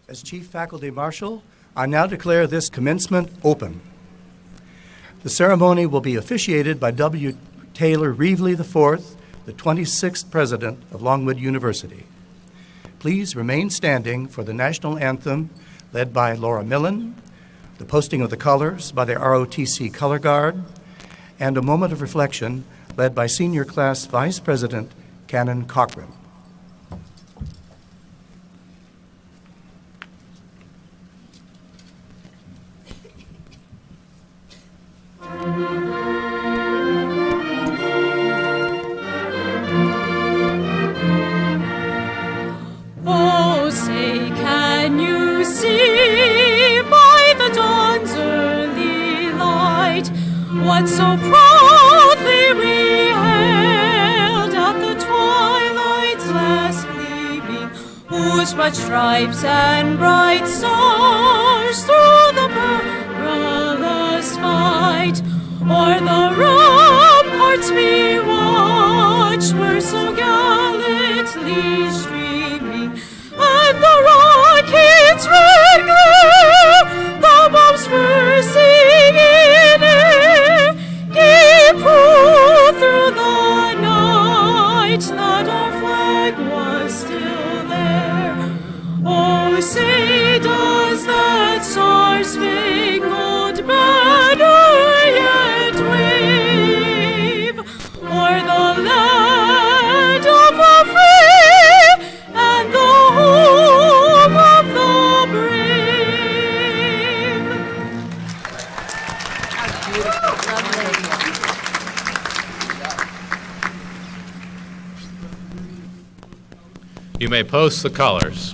As Chief Faculty Marshal, I now declare this commencement open. The ceremony will be officiated by W. Taylor Reevely IV, the 26th President of Longwood University. Please remain standing for the national anthem led by Laura Millen, the posting of the colors by the ROTC Color Guard, and a moment of reflection led by Senior Class Vice President Canon Cochran. Oh, say, can you see by the dawn's early light what so proudly we hailed at the twilight's last gleaming, whose bright stripes and bright stars through the perilous fight o'er the ramparts we watched were so gallantly streaming, and the rocket's red glare, the bombs were singing air, gave proof through the night that our flag was still there. Oh, say, does that star-spangled banner yet wave o'er the land of the free and the home of the brave? You may post the colors.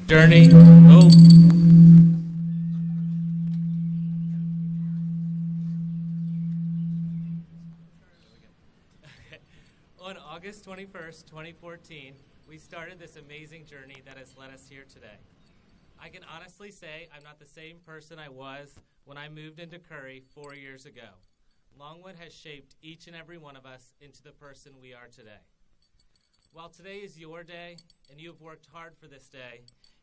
Journey. Oh. On August 21st, 2014, we started this amazing journey that has led us here today. I can honestly say I'm not the same person I was when I moved into Curry 4 years ago. Longwood has shaped each and every one of us into the person we are today. While today is your day and you have worked hard for this day,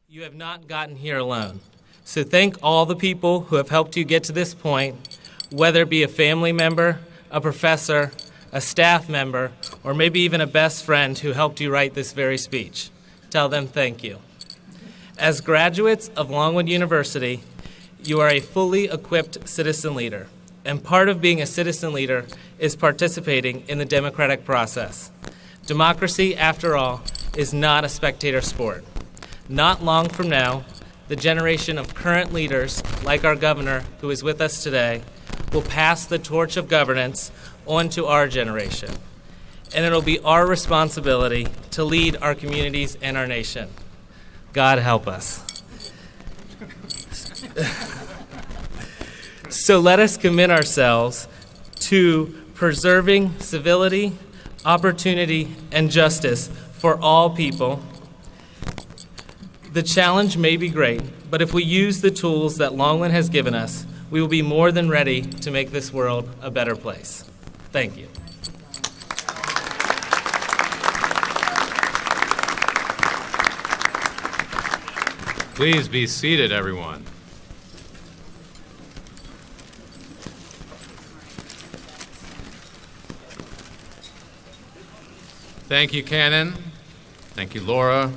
you have not gotten here alone. So thank all the people who have helped you get to this point, whether it be a family member, a professor, a staff member, or maybe even a best friend who helped you write this very speech. Tell them thank you. As graduates of Longwood University, you are a fully equipped citizen leader, and part of being a citizen leader is participating in the democratic process. Democracy, after all, is not a spectator sport. Not long from now, the generation of current leaders, like our governor, who is with us today, will pass the torch of governance on to our generation. And it'll be our responsibility to lead our communities and our nation. God help us. So let us commit ourselves to preserving civility, opportunity, and justice for all people. The challenge may be great, but if we use the tools that Longwood has given us, we will be more than ready to make this world a better place. Thank you. Please be seated, everyone. Thank you, Canon. Thank you, Laura.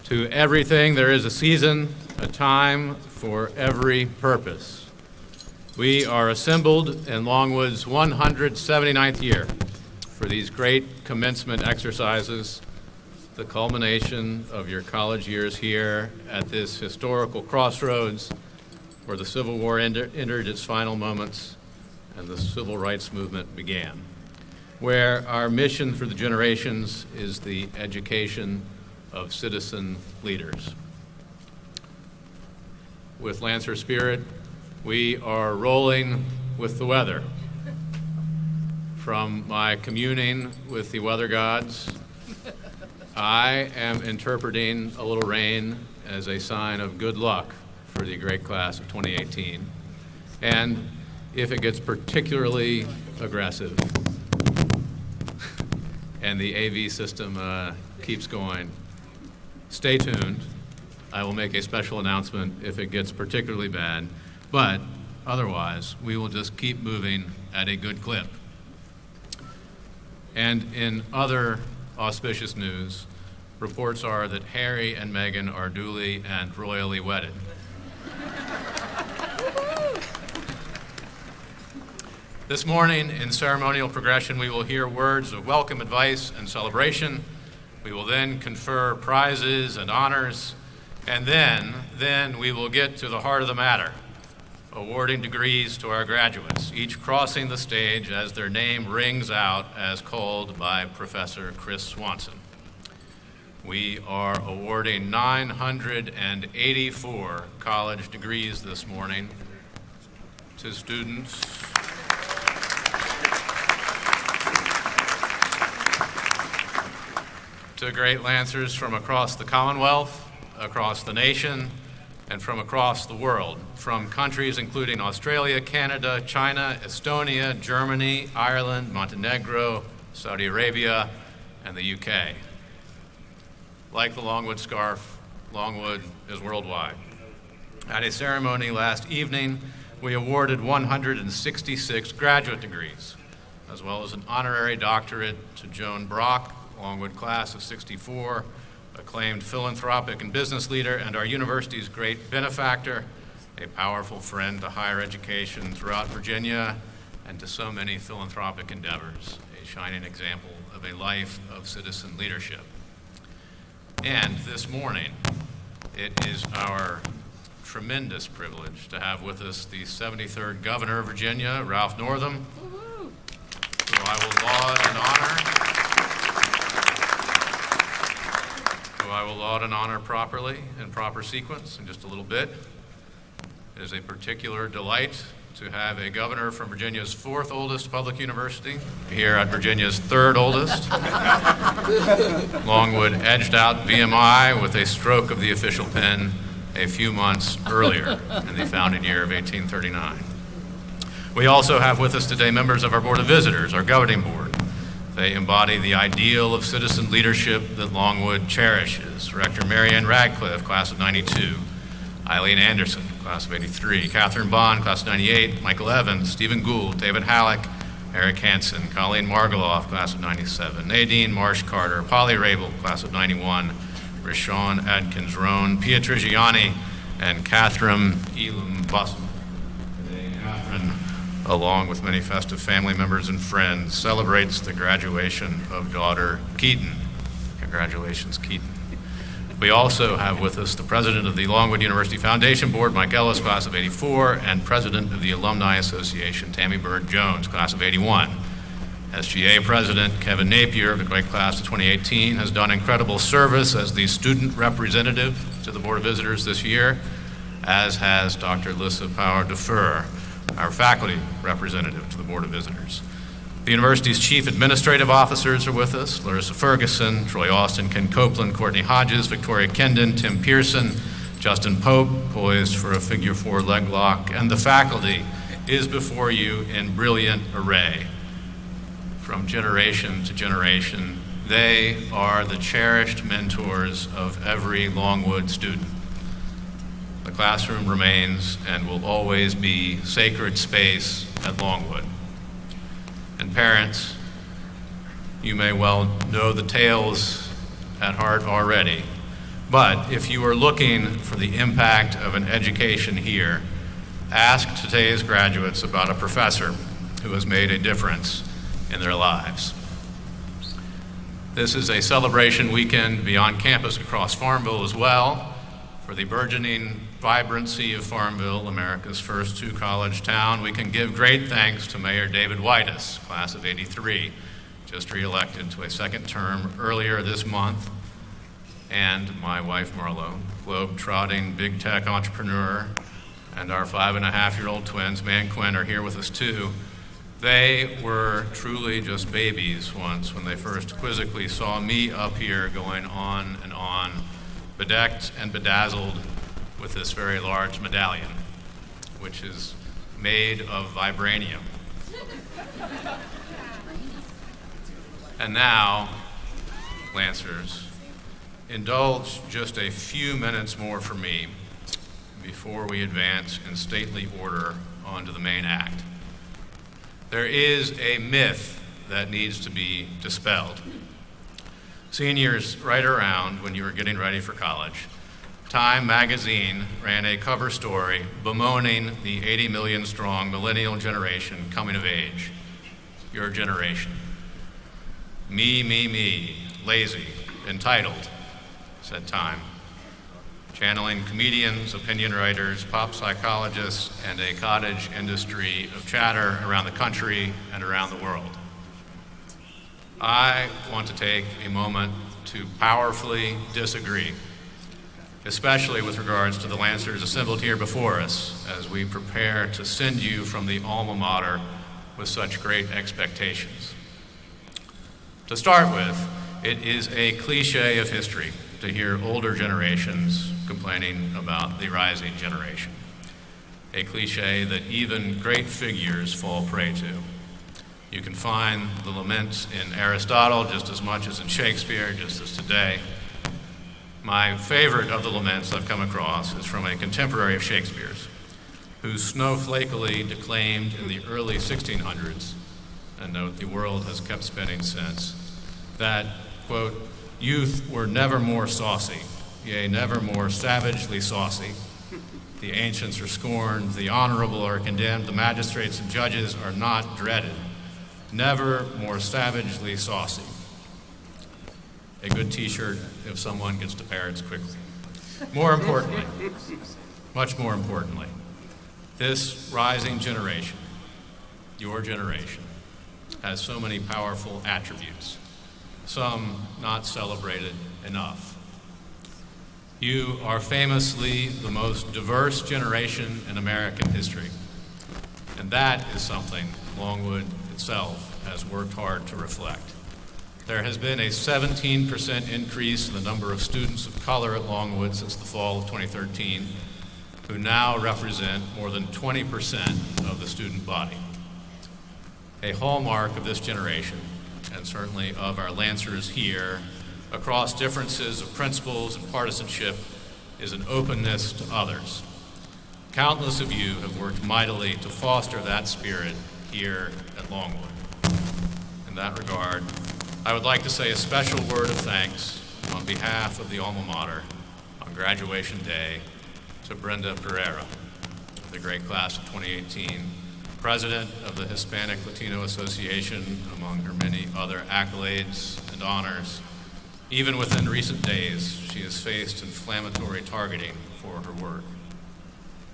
To everything, there is a season, a time for every purpose. We are assembled in Longwood's 179th year for these great commencement exercises, the culmination of your college years here at this historical crossroads where the Civil War entered its final moments and the Civil Rights Movement began, where our mission for the generations is the education of citizen leaders. With Lancer spirit, we are rolling with the weather. From my communing with the weather gods, I am interpreting a little rain as a sign of good luck for the great class of 2018. And if it gets particularly aggressive and the AV system keeps going, stay tuned. I will make a special announcement if it gets particularly bad, but otherwise, we will just keep moving at a good clip. And in other auspicious news, reports are that Harry and Meghan are duly and royally wedded. This morning, in ceremonial progression, we will hear words of welcome, advice, and celebration. We will then confer prizes and honors, and then we will get to the heart of the matter, awarding degrees to our graduates, each crossing the stage as their name rings out as called by Professor Chris Swanson. We are awarding 984 college degrees this morning to students to great Lancers from across the Commonwealth, across the nation, and from across the world, from countries including Australia, Canada, China, Estonia, Germany, Ireland, Montenegro, Saudi Arabia, and the UK. Like the Longwood scarf, Longwood is worldwide. At a ceremony last evening, we awarded 166 graduate degrees, as well as an honorary doctorate to Joan Brock, Longwood class of '64, acclaimed philanthropic and business leader, and our university's great benefactor, a powerful friend to higher education throughout Virginia and to so many philanthropic endeavors, a shining example of a life of citizen leadership. And this morning, it is our tremendous privilege to have with us the 73rd Governor of Virginia, Ralph Northam, who I will laud and honor properly in proper sequence in just a little bit. It is a particular delight to have a governor from Virginia's 4th oldest public university here at Virginia's 3rd oldest. Longwood edged out VMI with a stroke of the official pen a few months earlier in the founding year of 1839. We also have with us today members of our Board of Visitors, our governing board. They embody the ideal of citizen leadership that Longwood cherishes. Rector Marianne Radcliffe, class of '92. Eileen Anderson, class of '83. Catherine Bond, class of '98. Michael Evans, Stephen Gould, David Halleck, Eric Hansen, Colleen Margoloff, class of '97. Nadine Marsh Carter, Polly Rabel, class of '91. Rashawn Adkins Roan, Pia Trigiani, and Catherine Elam Bussum. Today, Catherine, along with many festive family members and friends, celebrates the graduation of daughter Keaton. Congratulations, Keaton. We also have with us the president of the Longwood University Foundation Board, Mike Ellis, class of '84, and president of the Alumni Association, Tammy Bird Jones, class of '81. SGA president Kevin Napier of the great class of 2018 has done incredible service as the student representative to the Board of Visitors this year, as has Dr. Lissa Power-Defer, our faculty representative to the Board of Visitors. The university's chief administrative officers are with us: Larissa Ferguson, Troy Austin, Ken Copeland, Courtney Hodges, Victoria Kendon, Tim Pearson, Justin Pope, poised for a figure 4 leg lock, and the faculty is before you in brilliant array. From generation to generation, They are the cherished mentors of every Longwood student. The classroom remains and will always be sacred space at Longwood. And parents, you may well know the tales at heart already, but if you are looking for the impact of an education here, ask today's graduates about a professor who has made a difference in their lives. This is a celebration weekend beyond campus across Farmville as well for the burgeoning vibrancy of Farmville, America's first two-college town. We can give great thanks to Mayor David Whitus, class of '83, just re-elected to a second term earlier this month, and my wife Marlo, globe-trotting big tech entrepreneur, and our 5.5-year-old twins, May and Quinn, are here with us too. They were truly just babies once when they first quizzically saw me up here going on and on, bedecked and bedazzled with this very large medallion, which is made of vibranium. And now, Lancers, indulge just a few minutes more for me before we advance in stately order onto the main act. There is a myth that needs to be dispelled. Seniors, right around when you were getting ready for college, Time magazine ran a cover story bemoaning the 80 million strong millennial generation coming of age. Your generation. Me, lazy, entitled, said Time. Channeling comedians, opinion writers, pop psychologists, and a cottage industry of chatter around the country and around the world. I want to take a moment to powerfully disagree, especially with regards to the Lancers assembled here before us as we prepare to send you from the alma mater with such great expectations. To start with, it is a cliche of history to hear older generations complaining about the rising generation, a cliche that even great figures fall prey to. You can find the laments in Aristotle just as much as in Shakespeare, just as today. My favorite of the laments I've come across is from a contemporary of Shakespeare's, who snowflakily declaimed in the early 1600s, and note the world has kept spinning since, that, quote, youth were never more saucy, yea, never more savagely saucy. The ancients are scorned, the honorable are condemned, the magistrates and judges are not dreaded. Never more savagely saucy. A good t-shirt if someone gets to parents quickly. More importantly, much more importantly, this rising generation, your generation, has so many powerful attributes, some not celebrated enough. You are famously the most diverse generation in American history, and that is something Longwood itself has worked hard to reflect. There has been a 17% increase in the number of students of color at Longwood since the fall of 2013, who now represent more than 20% of the student body. A hallmark of this generation, and certainly of our Lancers here, across differences of principles and partisanship, is an openness to others. Countless of you have worked mightily to foster that spirit here at Longwood. In that regard, I would like to say a special word of thanks on behalf of the alma mater on graduation day to Brenda Pereira, of the great class of 2018, president of the Hispanic Latino Association, among her many other accolades and honors. Even within recent days, she has faced inflammatory targeting for her work.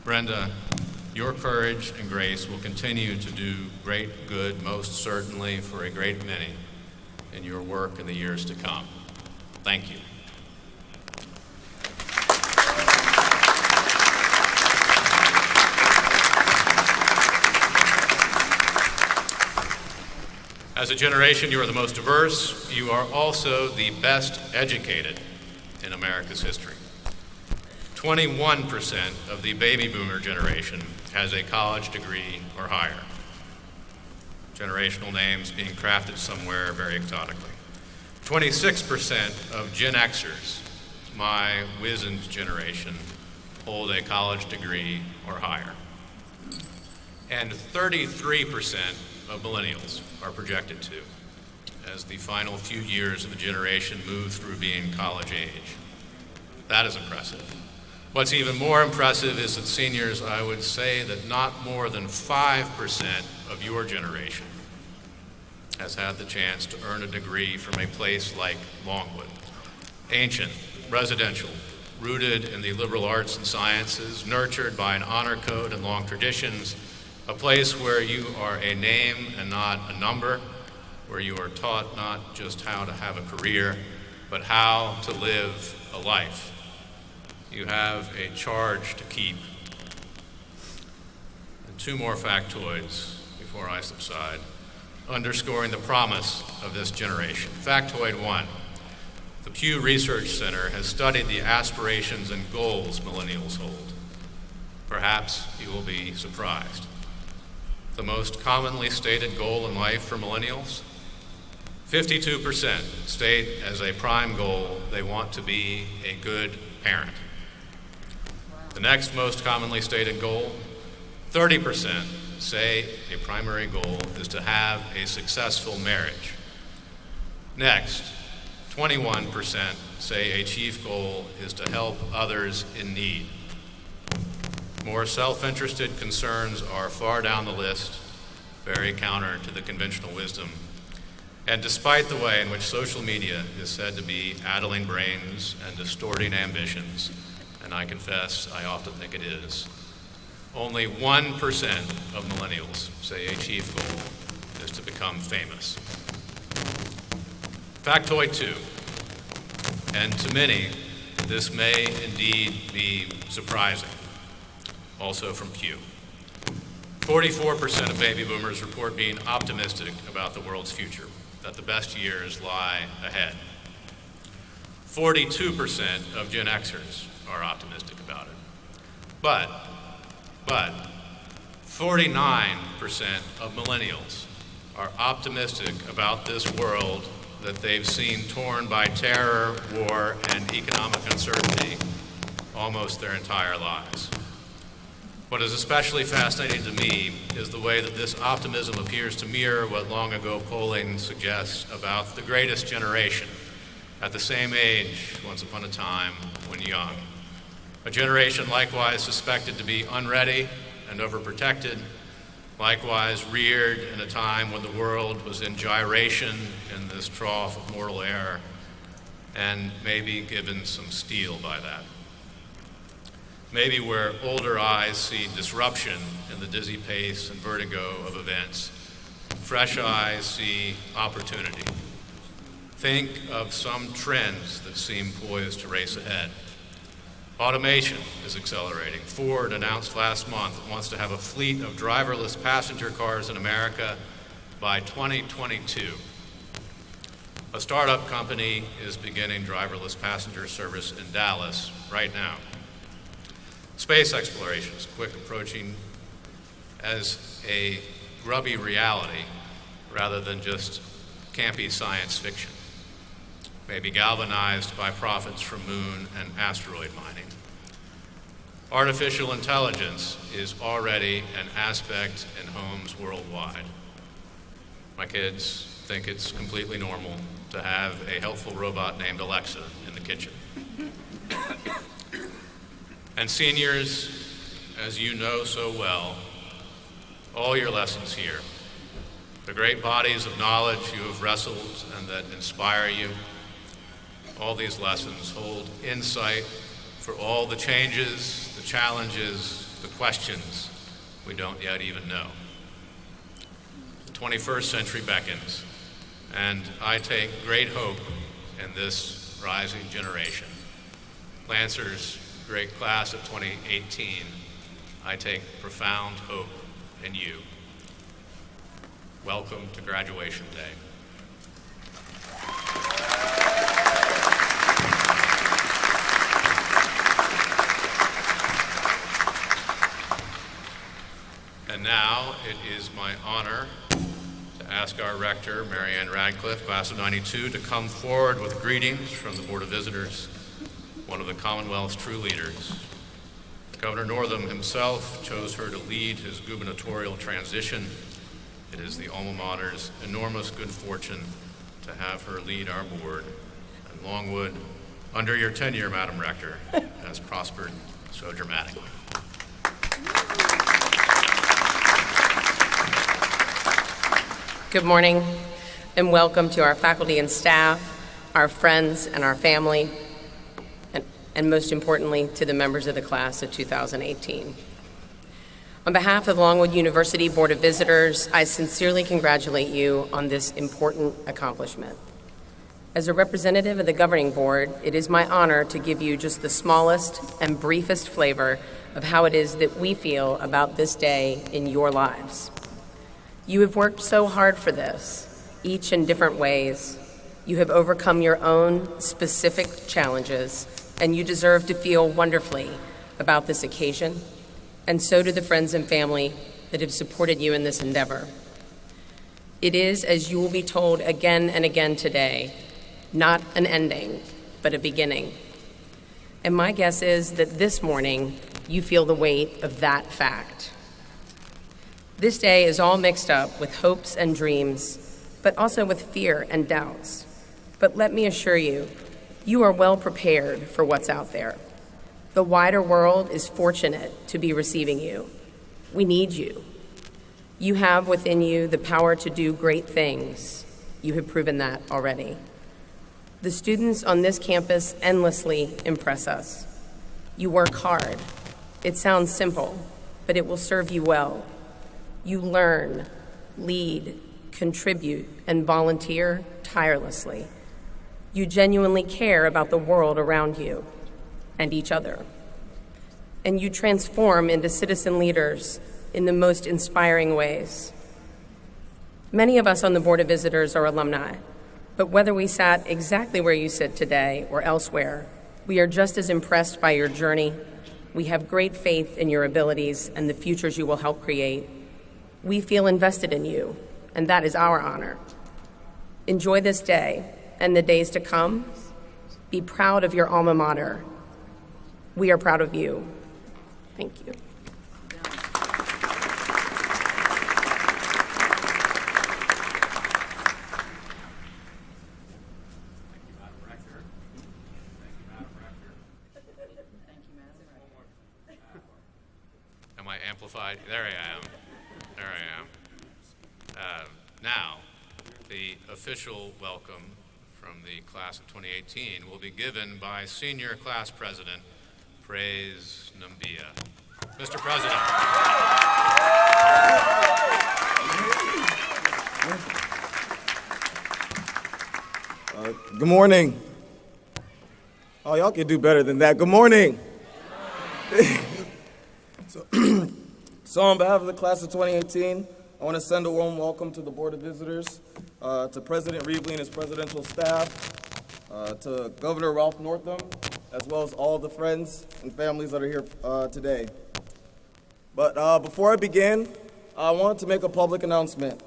Brenda, your courage and grace will continue to do great good, most certainly for a great many, in your work in the years to come. Thank you. As a generation, you are the most diverse. You are also the best educated in America's history. 21% of the baby boomer generation has a college degree or higher. Generational names being crafted somewhere very exotically. 26% of Gen Xers, my wizened generation, hold a college degree or higher. And 33% of millennials are projected to, as the final few years of the generation move through being college age. That is impressive. What's even more impressive is that seniors, I would say that not more than 5% of your generation has had the chance to earn a degree from a place like Longwood. Ancient, residential, rooted in the liberal arts and sciences, nurtured by an honor code and long traditions, a place where you are a name and not a number, where you are taught not just how to have a career, but how to live a life. You have a charge to keep. And two more factoids before I subside, underscoring the promise of this generation. Factoid 1, the Pew Research Center has studied the aspirations and goals millennials hold. Perhaps you will be surprised. The most commonly stated goal in life for millennials, 52% state as a prime goal they want to be a good parent. The next most commonly stated goal, 30% say a primary goal is to have a successful marriage. Next, 21% say a chief goal is to help others in need. More self-interested concerns are far down the list, very counter to the conventional wisdom. And despite the way in which social media is said to be addling brains and distorting ambitions, and I confess I often think it is, only 1% of millennials say a chief goal is to become famous. Factoid 2, and to many, this may indeed be surprising, also from Pew. 44% of baby boomers report being optimistic about the world's future, that the best years lie ahead. 42% of Gen Xers are optimistic about it. But 49% of millennials are optimistic about this world that they've seen torn by terror, war, and economic uncertainty almost their entire lives. What is especially fascinating to me is the way that this optimism appears to mirror what long ago polling suggests about the greatest generation at the same age, once upon a time, when young. A generation likewise suspected to be unready and overprotected, likewise reared in a time when the world was in gyration in this trough of mortal error, and maybe given some steel by that. Maybe where older eyes see disruption in the dizzy pace and vertigo of events, fresh eyes see opportunity. Think of some trends that seem poised to race ahead. Automation is accelerating. Ford announced last month it wants to have a fleet of driverless passenger cars in America by 2022. A startup company is beginning driverless passenger service in Dallas right now. Space exploration is quick approaching as a grubby reality rather than just campy science fiction, maybe galvanized by profits from moon and asteroid mining. Artificial intelligence is already an aspect in homes worldwide. My kids think it's completely normal to have a helpful robot named Alexa in the kitchen. And seniors, as you know so well, all your lessons here, the great bodies of knowledge you have wrestled and that inspire you, all these lessons hold insight for all the changes, the challenges, the questions we don't yet even know. The 21st century beckons, and I take great hope in this rising generation. Lancers, great class of 2018, I take profound hope in you. Welcome to graduation day. And now it is my honor to ask our rector, Mary Ann Radcliffe, class of 92, to come forward with greetings from the Board of Visitors, one of the Commonwealth's true leaders. Governor Northam himself chose her to lead his gubernatorial transition. It is the alma mater's enormous good fortune to have her lead our board. And Longwood, under your tenure, Madam Rector, has prospered so dramatically. Good morning and welcome to our faculty and staff, our friends and our family, and most importantly, to the members of the class of 2018. On behalf of Longwood University Board of Visitors, I sincerely congratulate you on this important accomplishment. As a representative of the governing board, it is my honor to give you just the smallest and briefest flavor of how it is that we feel about this day in your lives. You have worked so hard for this, each in different ways. You have overcome your own specific challenges, and you deserve to feel wonderfully about this occasion, and so do the friends and family that have supported you in this endeavor. It is, as you will be told again and again today, not an ending, but a beginning. And my guess is that this morning, you feel the weight of that fact. This day is all mixed up with hopes and dreams, but also with fear and doubts. But let me assure you, you are well prepared for what's out there. The wider world is fortunate to be receiving you. We need you. You have within you the power to do great things. You have proven that already. The students on this campus endlessly impress us. You work hard. It sounds simple, but it will serve you well. You learn, lead, contribute, and volunteer tirelessly. You genuinely care about the world around you and each other. And you transform into citizen leaders in the most inspiring ways. Many of us on the Board of Visitors are alumni, but whether we sat exactly where you sit today or elsewhere, we are just as impressed by your journey. We have great faith in your abilities and the futures you will help create. We feel invested in you, and that is our honor. Enjoy this day and the days to come. Be proud of your alma mater. We are proud of you. Thank you. Am I amplified? There I am. There I am. Now, the official welcome from the class of 2018 will be given by Senior Class President Praise Nambia. Mr. President. Good morning. Oh, y'all can do better than that. Good morning. So on behalf of the class of 2018, I want to send a warm welcome to the Board of Visitors, to President Reevely and his presidential staff, to Governor Ralph Northam, as well as all the friends and families that are here today. But before I begin, I want to make a public announcement.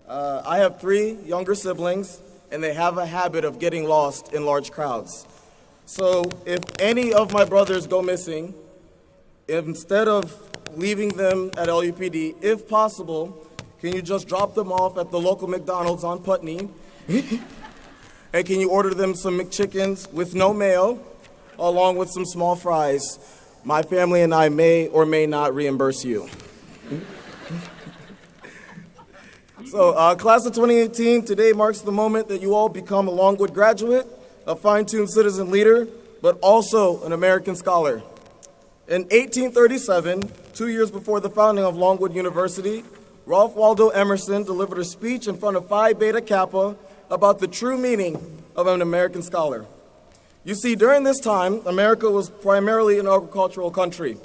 I have 3 younger siblings, and they have a habit of getting lost in large crowds. So if any of my brothers go missing, instead of leaving them at LUPD, if possible, can you just drop them off at the local McDonald's on Putney? And can you order them some McChickens with no mayo, along with some small fries? My family and I may or may not reimburse you. So, class of 2018, today marks the moment that you all become a Longwood graduate, a fine-tuned citizen leader, but also an American scholar. In 1837, 2 years before the founding of Longwood University, Ralph Waldo Emerson delivered a speech in front of Phi Beta Kappa about the true meaning of an American scholar. You see, during this time, America was primarily an agricultural country.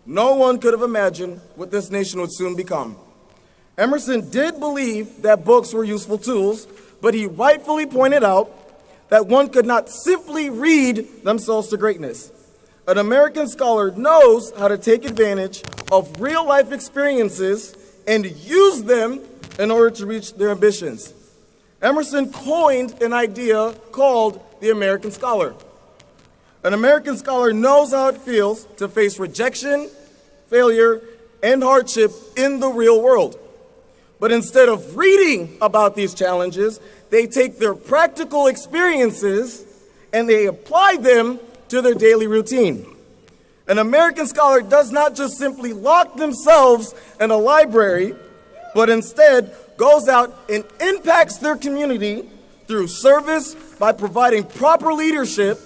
No one could have imagined what this nation would soon become. Emerson did believe that books were useful tools, but he rightfully pointed out that one could not simply read themselves to greatness. An American scholar knows how to take advantage of real-life experiences and use them in order to reach their ambitions. Emerson coined an idea called the American Scholar. An American scholar knows how it feels to face rejection, failure, and hardship in the real world. But instead of reading about these challenges, they take their practical experiences and they apply them to their daily routine. An American scholar does not just simply lock themselves in a library, but instead goes out and impacts their community through service by providing proper leadership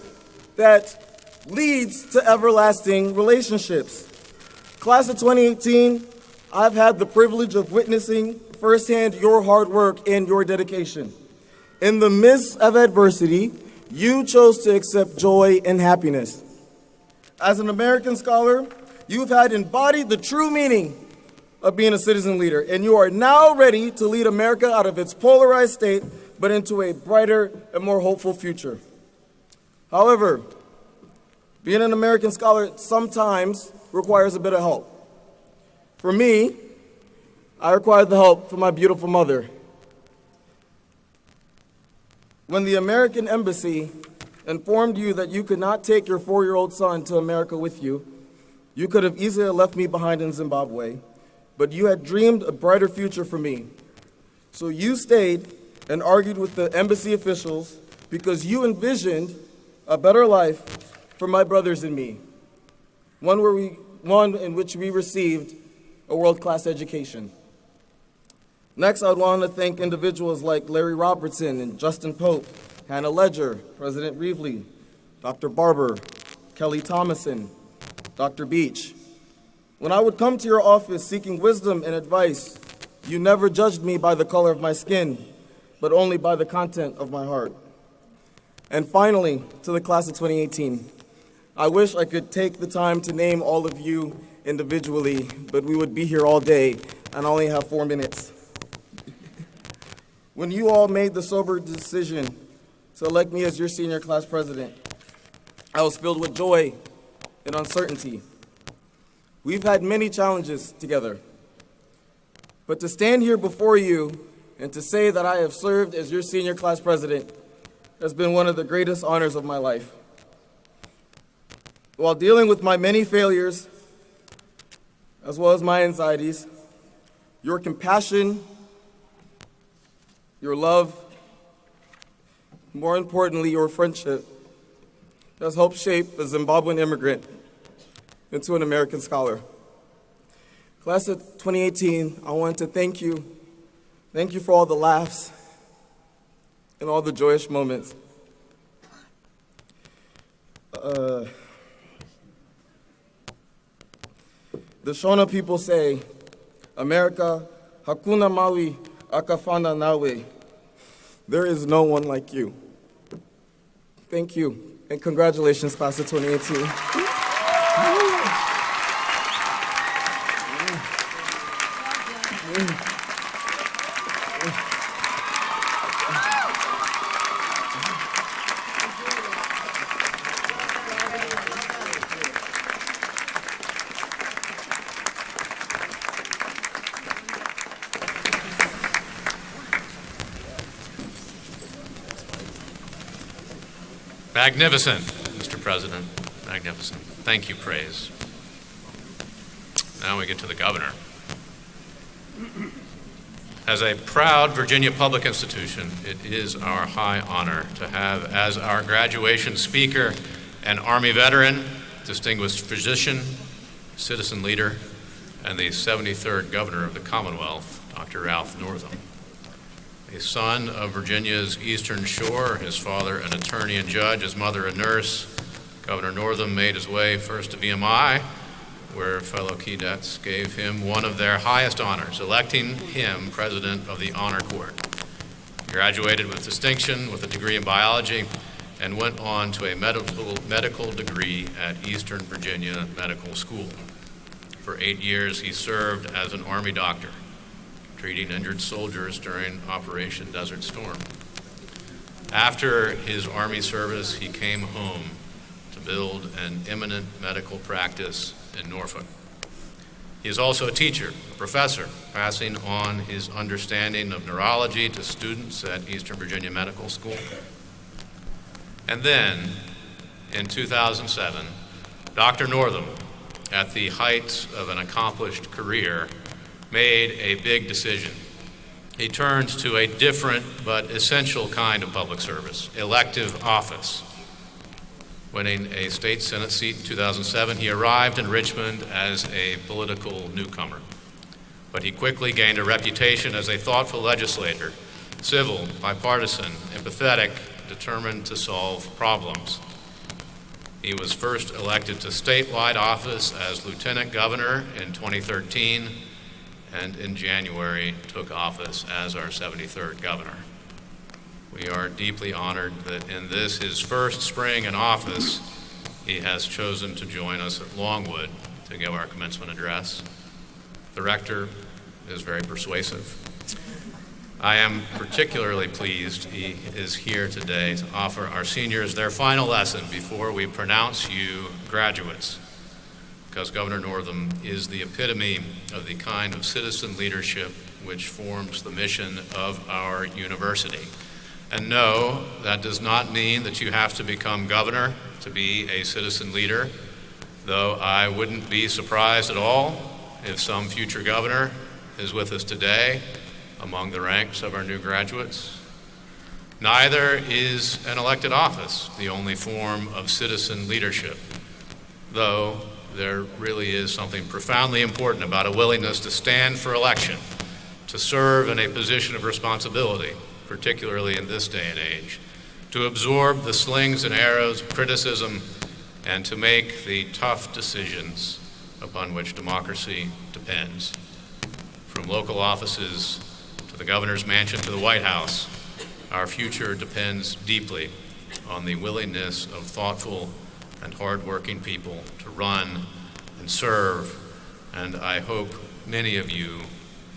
that leads to everlasting relationships. Class of 2018, I've had the privilege of witnessing firsthand your hard work and your dedication. In the midst of adversity, you chose to accept joy and happiness. As an American scholar, you've had embodied the true meaning of being a citizen leader, and you are now ready to lead America out of its polarized state, but into a brighter and more hopeful future. However, being an American scholar sometimes requires a bit of help. For me, I required the help from my beautiful mother. When the American Embassy informed you that you could not take your 4-year-old son to America with you, you could have easily left me behind in Zimbabwe, but you had dreamed a brighter future for me. So you stayed and argued with the embassy officials because you envisioned a better life for my brothers and me, one in which we received a world-class education. Next, I'd want to thank individuals like Larry Robertson and Justin Pope, Hannah Ledger, President Reevely, Dr. Barber, Kelly Thomason, Dr. Beach. When I would come to your office seeking wisdom and advice, you never judged me by the color of my skin, but only by the content of my heart. And finally, to the class of 2018, I wish I could take the time to name all of you individually, but we would be here all day, and I only have 4 minutes. When you all made the sober decision to elect me as your senior class president, I was filled with joy and uncertainty. We've had many challenges together, but to stand here before you and to say that I have served as your senior class president has been one of the greatest honors of my life. While dealing with my many failures, as well as my anxieties, your compassion, your love, more importantly, your friendship, has helped shape a Zimbabwean immigrant into an American scholar. Class of 2018, I want to thank you. Thank you for all the laughs and all the joyous moments. The Shona people say, America, hakuna mawi akafana nawe. There is no one like you. Thank you, and congratulations, class of 2018. Magnificent, Mr. President. Magnificent. Thank you, praise. Now we get to the governor. As a proud Virginia public institution, it is our high honor to have as our graduation speaker an Army veteran, distinguished physician, citizen leader, and the 73rd governor of the Commonwealth, Dr. Ralph Northam. A son of Virginia's Eastern Shore, his father an attorney and judge, his mother a nurse, Governor Northam made his way first to VMI, where fellow cadets gave him one of their highest honors, electing him president of the Honor Court. He graduated with distinction with a degree in biology and went on to a medical degree at Eastern Virginia Medical School. For 8 years, he served as an Army doctor, treating injured soldiers during Operation Desert Storm. After his Army service, he came home to build an eminent medical practice in Norfolk. He is also a teacher, a professor, passing on his understanding of neurology to students at Eastern Virginia Medical School. And then, in 2007, Dr. Northam, at the height of an accomplished career, made a big decision. He turned to a different but essential kind of public service, elective office. Winning a state Senate seat in 2007, he arrived in Richmond as a political newcomer. But he quickly gained a reputation as a thoughtful legislator, civil, bipartisan, empathetic, determined to solve problems. He was first elected to statewide office as lieutenant governor in 2013, and in January took office as our 73rd governor. We are deeply honored that in this, his first spring in office, he has chosen to join us at Longwood to give our commencement address. The rector is very persuasive. I am particularly pleased he is here today to offer our seniors their final lesson before we pronounce you graduates, because Governor Northam is the epitome of the kind of citizen leadership which forms the mission of our university. And no, that does not mean that you have to become governor to be a citizen leader, though I wouldn't be surprised at all if some future governor is with us today among the ranks of our new graduates. Neither is an elected office the only form of citizen leadership, though there really is something profoundly important about a willingness to stand for election, to serve in a position of responsibility, particularly in this day and age, to absorb the slings and arrows of criticism, and to make the tough decisions upon which democracy depends. From local offices to the governor's mansion to the White House, our future depends deeply on the willingness of thoughtful and hardworking people to run and serve, and I hope many of you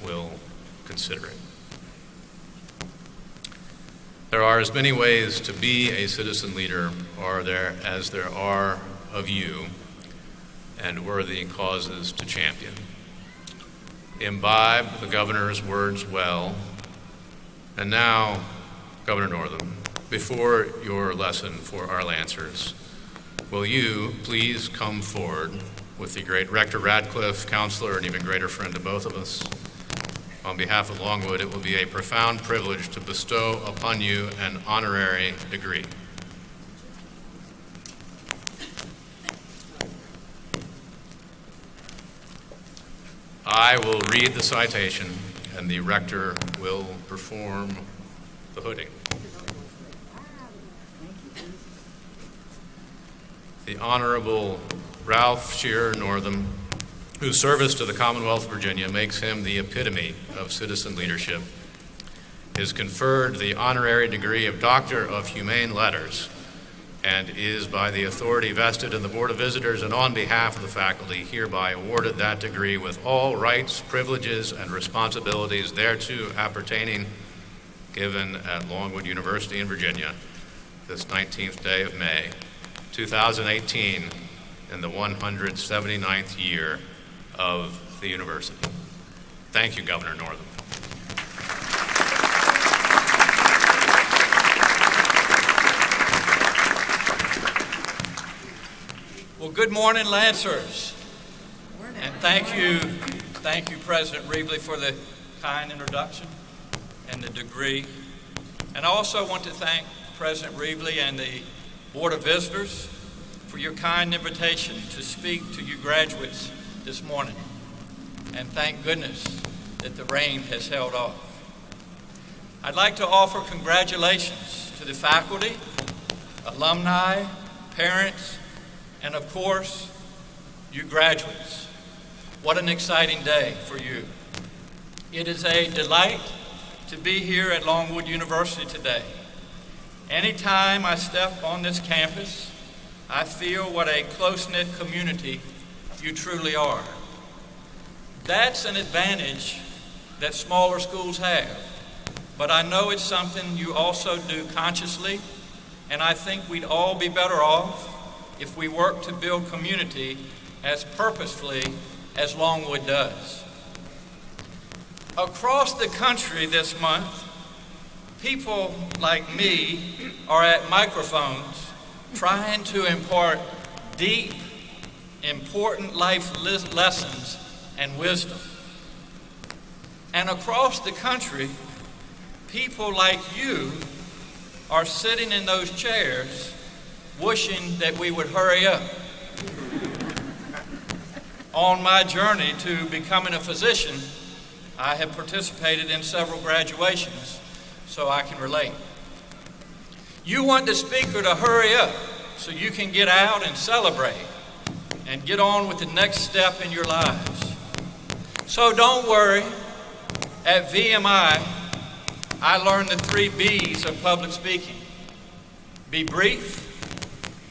will consider it. There are as many ways to be a citizen leader as there are of you, and worthy causes to champion. Imbibe the governor's words well. And now, Governor Northam, before your lesson for our Lancers, will you please come forward with the great Rector Radcliffe, counselor, and even greater friend to both of us. On behalf of Longwood, it will be a profound privilege to bestow upon you an honorary degree. I will read the citation, and the rector will perform the hooding. The Honorable Ralph Shearer Northam, whose service to the Commonwealth of Virginia makes him the epitome of citizen leadership, is conferred the honorary degree of Doctor of Humane Letters and is, by the authority vested in the Board of Visitors and on behalf of the faculty, hereby awarded that degree with all rights, privileges, and responsibilities thereto appertaining, given at Longwood University in Virginia this 19th day of May, 2018, in the 179th year of the university. Thank you, Governor Northam. Well, good morning, Lancers. And thank you, President Reevely, for the kind introduction and the degree. And I also want to thank President Reevely and the Board of Visitors for your kind invitation to speak to you graduates this morning. And thank goodness that the rain has held off. I'd like to offer congratulations to the faculty, alumni, parents, and of course, you graduates. What an exciting day for you. It is a delight to be here at Longwood University today. Anytime I step on this campus, I feel what a close-knit community you truly are. That's an advantage that smaller schools have, but I know it's something you also do consciously, and I think we'd all be better off if we work to build community as purposefully as Longwood does. Across the country this month, people like me are at microphones trying to impart deep, important life lessons and wisdom. And across the country, people like you are sitting in those chairs wishing that we would hurry up. On my journey to becoming a physician, I have participated in several graduations, so I can relate. You want the speaker to hurry up so you can get out and celebrate and get on with the next step in your lives. So don't worry. At VMI, I learned the 3 B's of public speaking. Be brief,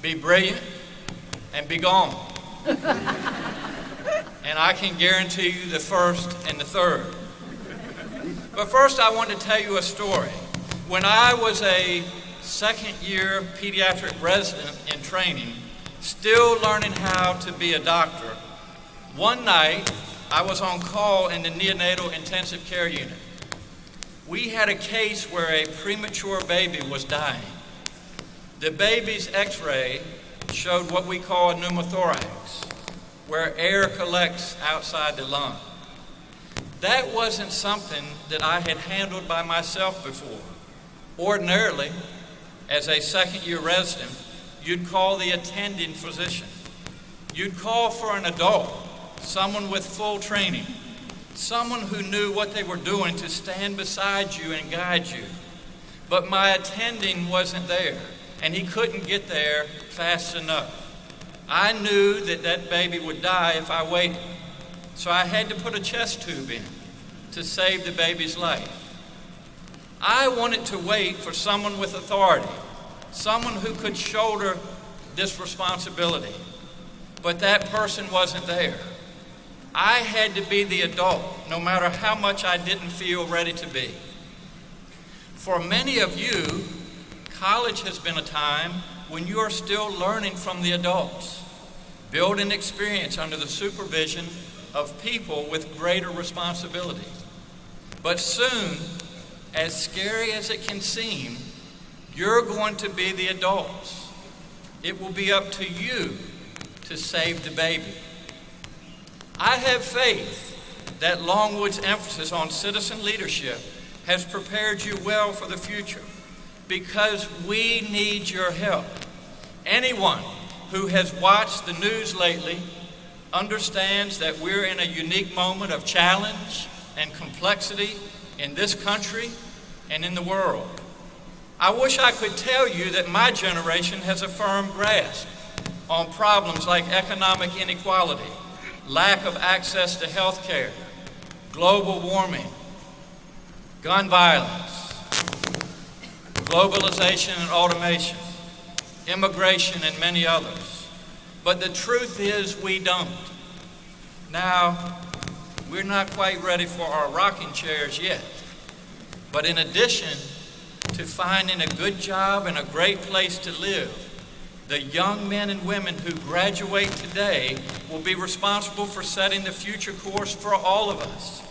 be brilliant, and be gone. And I can guarantee you the first and the third. But first I want to tell you a story. When I was a second-year pediatric resident in training, still learning how to be a doctor, one night I was on call in the neonatal intensive care unit. We had a case where a premature baby was dying. The baby's x-ray showed what we call a pneumothorax, where air collects outside the lung. That wasn't something that I had handled by myself before. Ordinarily, as a second-year resident, you'd call the attending physician. You'd call for an adult, someone with full training, someone who knew what they were doing to stand beside you and guide you. But my attending wasn't there, and he couldn't get there fast enough. I knew that that baby would die if I waited, so I had to put a chest tube in to save the baby's life. I wanted to wait for someone with authority, someone who could shoulder this responsibility, but that person wasn't there. I had to be the adult, no matter how much I didn't feel ready to be. For many of you, college has been a time when you are still learning from the adults, building experience under the supervision of people with greater responsibility. But soon, as scary as it can seem, you're going to be the adults. It will be up to you to save the baby. I have faith that Longwood's emphasis on citizen leadership has prepared you well for the future, because we need your help. Anyone who has watched the news lately understands that we're in a unique moment of challenge and complexity in this country and in the world. I wish I could tell you that my generation has a firm grasp on problems like economic inequality, lack of access to health care, global warming, gun violence, globalization and automation, immigration, and many others. But the truth is we don't. Now, we're not quite ready for our rocking chairs yet. But in addition to finding a good job and a great place to live, the young men and women who graduate today will be responsible for setting the future course for all of us.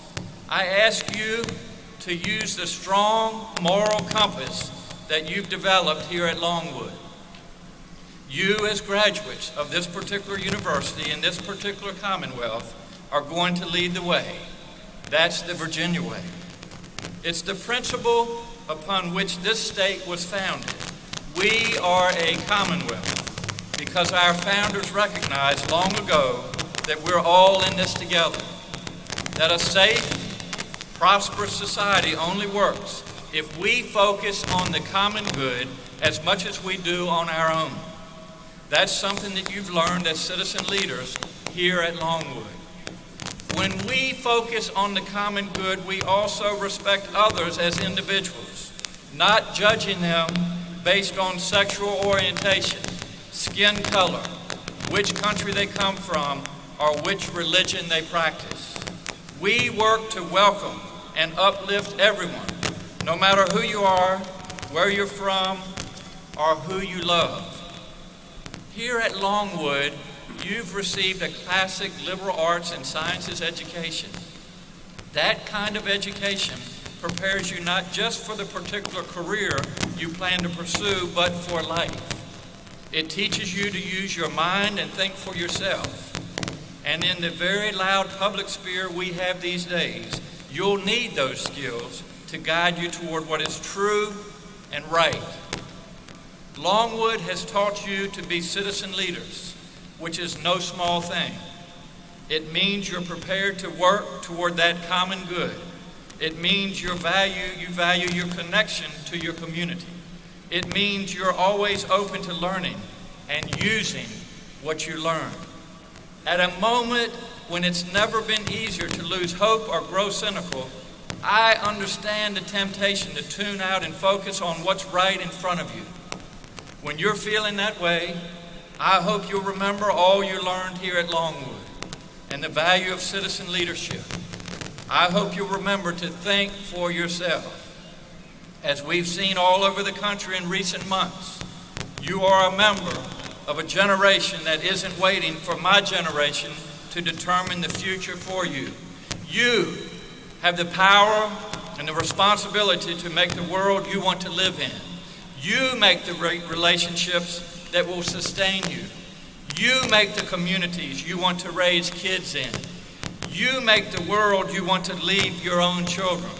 I ask you to use the strong moral compass that you've developed here at Longwood. You, as graduates of this particular university in this particular Commonwealth, are going to lead the way. That's the Virginia way. It's the principle upon which this state was founded. We are a Commonwealth because our founders recognized long ago that we're all in this together, that a safe, prosperous society only works if we focus on the common good as much as we do on our own. That's something that you've learned as citizen leaders here at Longwood. When we focus on the common good, we also respect others as individuals, not judging them based on sexual orientation, skin color, which country they come from, or which religion they practice. We work to welcome and uplift everyone, no matter who you are, where you're from, or who you love. Here at Longwood, you've received a classic liberal arts and sciences education. That kind of education prepares you not just for the particular career you plan to pursue, but for life. It teaches you to use your mind and think for yourself. And in the very loud public sphere we have these days, you'll need those skills to guide you toward what is true and right. Longwood has taught you to be citizen leaders, which is no small thing. It means you're prepared to work toward that common good. It means you value your connection to your community. It means you're always open to learning and using what you learn. At a moment when it's never been easier to lose hope or grow cynical, I understand the temptation to tune out and focus on what's right in front of you. When you're feeling that way, I hope you'll remember all you learned here at Longwood and the value of citizen leadership. I hope you'll remember to think for yourself. As we've seen all over the country in recent months, you are a member of a generation that isn't waiting for my generation to determine the future for you. You have the power and the responsibility to make the world you want to live in. You make the relationships that will sustain you. You make the communities you want to raise kids in. You make the world you want to leave your own children.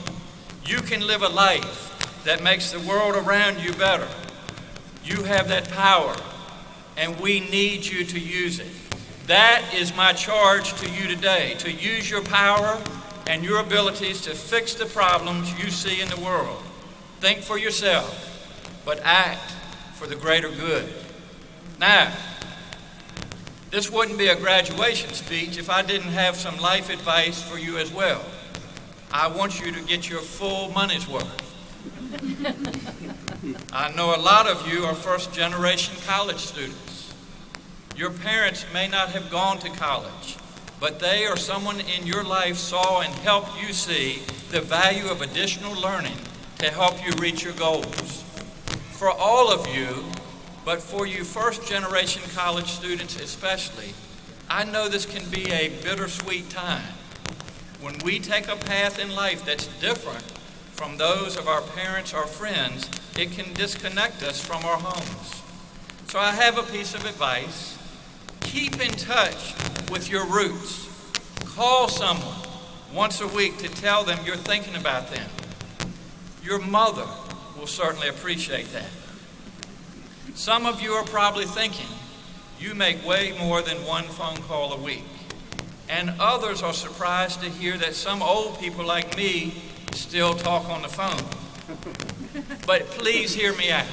You can live a life that makes the world around you better. You have that power, and we need you to use it. That is my charge to you today, to use your power and your abilities to fix the problems you see in the world. Think for yourself, but act for the greater good. Now, this wouldn't be a graduation speech if I didn't have some life advice for you as well. I want you to get your full money's worth. I know a lot of you are first-generation college students. Your parents may not have gone to college, but they or someone in your life saw and helped you see the value of additional learning to help you reach your goals. For all of you, but for you first-generation college students especially, I know this can be a bittersweet time. When we take a path in life that's different from those of our parents or friends, it can disconnect us from our homes. So I have a piece of advice. Keep in touch with your roots. Call someone once a week to tell them you're thinking about them. Your mother will certainly appreciate that. Some of you are probably thinking you make way more than one phone call a week. And others are surprised to hear that some old people like me still talk on the phone. But please hear me out.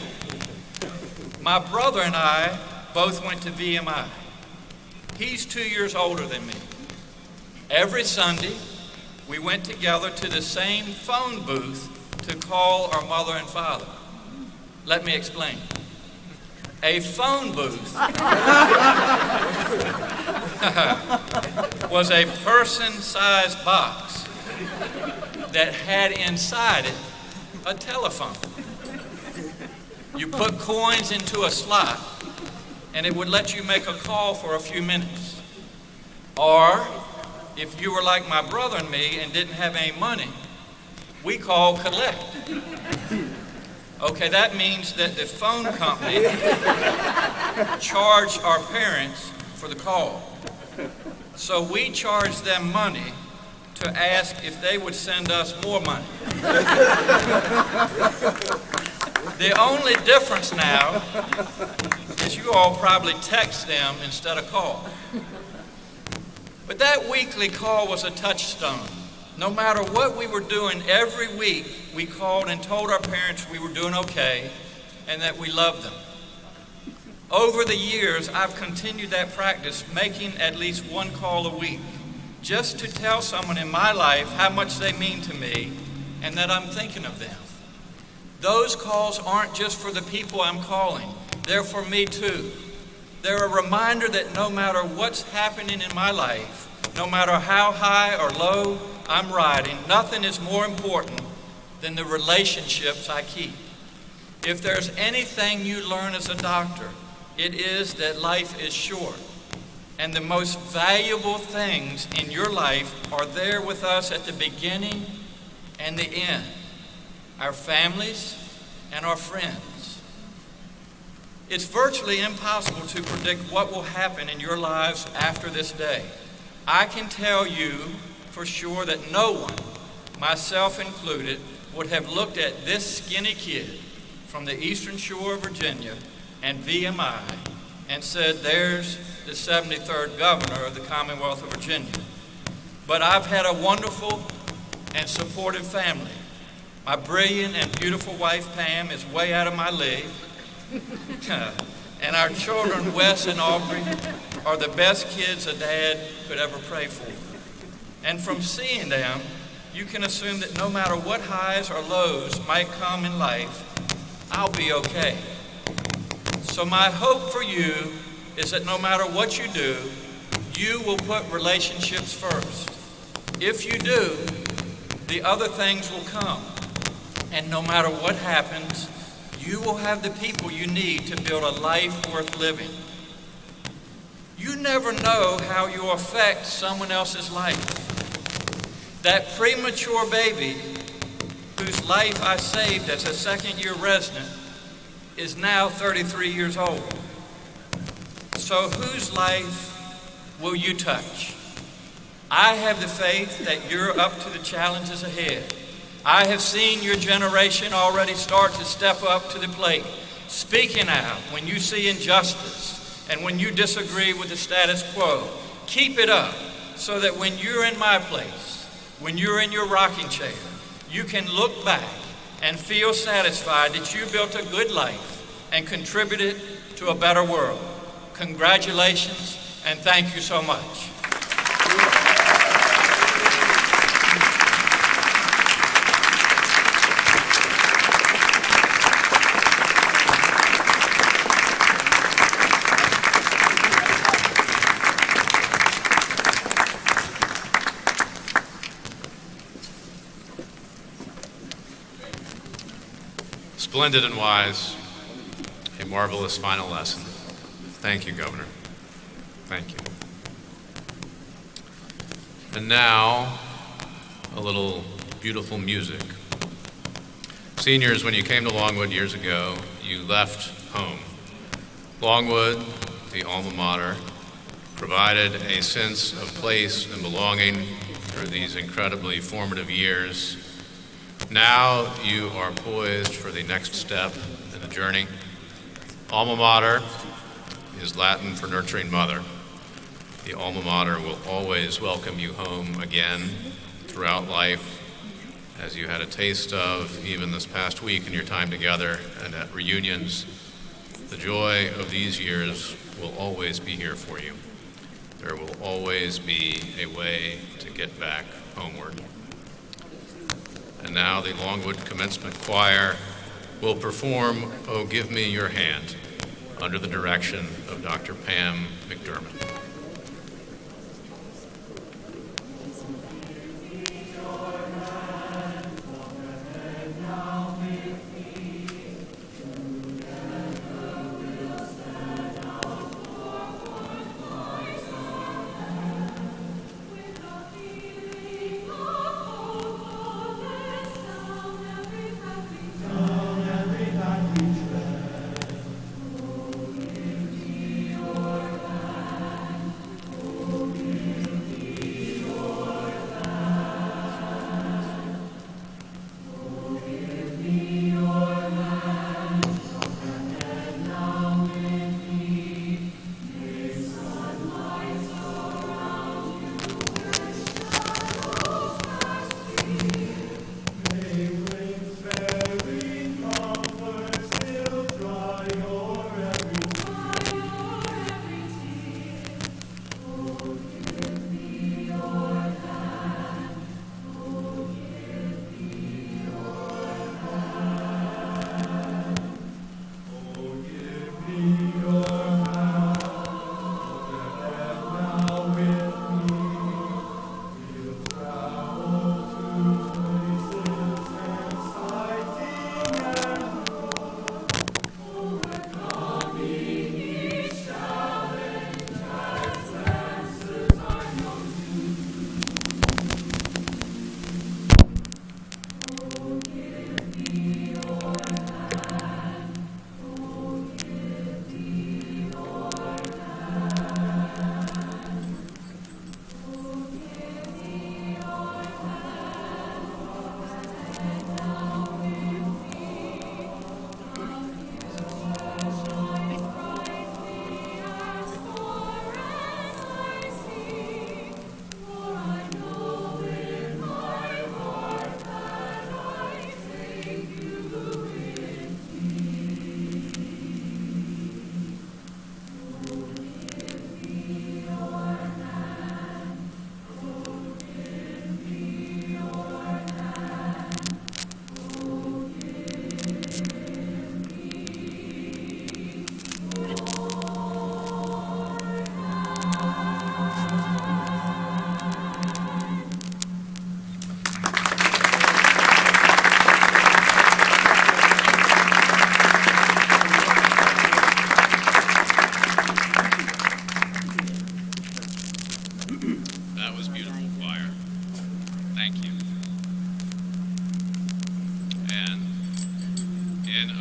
My brother and I both went to VMI. He's 2 years older than me. Every Sunday, we went together to the same phone booth to call our mother and father. Let me explain. A phone booth was a person-sized box that had inside it a telephone. You put coins into a slot, and it would let you make a call for a few minutes. Or, if you were like my brother and me and didn't have any money, we called collect. Okay, that means that the phone company charged our parents for the call. So we charged them money to ask if they would send us more money. The only difference now is you all probably text them instead of call. But that weekly call was a touchstone. No matter what we were doing, every week we called and told our parents we were doing okay and that we loved them. Over the years, I've continued that practice, making at least one call a week, just to tell someone in my life how much they mean to me and that I'm thinking of them. Those calls aren't just for the people I'm calling, they're for me too. They're a reminder that no matter what's happening in my life, no matter how high or low I'm riding, nothing is more important than the relationships I keep. If there's anything you learn as a doctor, it is that life is short. and the most valuable things in your life are there with us at the beginning and the end, our families and our friends. It's virtually impossible to predict what will happen in your lives after this day. I can tell you for sure that no one, myself included, would have looked at this skinny kid from the Eastern Shore of Virginia and VMI and said, there's the 73rd governor of the Commonwealth of Virginia. But I've had a wonderful and supportive family. My brilliant and beautiful wife, Pam, is way out of my league. And our children, Wes and Aubrey, are the best kids a dad could ever pray for. And from seeing them, you can assume that no matter what highs or lows might come in life, I'll be okay. So my hope for you is that no matter what you do, you will put relationships first. If you do, the other things will come. And no matter what happens, you will have the people you need to build a life worth living. You never know how you affect someone else's life. That premature baby whose life I saved as a second-year resident is now 33 years old. So whose life will you touch? I have the faith that you're up to the challenges ahead. I have seen your generation already start to step up to the plate, speaking out when you see injustice and when you disagree with the status quo. Keep it up so that when you're in my place, when you're in your rocking chair, you can look back and feel satisfied that you built a good life and contributed to a better world. Congratulations, and thank you so much. Splendid and wise, a marvelous final lesson. Thank you, Governor. Thank you. And now, a little beautiful music. Seniors, when you came to Longwood years ago, you left home. Longwood, the alma mater, provided a sense of place and belonging through these incredibly formative years. Now you are poised for the next step in the journey. Alma mater is Latin for nurturing mother. The alma mater will always welcome you home again throughout life, as you had a taste of even this past week in your time together and at reunions. The joy of these years will always be here for you. There will always be a way to get back homeward. And now the Longwood Commencement Choir will perform "Oh, Give Me Your Hand" under the direction of Dr. Pam McDermott.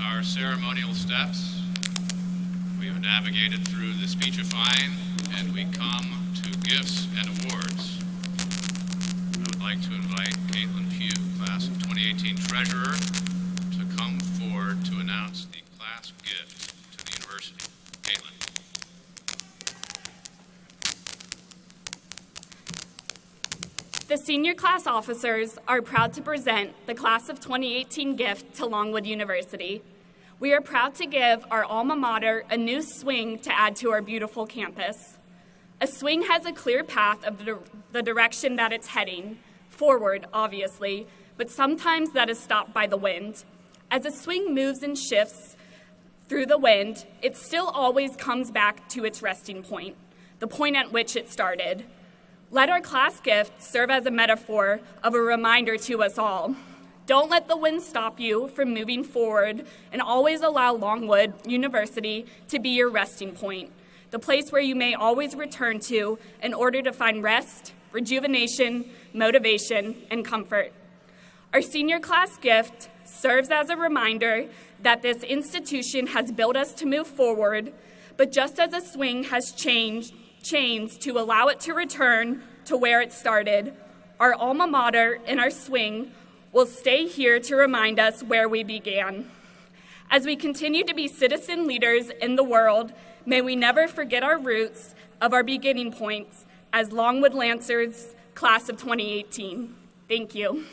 our ceremonial steps. We have navigated through the speechifying, and we come to gifts and awards. I would like to invite Caitlin Pugh, class of 2018 treasurer, to come forward to announce the class gift to the university. Caitlin. The senior class officers are proud to present the class of 2018 gift to Longwood University. We are proud to give our alma mater a new swing to add to our beautiful campus. A swing has a clear path of the direction that it's heading, forward, obviously, but sometimes that is stopped by the wind. As a swing moves and shifts through the wind, it still always comes back to its resting point, the point at which it started. Let our class gift serve as a metaphor of a reminder to us all. Don't let the wind stop you from moving forward, and always allow Longwood University to be your resting point, the place where you may always return to in order to find rest, rejuvenation, motivation, and comfort. Our senior class gift serves as a reminder that this institution has built us to move forward, but just as a swing has chains to allow it to return to where it started, our alma mater and our swing will stay here to remind us where we began. As we continue to be citizen leaders in the world, may we never forget our roots of our beginning points as Longwood Lancers, class of 2018. Thank you.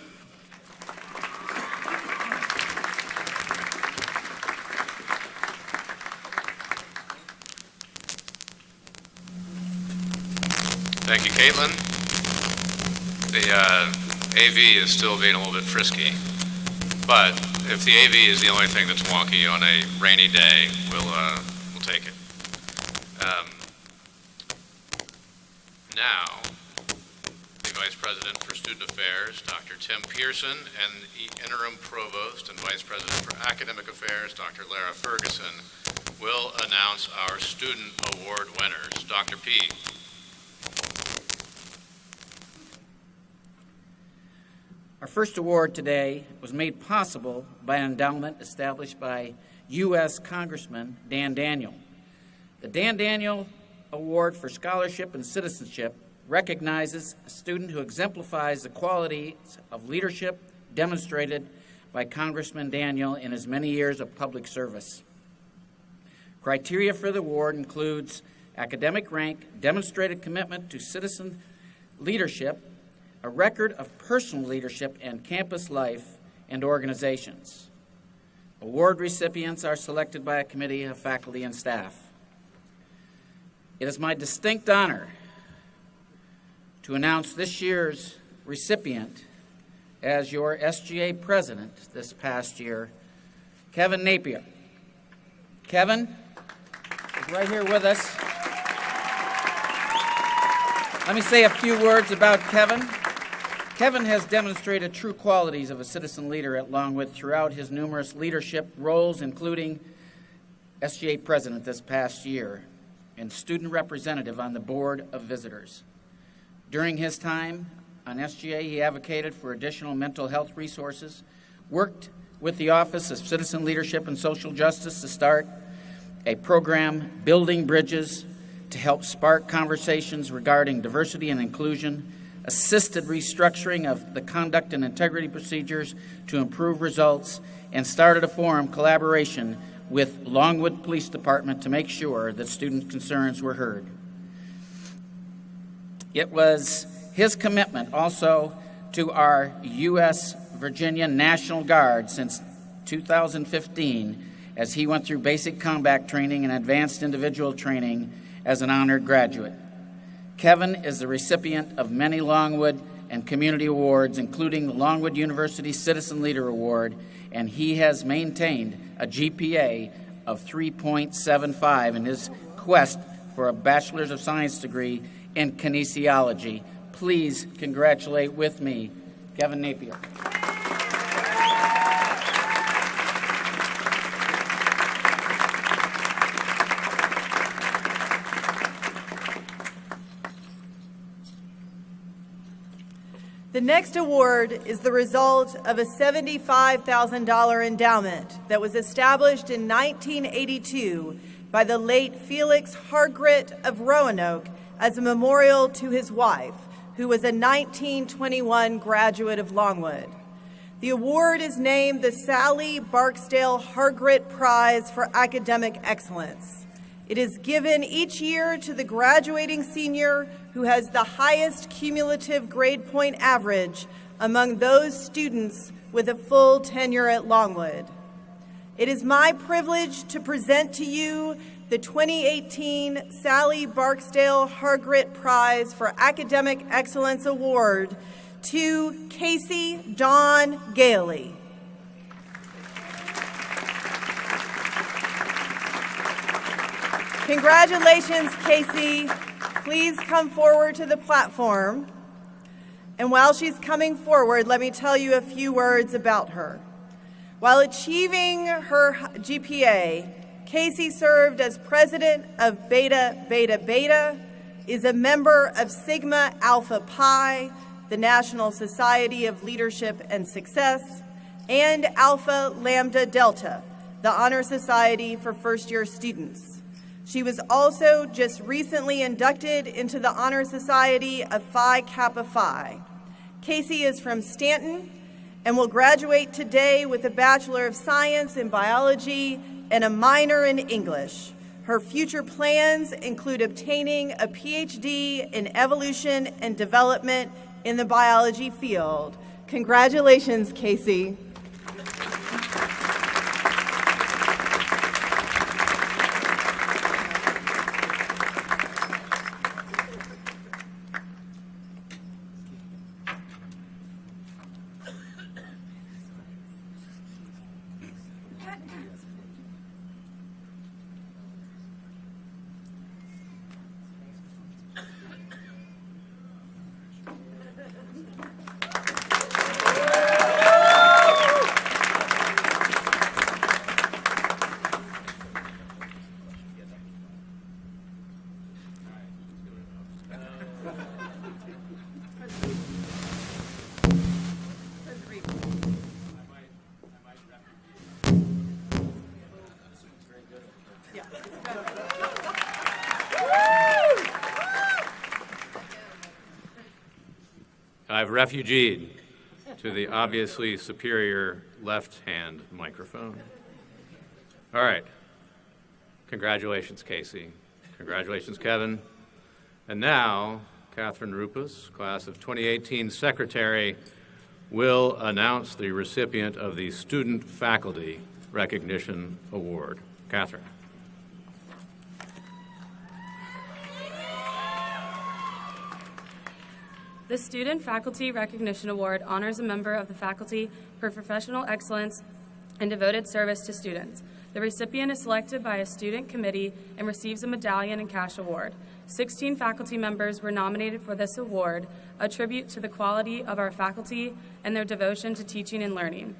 Thank you, Caitlin. The AV is still being a little bit frisky, but if the AV is the only thing that's wonky on a rainy day, we'll take it. Now, the Vice President for Student Affairs, Dr. Tim Pearson, and the Interim Provost and Vice President for Academic Affairs, Dr. Lara Ferguson, will announce our student award winners. Dr. P. Our first award today was made possible by an endowment established by U.S. Congressman Dan Daniel. The Dan Daniel Award for Scholarship and Citizenship recognizes a student who exemplifies the qualities of leadership demonstrated by Congressman Daniel in his many years of public service. Criteria for the award includes academic rank, demonstrated commitment to citizen leadership, a record of personal leadership and campus life and organizations. Award recipients are selected by a committee of faculty and staff. It is my distinct honor to announce this year's recipient as your SGA president this past year, Kevin Napier. Kevin is right here with us. Let me say a few words about Kevin. Kevin has demonstrated true qualities of a citizen leader at Longwood throughout his numerous leadership roles, including SGA president this past year and student representative on the Board of Visitors. During his time on SGA, he advocated for additional mental health resources, worked with the Office of Citizen Leadership and Social Justice to start a program, Building Bridges, to help spark conversations regarding diversity and inclusion, assisted restructuring of the conduct and integrity procedures to improve results, and started a forum collaboration with Longwood Police Department to make sure that student concerns were heard. It was his commitment also to our U.S. Virginia National Guard since 2015 as he went through basic combat training and advanced individual training as an honored graduate. Kevin is the recipient of many Longwood and community awards, including the Longwood University Citizen Leader Award, and he has maintained a GPA of 3.75 in his quest for a Bachelor's of Science degree in kinesiology. Please congratulate with me Kevin Napier. The next award is the result of a $75,000 endowment that was established in 1982 by the late Felix Hargret of Roanoke as a memorial to his wife, who was a 1921 graduate of Longwood. The award is named the Sally Barksdale Hargret Prize for Academic Excellence. It is given each year to the graduating senior who has the highest cumulative grade point average among those students with a full tenure at Longwood. It is my privilege to present to you the 2018 Sally Barksdale Hargret Prize for Academic Excellence Award to Casey Dawn Gailey. Congratulations, Casey. Please come forward to the platform. And while she's coming forward, let me tell you a few words about her. While achieving her GPA, Casey served as president of Beta Beta Beta, is a member of Sigma Alpha Pi, the National Society of Leadership and Success, and Alpha Lambda Delta, the Honor Society for first-year students. She was also just recently inducted into the Honor Society of Phi Kappa Phi. Casey is from Stanton and will graduate today with a Bachelor of Science in Biology and a minor in English. Her future plans include obtaining a PhD in Evolution and Development in the biology field. Congratulations, Casey. I've refugeed to the obviously superior left-hand microphone. All right. Congratulations, Casey. Congratulations, Kevin. And now, Catherine Rupas, class of 2018 secretary, will announce the recipient of the Student Faculty Recognition Award. Catherine. The Student Faculty Recognition Award honors a member of the faculty for professional excellence and devoted service to students. The recipient is selected by a student committee and receives a medallion and cash award. 16 faculty members were nominated for this award, a tribute to the quality of our faculty and their devotion to teaching and learning.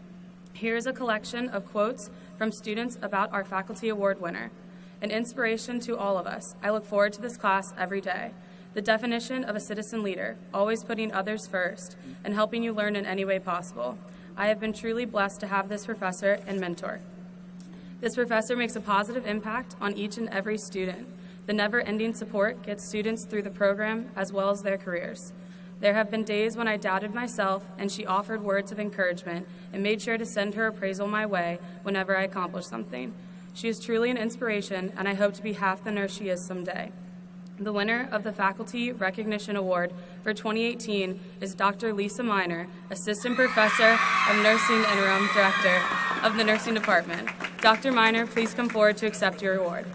Here is a collection of quotes from students about our faculty award winner. An inspiration to all of us. I look forward to this class every day. The definition of a citizen leader, always putting others first and helping you learn in any way possible. I have been truly blessed to have this professor and mentor. This professor makes a positive impact on each and every student. The never-ending support gets students through the program as well as their careers. There have been days when I doubted myself, and she offered words of encouragement and made sure to send her appraisal my way whenever I accomplished something. She is truly an inspiration, and I hope to be half the nurse she is someday. The winner of the Faculty Recognition Award for 2018 is Dr. Lisa Miner, Assistant Professor of Nursing and Interim Director of the Nursing Department. Dr. Miner, please come forward to accept your award.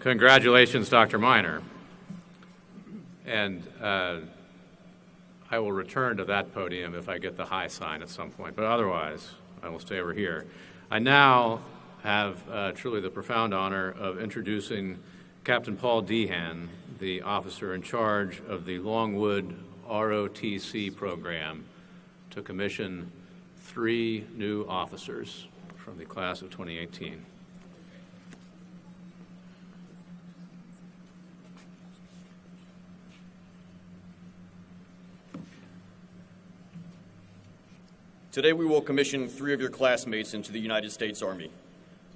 Congratulations, Dr. Miner. And I will return to that podium if I get the high sign at some point, but otherwise I will stay over here. I now have truly the profound honor of introducing Captain Paul Dehan, the officer in charge of the Longwood ROTC program, to commission 3 new officers from the class of 2018. Today we will commission 3 of your classmates into the United States Army.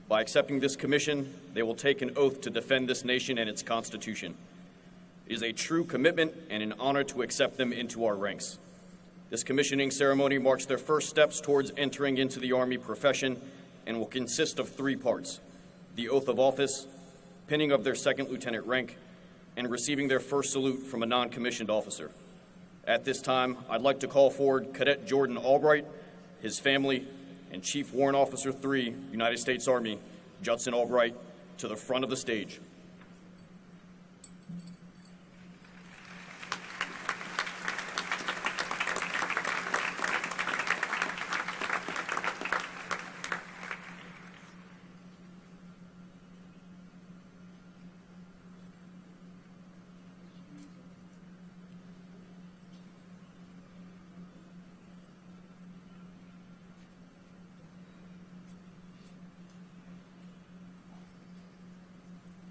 By accepting this commission, they will take an oath to defend this nation and its Constitution. It is a true commitment and an honor to accept them into our ranks. This commissioning ceremony marks their first steps towards entering into the Army profession and will consist of 3 parts: the oath of office, pinning of their 2nd lieutenant rank, and receiving their first salute from a non-commissioned officer. At this time, I'd like to call forward Cadet Jordan Albright, his family, and Chief Warrant Officer 3, United States Army, Judson Albright, to the front of the stage.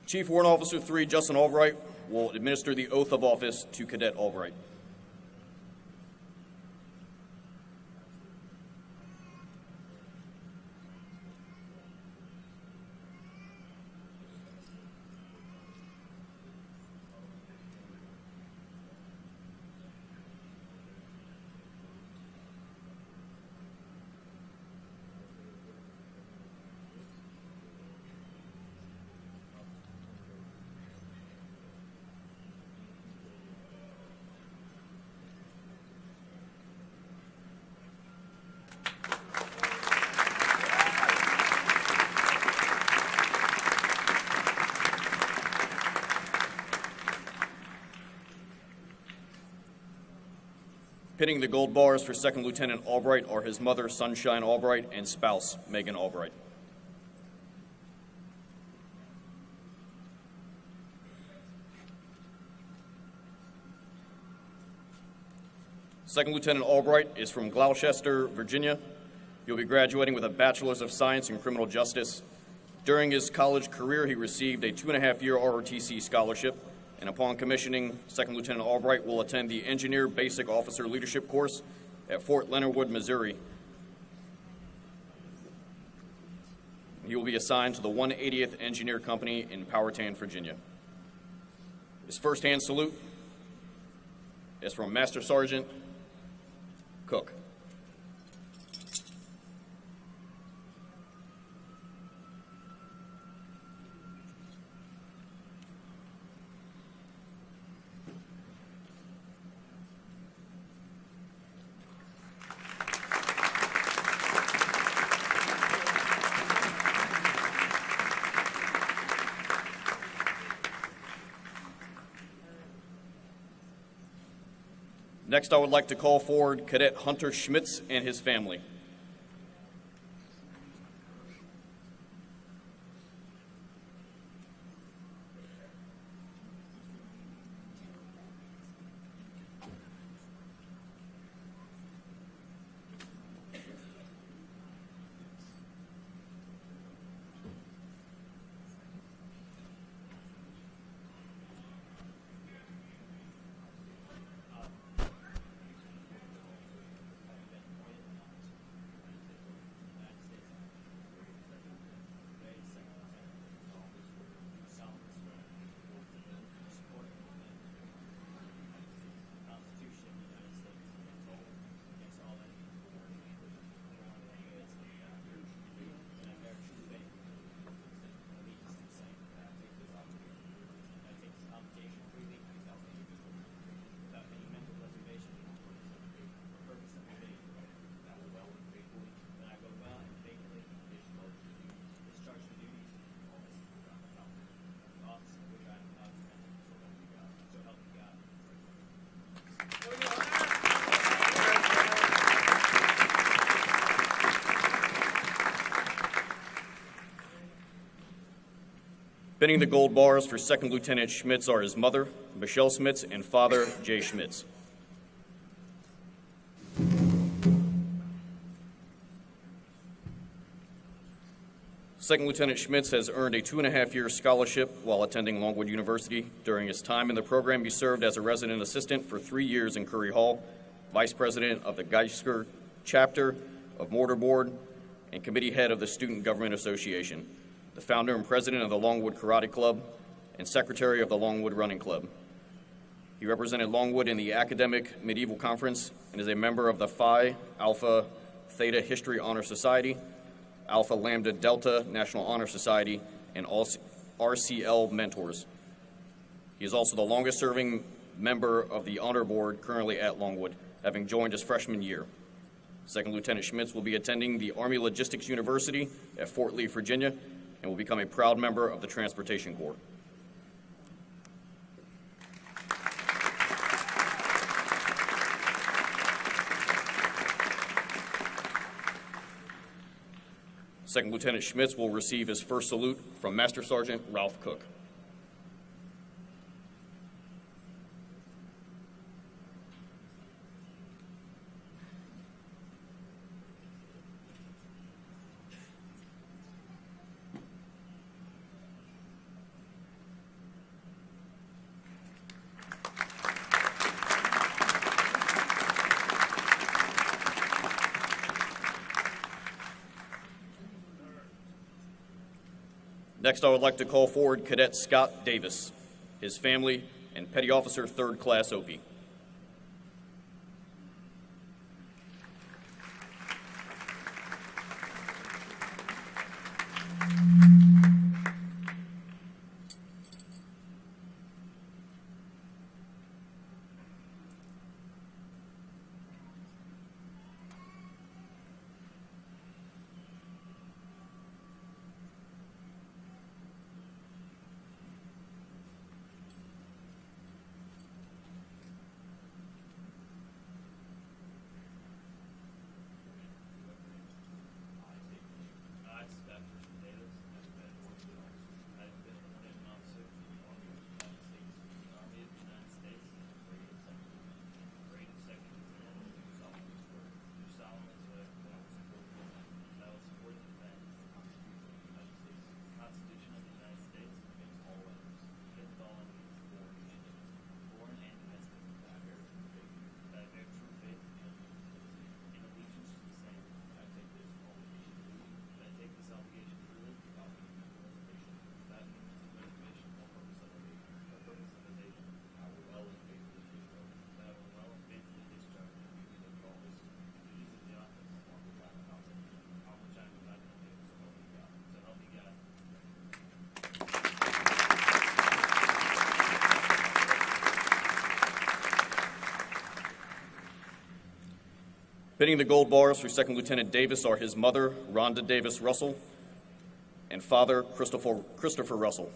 Chief Warrant Officer 3, Justin Albright, will administer the oath of office to Cadet Albright. Pinning the gold bars for 2nd Lieutenant Albright are his mother, Sunshine Albright, and spouse, Megan Albright. Second Lieutenant Albright is from Gloucester, Virginia. He'll be graduating with a Bachelor's of Science in Criminal Justice. During his college career, he received a 2.5-year ROTC scholarship, and upon commissioning, 2nd Lieutenant Albright will attend the Engineer Basic Officer Leadership course at Fort Leonard Wood, Missouri. He will be assigned to the 180th Engineer Company in Powhatan, Virginia. His first-hand salute is from Master Sergeant Cook. Next, I would like to call forward Cadet Hunter Schmitz and his family. Pinning the gold bars for Second Lieutenant Schmitz are his mother, Michelle Schmitz, and father, Jay Schmitz. Second Lieutenant Schmitz has earned a 2.5-year scholarship while attending Longwood University. During his time in the program, he served as a resident assistant for 3 years in Curry Hall, vice president of the Geisker chapter of Mortar Board, and committee head of the Student Government Association, the founder and president of the Longwood Karate Club, and secretary of the Longwood Running Club. He represented Longwood in the Academic Medieval Conference and is a member of the Phi Alpha Theta History Honor Society, Alpha Lambda Delta National Honor Society, and RCL Mentors. He is also the longest-serving member of the Honor Board currently at Longwood, having joined his freshman year. Second Lieutenant Schmitz will be attending the Army Logistics University at Fort Lee, Virginia, and will become a proud member of the Transportation Corps. Second Lieutenant Schmitz will receive his first salute from Master Sergeant Ralph Cook. Next, I would like to call forward Cadet Scott Davis, his family, and Petty Officer 3rd Class Opie. Pinning the gold bars for Second Lieutenant Davis are his mother, Rhonda Davis Russell, and father, Christopher Russell.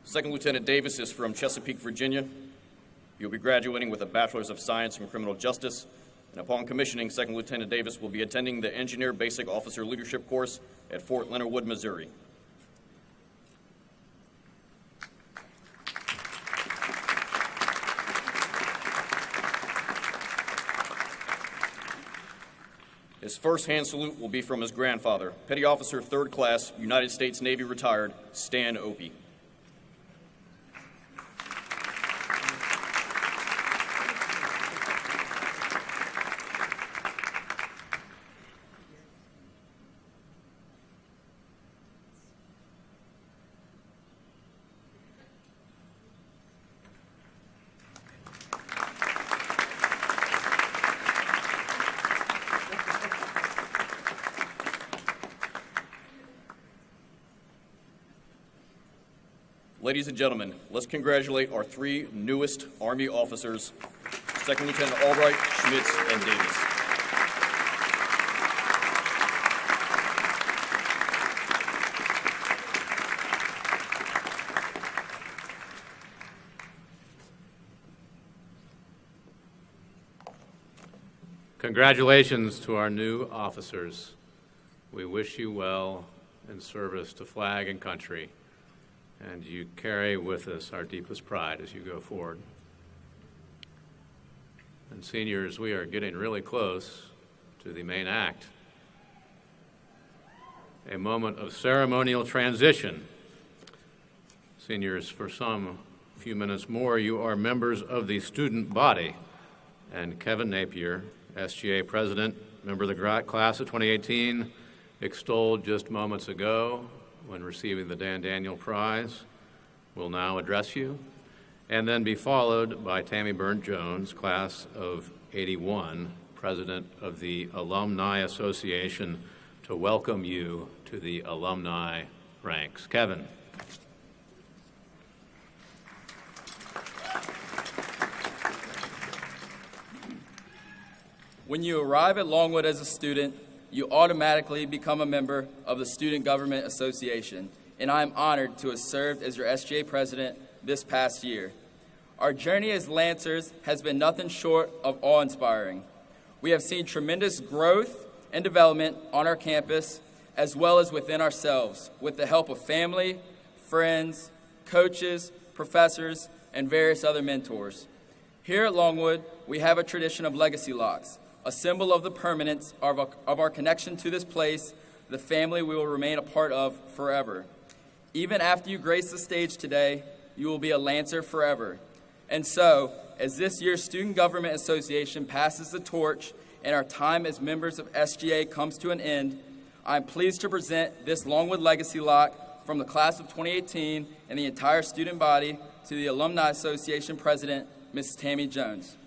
Second Lieutenant Davis is from Chesapeake, Virginia. He'll be graduating with a Bachelor's of Science in Criminal Justice, and upon commissioning, Second Lieutenant Davis will be attending the Engineer Basic Officer Leadership Course at Fort Leonard Wood, Missouri. His first hand salute will be from his grandfather, Petty Officer 3rd Class, United States Navy retired, Stan Opie. Ladies and gentlemen, let's congratulate our 3 newest Army officers, Second Lieutenant Albright, Schmitz, and Davis. Congratulations to our new officers. We wish you well in service to flag and country, and you carry with us our deepest pride as you go forward. And seniors, we are getting really close to the main act. A moment of ceremonial transition. Seniors, for some few minutes more, you are members of the student body. And Kevin Napier, SGA President, member of the class of 2018, extolled just moments ago when receiving the Dan Daniel Prize, will now address you, and then be followed by Tammy Burnt-Jones, class of 81, President of the Alumni Association, to welcome you to the alumni ranks. Kevin. When you arrive at Longwood as a student, you automatically become a member of the Student Government Association, and I am honored to have served as your SGA president this past year. Our journey as Lancers has been nothing short of awe-inspiring. We have seen tremendous growth and development on our campus, as well as within ourselves, with the help of family, friends, coaches, professors, and various other mentors. Here at Longwood, we have a tradition of legacy locks, a symbol of the permanence of our connection to this place, the family we will remain a part of forever. Even after you grace the stage today, you will be a Lancer forever. And so, as this year's Student Government Association passes the torch and our time as members of SGA comes to an end, I'm pleased to present this Longwood Legacy Lock from the class of 2018 and the entire student body to the Alumni Association President, Mrs. Tammy Jones.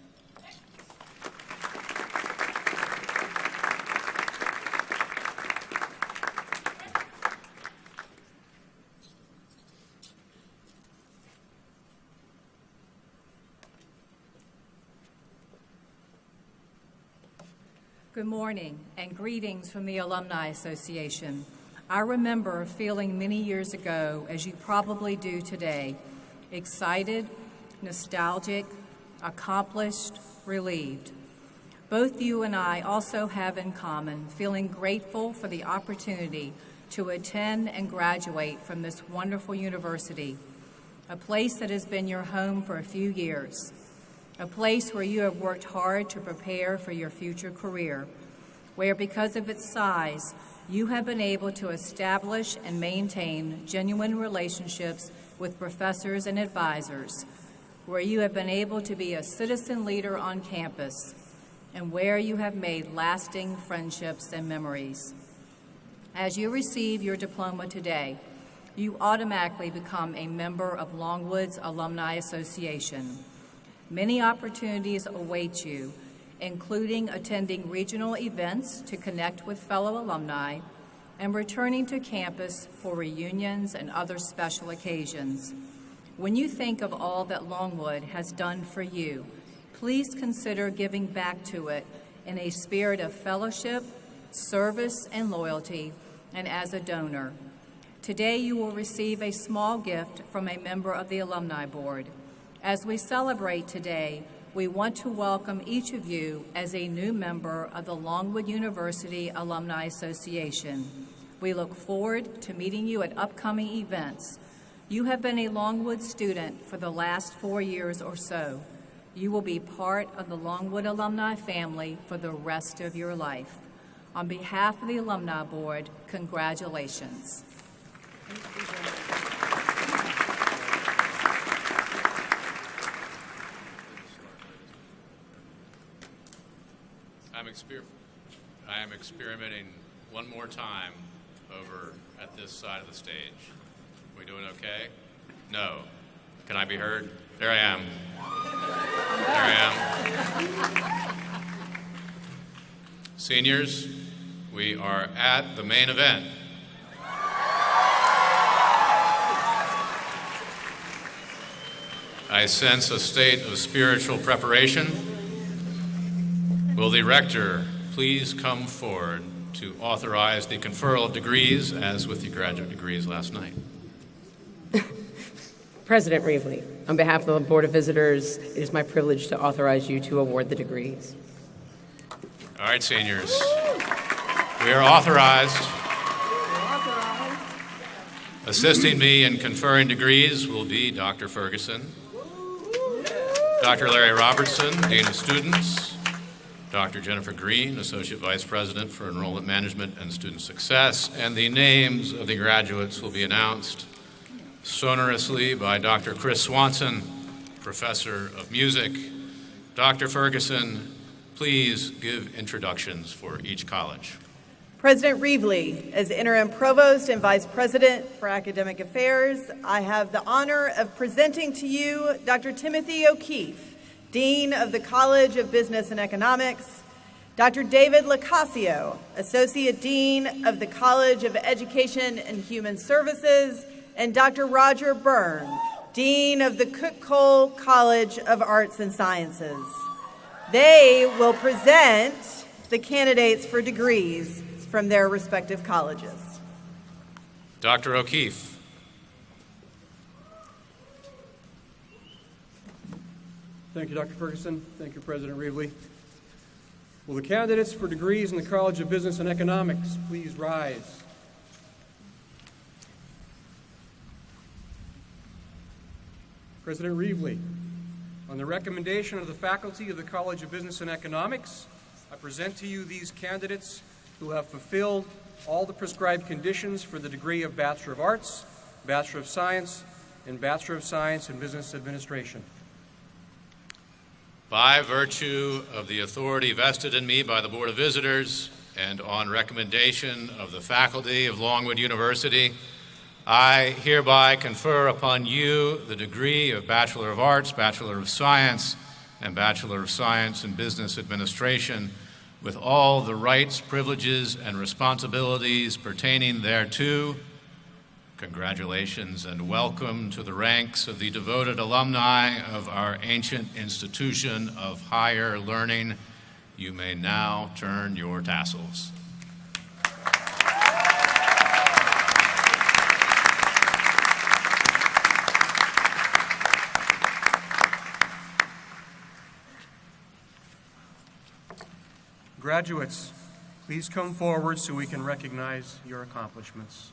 Good morning and greetings from the Alumni Association. I remember feeling many years ago, as you probably do today, excited, nostalgic, accomplished, relieved. Both you and I also have in common feeling grateful for the opportunity to attend and graduate from this wonderful university, a place that has been your home for a few years. A place where you have worked hard to prepare for your future career, where because of its size, you have been able to establish and maintain genuine relationships with professors and advisors, where you have been able to be a citizen leader on campus, and where you have made lasting friendships and memories. As you receive your diploma today, you automatically become a member of Longwood's Alumni Association. Many opportunities await you, including attending regional events to connect with fellow alumni and returning to campus for reunions and other special occasions. When you think of all that Longwood has done for you, please consider giving back to it in a spirit of fellowship, service, and loyalty, and as a donor. Today you will receive a small gift from a member of the Alumni Board. As we celebrate today, we want to welcome each of you as a new member of the Longwood University Alumni Association. We look forward to meeting you at upcoming events. You have been a Longwood student for the last 4 years or so. You will be part of the Longwood alumni family for the rest of your life. On behalf of the Alumni Board, congratulations. I am experimenting one more time over at this side of the stage. We doing okay? No. Can I be heard? There I am. There I am. Seniors, we are at the main event. I sense a state of spiritual preparation. Will the rector please come forward to authorize the conferral of degrees as with the graduate degrees last night? President Reevely, on behalf of the Board of Visitors, it is my privilege to authorize you to award the degrees. All right, seniors. We are authorized. Assisting me in conferring degrees will be Dr. Ferguson, Dr. Larry Robertson, Dean of Students, Dr. Jennifer Green, Associate Vice President for Enrollment Management and Student Success, and the names of the graduates will be announced sonorously by Dr. Chris Swanson, Professor of Music. Dr. Ferguson, please give introductions for each college. President Reevely, as Interim Provost and Vice President for Academic Affairs, I have the honor of presenting to you Dr. Timothy O'Keefe, Dean of the College of Business and Economics, Dr. David Lacasio, Associate Dean of the College of Education and Human Services, and Dr. Roger Byrne, Dean of the Cook-Cole College of Arts and Sciences. They will present the candidates for degrees from their respective colleges. Dr. O'Keefe. Thank you, Dr. Ferguson. Thank you, President Reevely. Will the candidates for degrees in the College of Business and Economics please rise? President Reevely, on the recommendation of the faculty of the College of Business and Economics, I present to you these candidates who have fulfilled all the prescribed conditions for the degree of Bachelor of Arts, Bachelor of Science, and Bachelor of Science in Business Administration. By virtue of the authority vested in me by the Board of Visitors and on recommendation of the faculty of Longwood University, I hereby confer upon you the degree of Bachelor of Arts, Bachelor of Science, and Bachelor of Science in Business Administration, with all the rights, privileges, and responsibilities pertaining thereto. Congratulations and welcome to the ranks of the devoted alumni of our ancient institution of higher learning. You may now turn your tassels. Graduates, please come forward so we can recognize your accomplishments.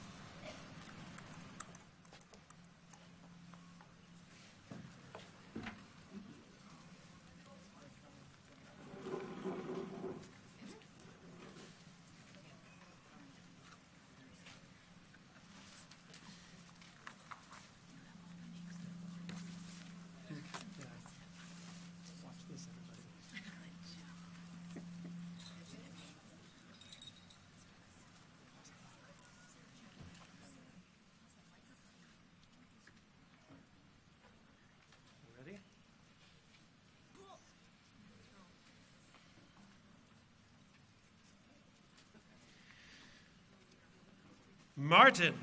Martin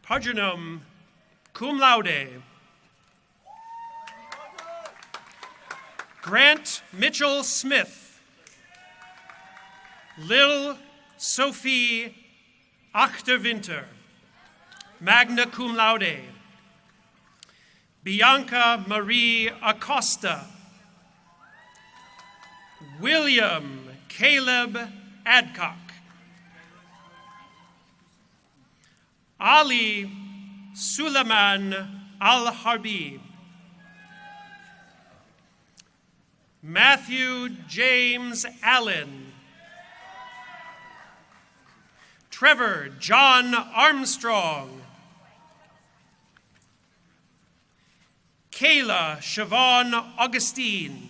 Pudgenum, cum laude. Grant Mitchell Smith. Lil Sophie Achterwinter, magna cum laude. Bianca Marie Acosta. William Caleb Adcock. Ali Suleiman Al-Harbi. Matthew James Allen. Trevor John Armstrong. Kayla Siobhan Augustine.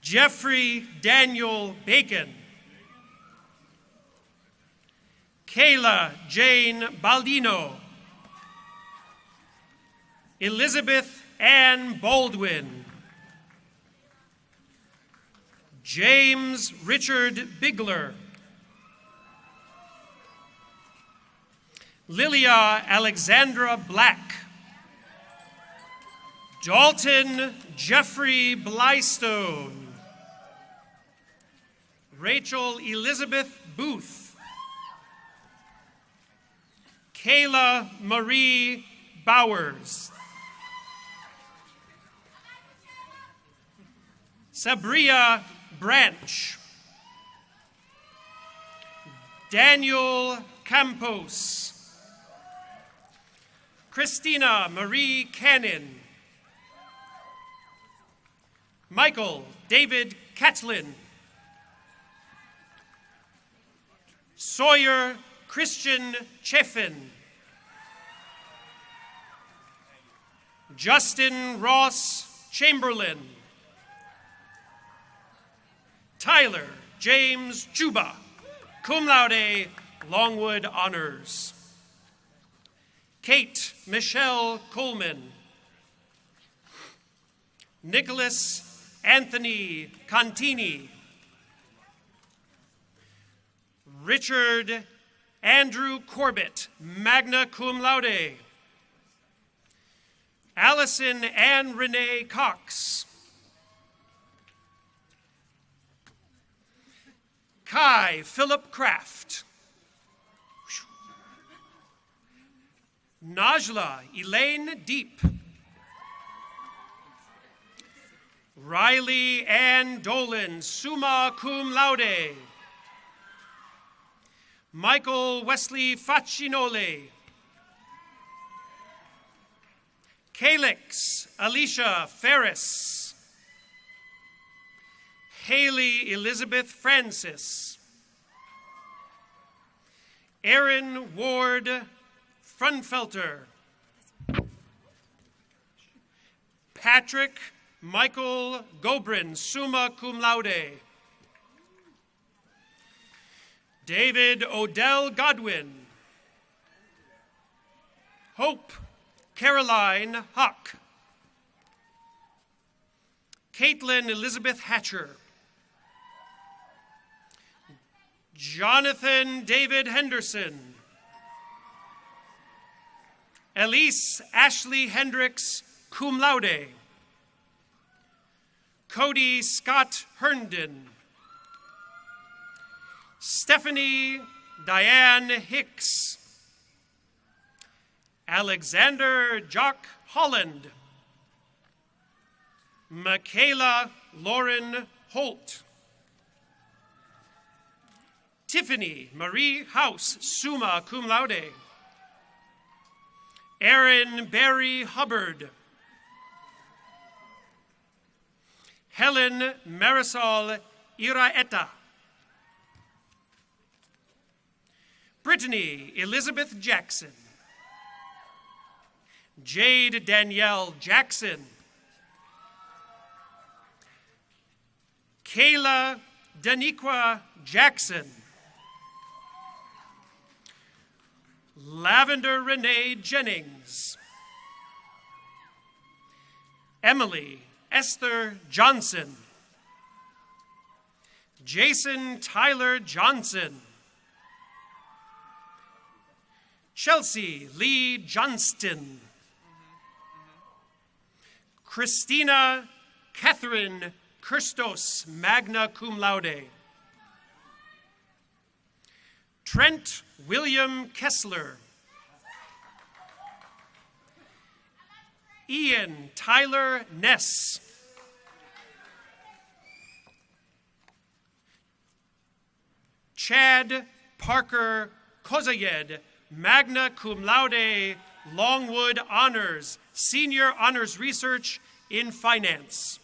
Jeffrey Daniel Bacon. Kayla Jane Baldino. Elizabeth Ann Baldwin. James Richard Bigler. Lilia Alexandra Black. Dalton Jeffrey Blystone. Rachel Elizabeth Booth. Kayla Marie Bowers. Sabria Branch. Daniel Campos. Christina Marie Cannon. Michael David Catlin. Sawyer Christian Cheffin. Justin Ross Chamberlain. Tyler James Juba, cum laude, Longwood Honors. Kate Michelle Coleman. Nicholas Anthony Contini. Richard Andrew Corbett, magna cum laude. Allison Ann Renee Cox. Kai Philip Kraft. Najla Elaine Deep. Riley Ann Dolan, summa cum laude. Michael Wesley Facinole. Calix Alicia Ferris. Haley Elizabeth Francis. Aaron Ward Frunfelter. Patrick Michael Gobrin, summa cum laude. David Odell Godwin. Hope Caroline Huck. Caitlin Elizabeth Hatcher. Jonathan David Henderson. Elise Ashley Hendricks, cum laude. Cody Scott Herndon. Stephanie Diane Hicks. Alexander Jock Holland. Michaela Lauren Holt. Tiffany Marie House, summa cum laude. Aaron Barry Hubbard. Helen Marisol Iraeta. Brittany Elizabeth Jackson. Jade Danielle Jackson. Kayla Daniqua Jackson. Lavender Renee Jennings. Emily Esther Johnson. Jason Tyler Johnson. Chelsea Lee Johnston. Christina Catherine Kirstos, magna cum laude. Trent William Kessler. Ian Tyler Ness. Chad Parker Kozayed, magna cum laude, Longwood Honors, Senior Honors Research in Finance.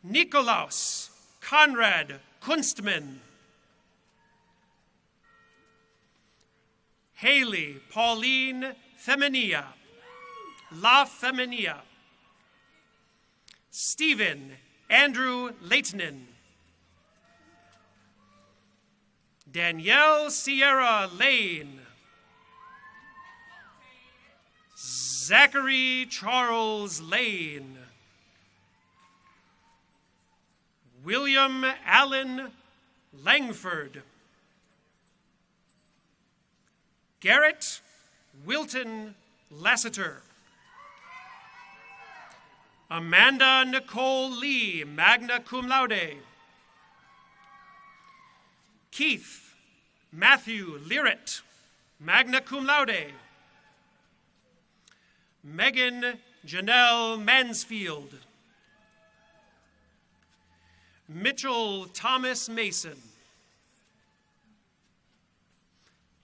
Nikolaus Conrad Kunstman. Haley Pauline Feminia, La Feminia. Stephen Andrew Leitinen. Danielle Sierra Lane. Zachary Charles Lane. William Allen Langford. Garrett Wilton Lassiter. Amanda Nicole Lee, magna cum laude. Keith Matthew Learitt, magna cum laude. Megan Janelle Mansfield. Mitchell Thomas Mason.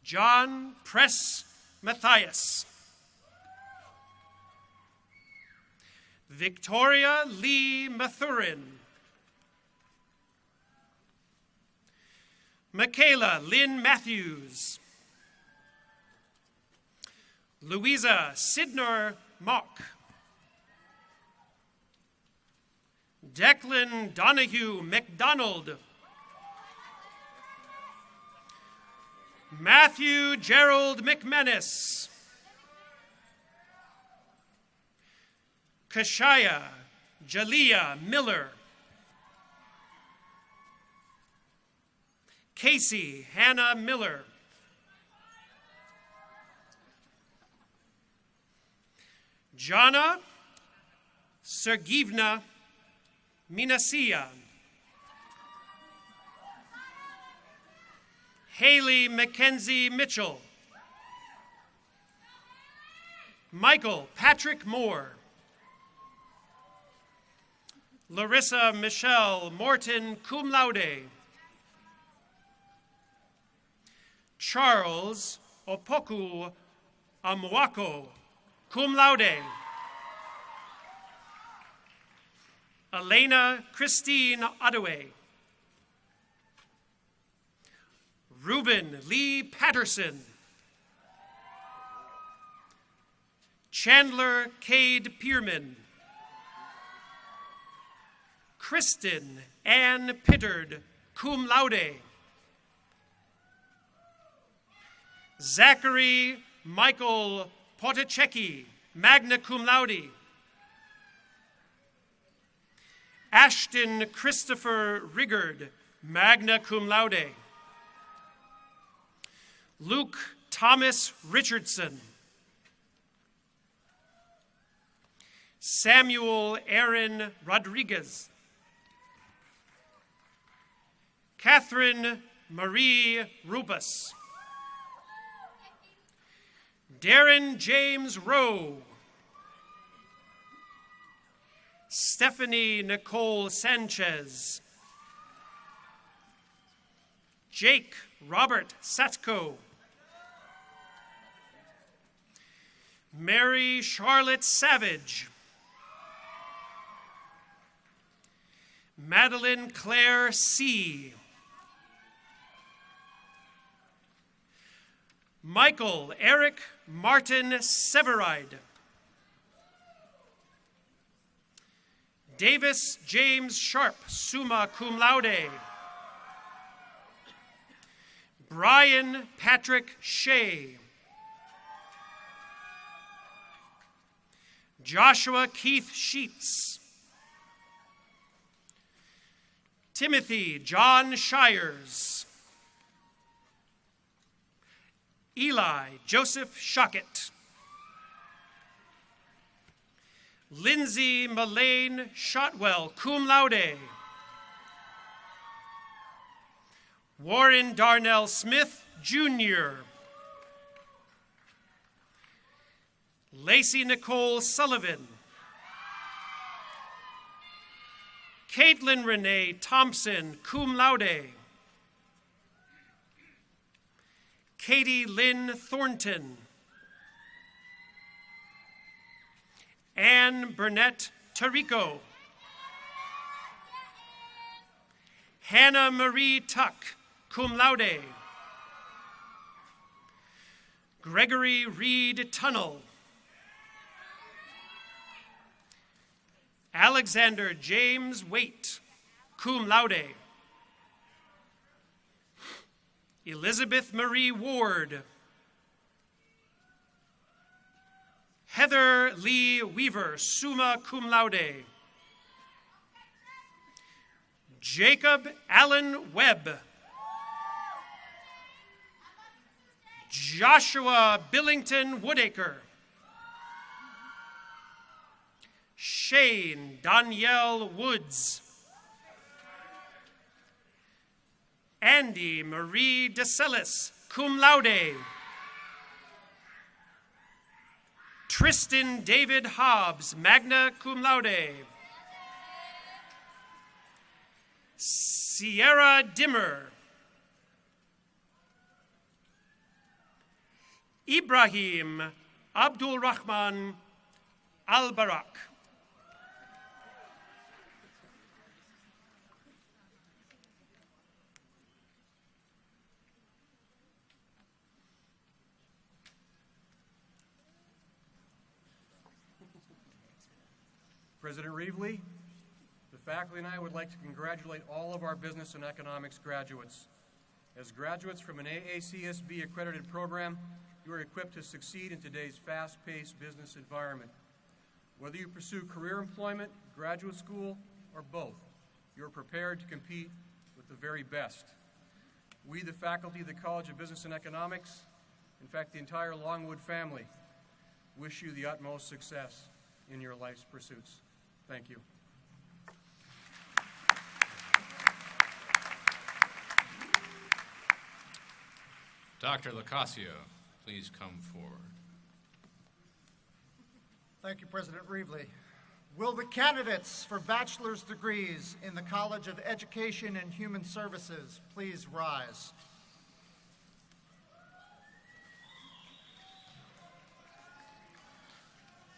John Press Matthias. Victoria Lee Mathurin. Michaela Lynn Matthews. Louisa Sidnor Mock. Declan Donahue McDonald. Matthew Gerald McManus. Kashaya Jalea Miller. Casey Hannah Miller. Jana Sergivna Minasia. Haley Mackenzie Mitchell. Michael Patrick Moore. Larissa Michelle Morton, cum laude. Charles Opoku Amwako, cum laude. Elena Christine Ottaway. Reuben Lee Patterson. Chandler Cade Pierman. Kristen Ann Pittard, cum laude. Zachary Michael Potachecki, magna cum laude. Ashton Christopher Riggard, magna cum laude. Luke Thomas Richardson. Samuel Aaron Rodriguez. Catherine Marie Rubus. Darren James Rowe. Stephanie Nicole Sanchez. Jake Robert Satko. Mary Charlotte Savage. Madeline Claire C. Michael Eric Martin Severide. Davis James Sharp, summa cum laude. Brian Patrick Shea. Joshua Keith Sheets. Timothy John Shires. Eli Joseph Shockett. Lindsay Mullane Shotwell, cum laude. Warren Darnell Smith, Jr. Lacey Nicole Sullivan. Caitlin Renee Thompson, cum laude. Katie Lynn Thornton. Anne Burnett Tarico. Hannah Marie Tuck, cum laude. Gregory Reed Tunnel. Alexander James Waite, cum laude. Elizabeth Marie Ward. Heather Lee Weaver, summa cum laude. Jacob Allen Webb. Joshua Billington Woodacre. Shane Danielle Woods. Andy Marie DeCellis, cum laude. Tristan David Hobbs, magna cum laude. Sierra Dimmer. Ibrahim Abdul Rahman Al-Barak. President Reevely, the faculty and I would like to congratulate all of our business and economics graduates. As graduates from an AACSB accredited program, you are equipped to succeed in today's fast-paced business environment. Whether you pursue career employment, graduate school, or both, you are prepared to compete with the very best. We, the faculty of the College of Business and Economics, in fact, the entire Longwood family, wish you the utmost success in your life's pursuits. Thank you. Dr. Locascio, please come forward. Thank you, President Reevely. Will the candidates for bachelor's degrees in the College of Education and Human Services please rise?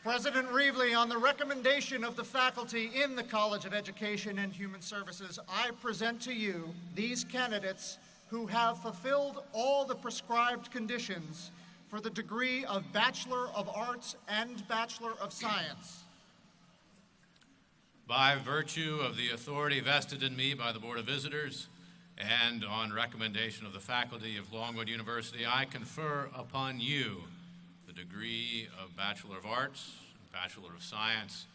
President Reevely, on the recommendation of the faculty in the College of Education and Human Services, I present to you these candidates who have fulfilled all the prescribed conditions for the degree of Bachelor of Arts and Bachelor of Science. By virtue of the authority vested in me by the Board of Visitors and on recommendation of the faculty of Longwood University, I confer upon you the degree of Bachelor of Arts and Bachelor of Science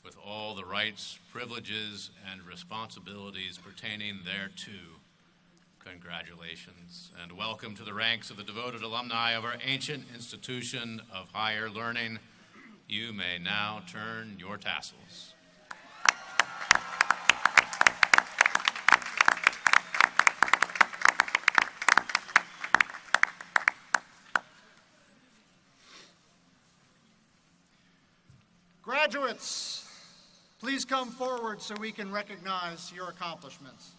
with all the rights, privileges, and responsibilities pertaining thereto. Congratulations, and welcome to the ranks of the devoted alumni of our ancient institution of higher learning. You may now turn your tassels. Graduates, please come forward so we can recognize your accomplishments.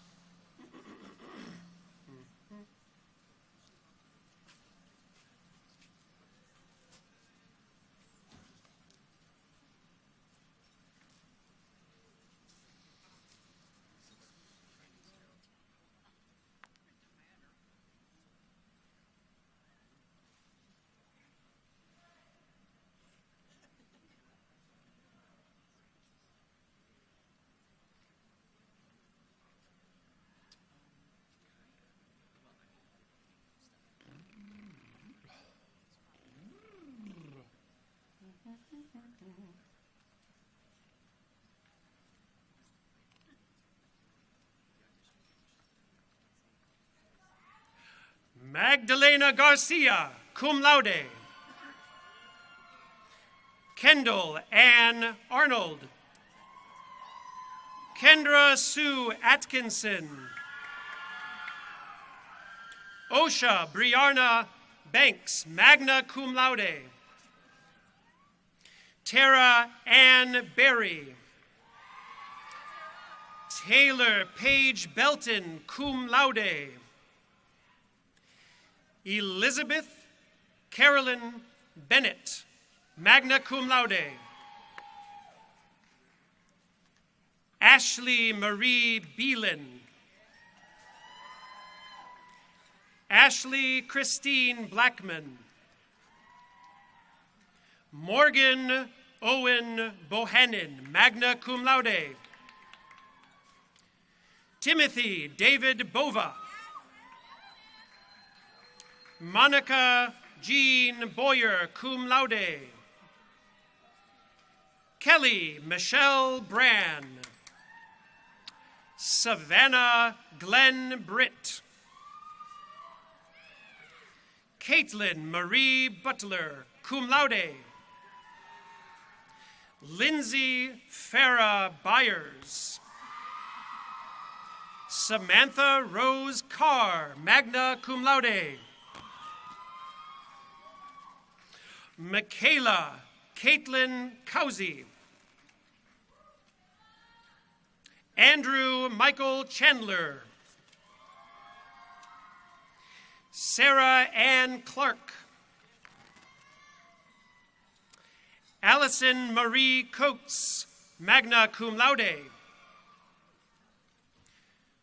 Magdalena Garcia, cum laude. Kendall Ann Arnold. Kendra Sue Atkinson. Osha Brianna Banks, magna cum laude. Tara Ann Berry. Taylor Paige Belton, cum laude. Elizabeth Carolyn Bennett, magna cum laude. Ashley Marie Beelan. Ashley Christine Blackman. Morgan Owen Bohannon, magna cum laude. Timothy David Bova. Monica Jean Boyer, cum laude. Kelly Michelle Brand. Savannah Glenn Britt. Caitlin Marie Butler, cum laude. Lindsay Farah Byers. Samantha Rose Carr, magna cum laude. Michaela Caitlin Cousy. Andrew Michael Chandler. Sarah Ann Clark. Allison Marie Coates, magna cum laude.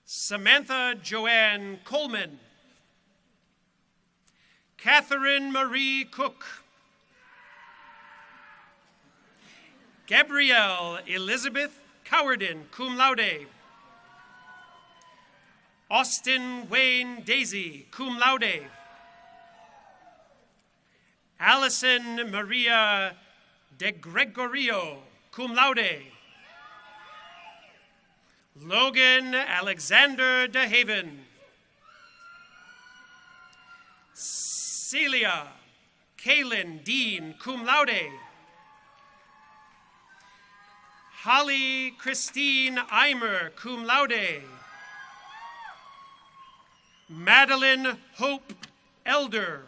Samantha Joanne Coleman. Catherine Marie Cook. Gabrielle Elizabeth Cowardin, cum laude. Austin Wayne Daisy, cum laude. Allison Maria De Gregorio, cum laude. Logan Alexander DeHaven. Celia Kaylin Dean, cum laude. Holly Christine Eimer, cum laude. Madeline Hope Elder.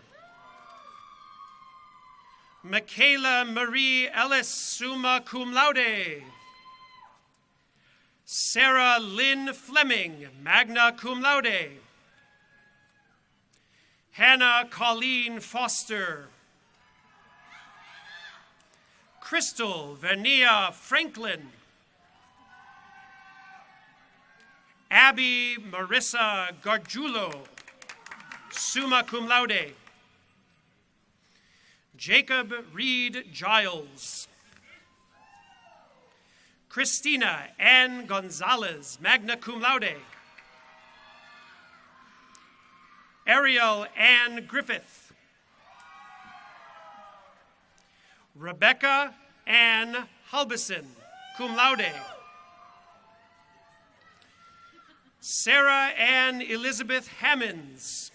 Michaela Marie Ellis, summa cum laude. Sarah Lynn Fleming, magna cum laude. Hannah Colleen Foster. Crystal Vernia Franklin. Abby Marissa Gargiulo, summa cum laude. Jacob Reed Giles. Christina Ann Gonzalez, magna cum laude. Ariel Ann Griffith. Rebecca Ann Halbison, cum laude. Sarah Ann Elizabeth Hammonds.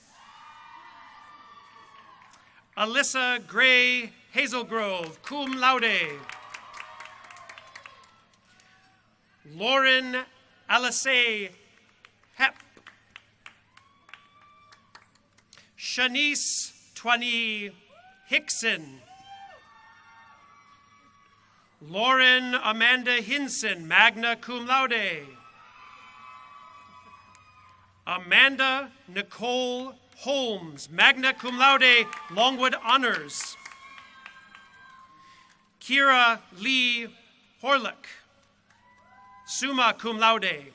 Alyssa Gray Hazelgrove, cum laude. Lauren Alisay Hepp. Shanice Twani Hickson. Lauren Amanda Hinson, magna cum laude. Amanda Nicole Holmes, magna cum laude, Longwood Honors. Kira Lee Horlick, summa cum laude.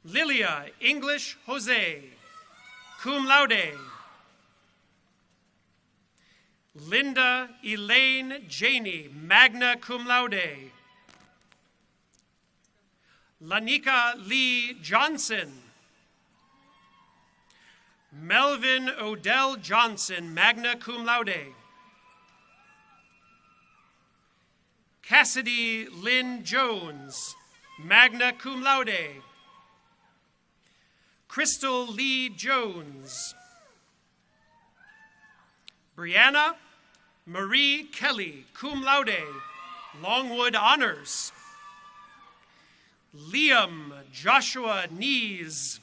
Lilia English Jose, cum laude. Linda Elaine Janey, magna cum laude. Lanika Lee Johnson. Melvin Odell Johnson, magna cum laude. Cassidy Lynn Jones, magna cum laude. Crystal Lee Jones. Brianna Marie Kelly, cum laude, Longwood Honors. Liam Joshua Nees.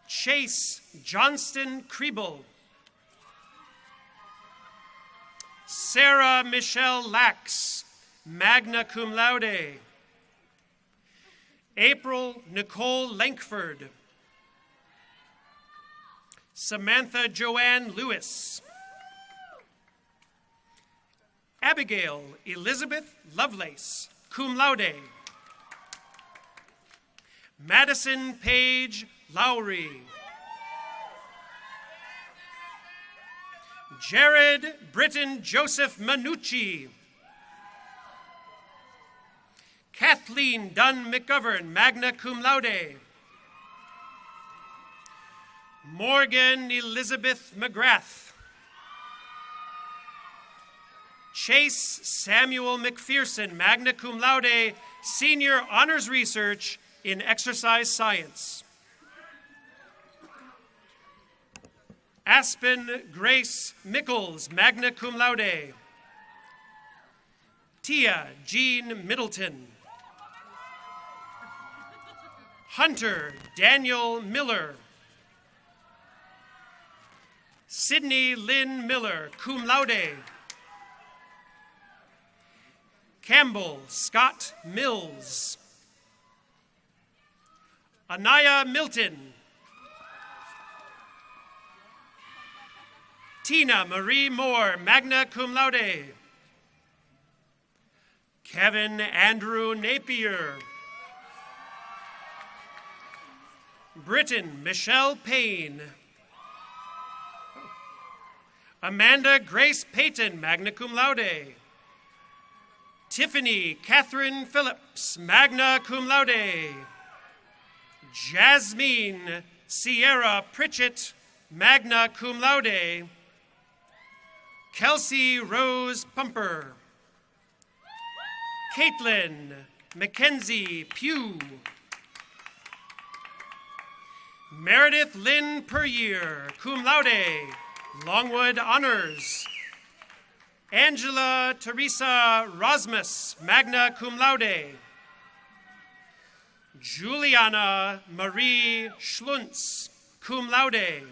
Chase Johnston Kriebel. Sarah Michelle Lax, magna cum laude. April Nicole Lankford. Samantha Joanne Lewis. Abigail Elizabeth Lovelace, cum laude. Madison Page Lowry. Jared Britton Joseph Manucci. Kathleen Dunn McGovern, magna cum laude. Morgan Elizabeth McGrath. Chase Samuel McPherson, magna cum laude, senior honors research in exercise science. Aspen Grace Mickles, magna cum laude. Tia Jean Middleton. Hunter Daniel Miller. Sydney Lynn Miller, cum laude. Campbell Scott Mills. Anaya Milton. Tina Marie Moore, magna cum laude. Kevin Andrew Napier. Britton Michelle Payne. Amanda Grace Payton, magna cum laude. Tiffany Catherine Phillips, magna cum laude. Jasmine Sierra Pritchett, magna cum laude. Kelsey Rose Pumper. Caitlin Mackenzie Pugh. Meredith Lynn Puryear, cum laude, Longwood Honors. Angela Teresa Rosmus, magna cum laude. Juliana Marie Schluntz, cum laude.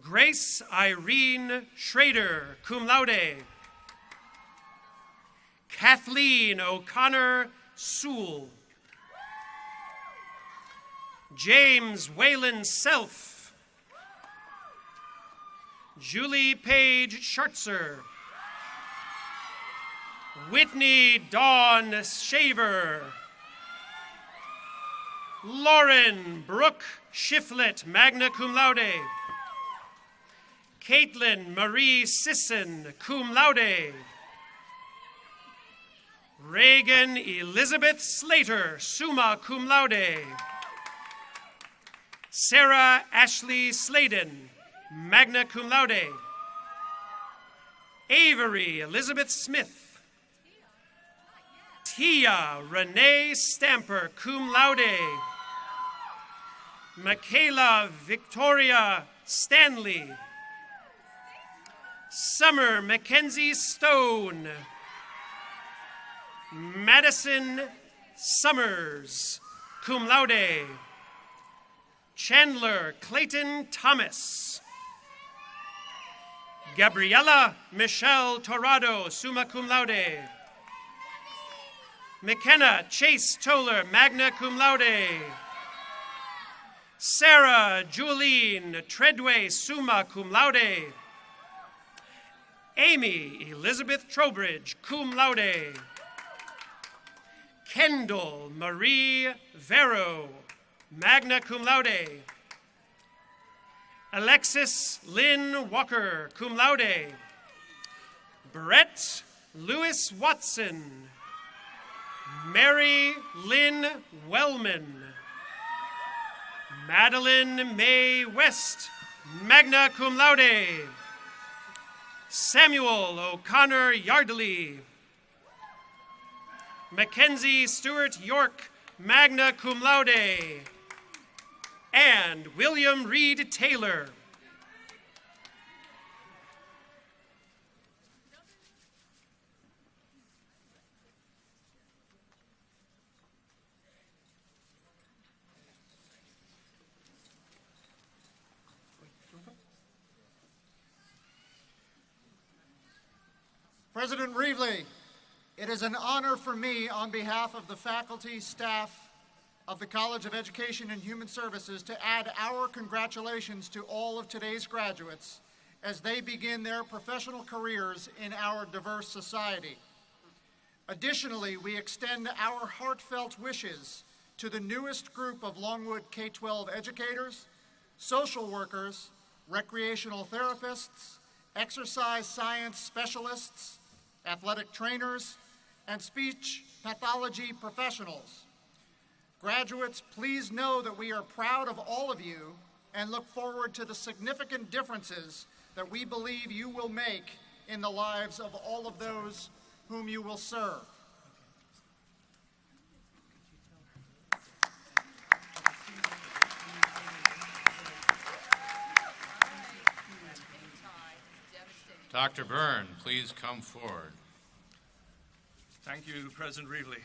Grace Irene Schrader, cum laude. Kathleen O'Connor Sewell. James Wayland Self. Julie Page Schartzer. Whitney Dawn Shaver. Lauren Brooke Shiflett, magna cum laude. Caitlin Marie Sisson, cum laude. Reagan Elizabeth Slater, summa cum laude. Sarah Ashley Sladen, magna cum laude. Avery Elizabeth Smith. Tia Renee Stamper, cum laude. Michaela Victoria Stanley. Summer Mackenzie Stone. Madison Summers, cum laude. Chandler Clayton Thomas. Gabriella Michelle Torrado, summa cum laude. McKenna Chase Toller, magna cum laude. Sarah Juline Treadway, summa cum laude. Amy Elizabeth Trowbridge, cum laude. Kendall Marie Vero, magna cum laude. Alexis Lynn Walker, cum laude. Brett Lewis Watson. Mary Lynn Wellman. Madeline May West, magna cum laude. Samuel O'Connor Yardley. Mackenzie Stewart York, magna cum laude. And William Reed Taylor. President Reevely, it is an honor for me on behalf of the faculty, staff of the College of Education and Human Services to add our congratulations to all of today's graduates as they begin their professional careers in our diverse society. Additionally, we extend our heartfelt wishes to the newest group of Longwood K-12 educators, social workers, recreational therapists, exercise science specialists, athletic trainers, and speech pathology professionals. Graduates, please know that we are proud of all of you and look forward to the significant differences that we believe you will make in the lives of all of those whom you will serve. Dr. Byrne, please come forward. Thank you, President Reevely.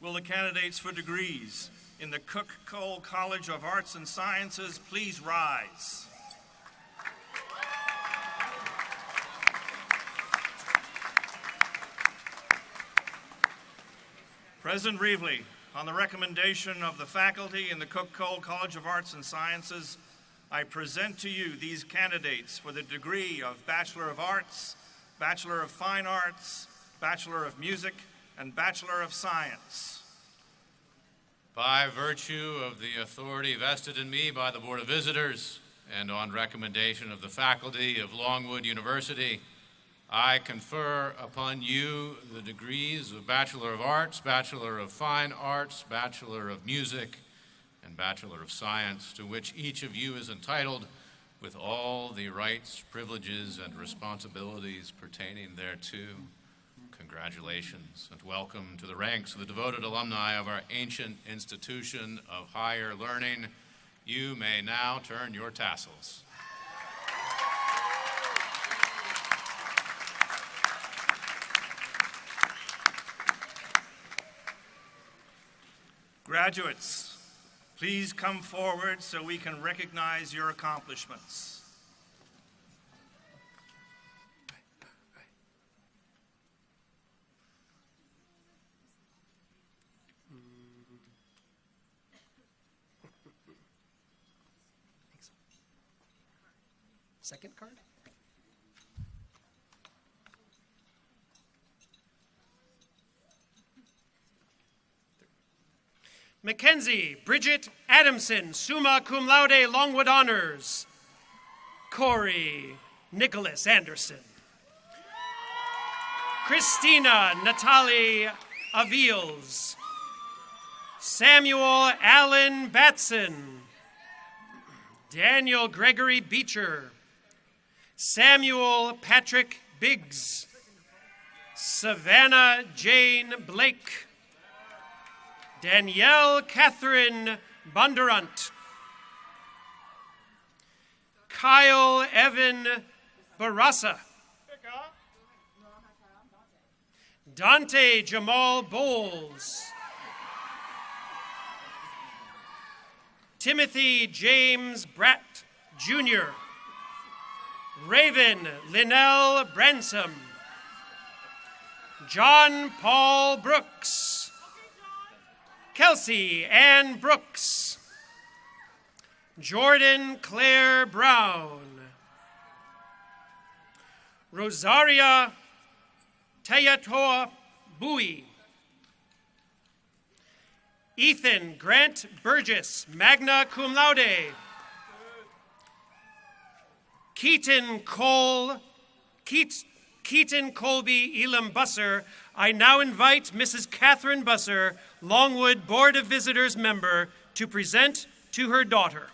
Will the candidates for degrees in the Cook-Cole College of Arts and Sciences please rise? President Reevely, on the recommendation of the faculty in the Cook-Cole College of Arts and Sciences, I present to you these candidates for the degree of Bachelor of Arts, Bachelor of Fine Arts, Bachelor of Music, and Bachelor of Science. By virtue of the authority vested in me by the Board of Visitors and on recommendation of the faculty of Longwood University, I confer upon you the degrees of Bachelor of Arts, Bachelor of Fine Arts, Bachelor of Music, and Bachelor of Science, to which each of you is entitled with all the rights, privileges, and responsibilities pertaining thereto. Congratulations and welcome to the ranks of the devoted alumni of our ancient institution of higher learning. You may now turn your tassels. Graduates, please come forward so we can recognize your accomplishments. Second card? Mackenzie Bridget Adamson, summa cum laude, Longwood Honors. Corey Nicholas Anderson. Christina Natalie Avils. Samuel Allen Batson. Daniel Gregory Beecher. Samuel Patrick Biggs. Savannah Jane Blake. Danielle Catherine Bondurant. Kyle Evan Barasa. Dante Jamal Bowles. Timothy James Bratt, Jr. Raven Linnell Bransom. John Paul Brooks. Kelsey Ann Brooks. Jordan Claire Brown. Rosaria Tayatoa Bowie. Ethan Grant Burgess, magna cum laude. Keaton Colby Elam Busser. I now invite Mrs. Catherine Busser, Longwood Board of Visitors member, to present to her daughter.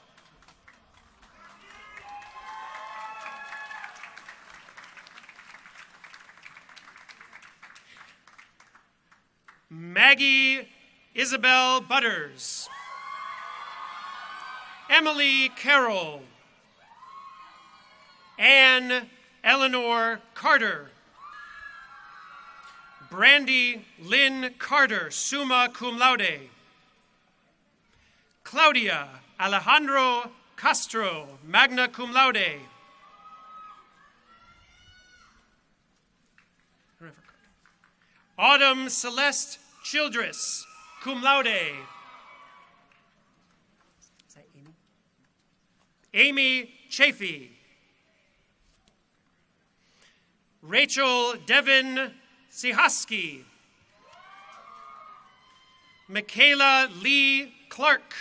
Maggie Isabel Butters. Emily Carroll. Anne Eleanor Carter. Brandy Lynn Carter, summa cum laude. Claudia Alejandro Castro, magna cum laude. Autumn Celeste Childress, cum laude. Is that Amy? Amy Chafee. Rachel Devin Sihaski. Michaela Lee Clark.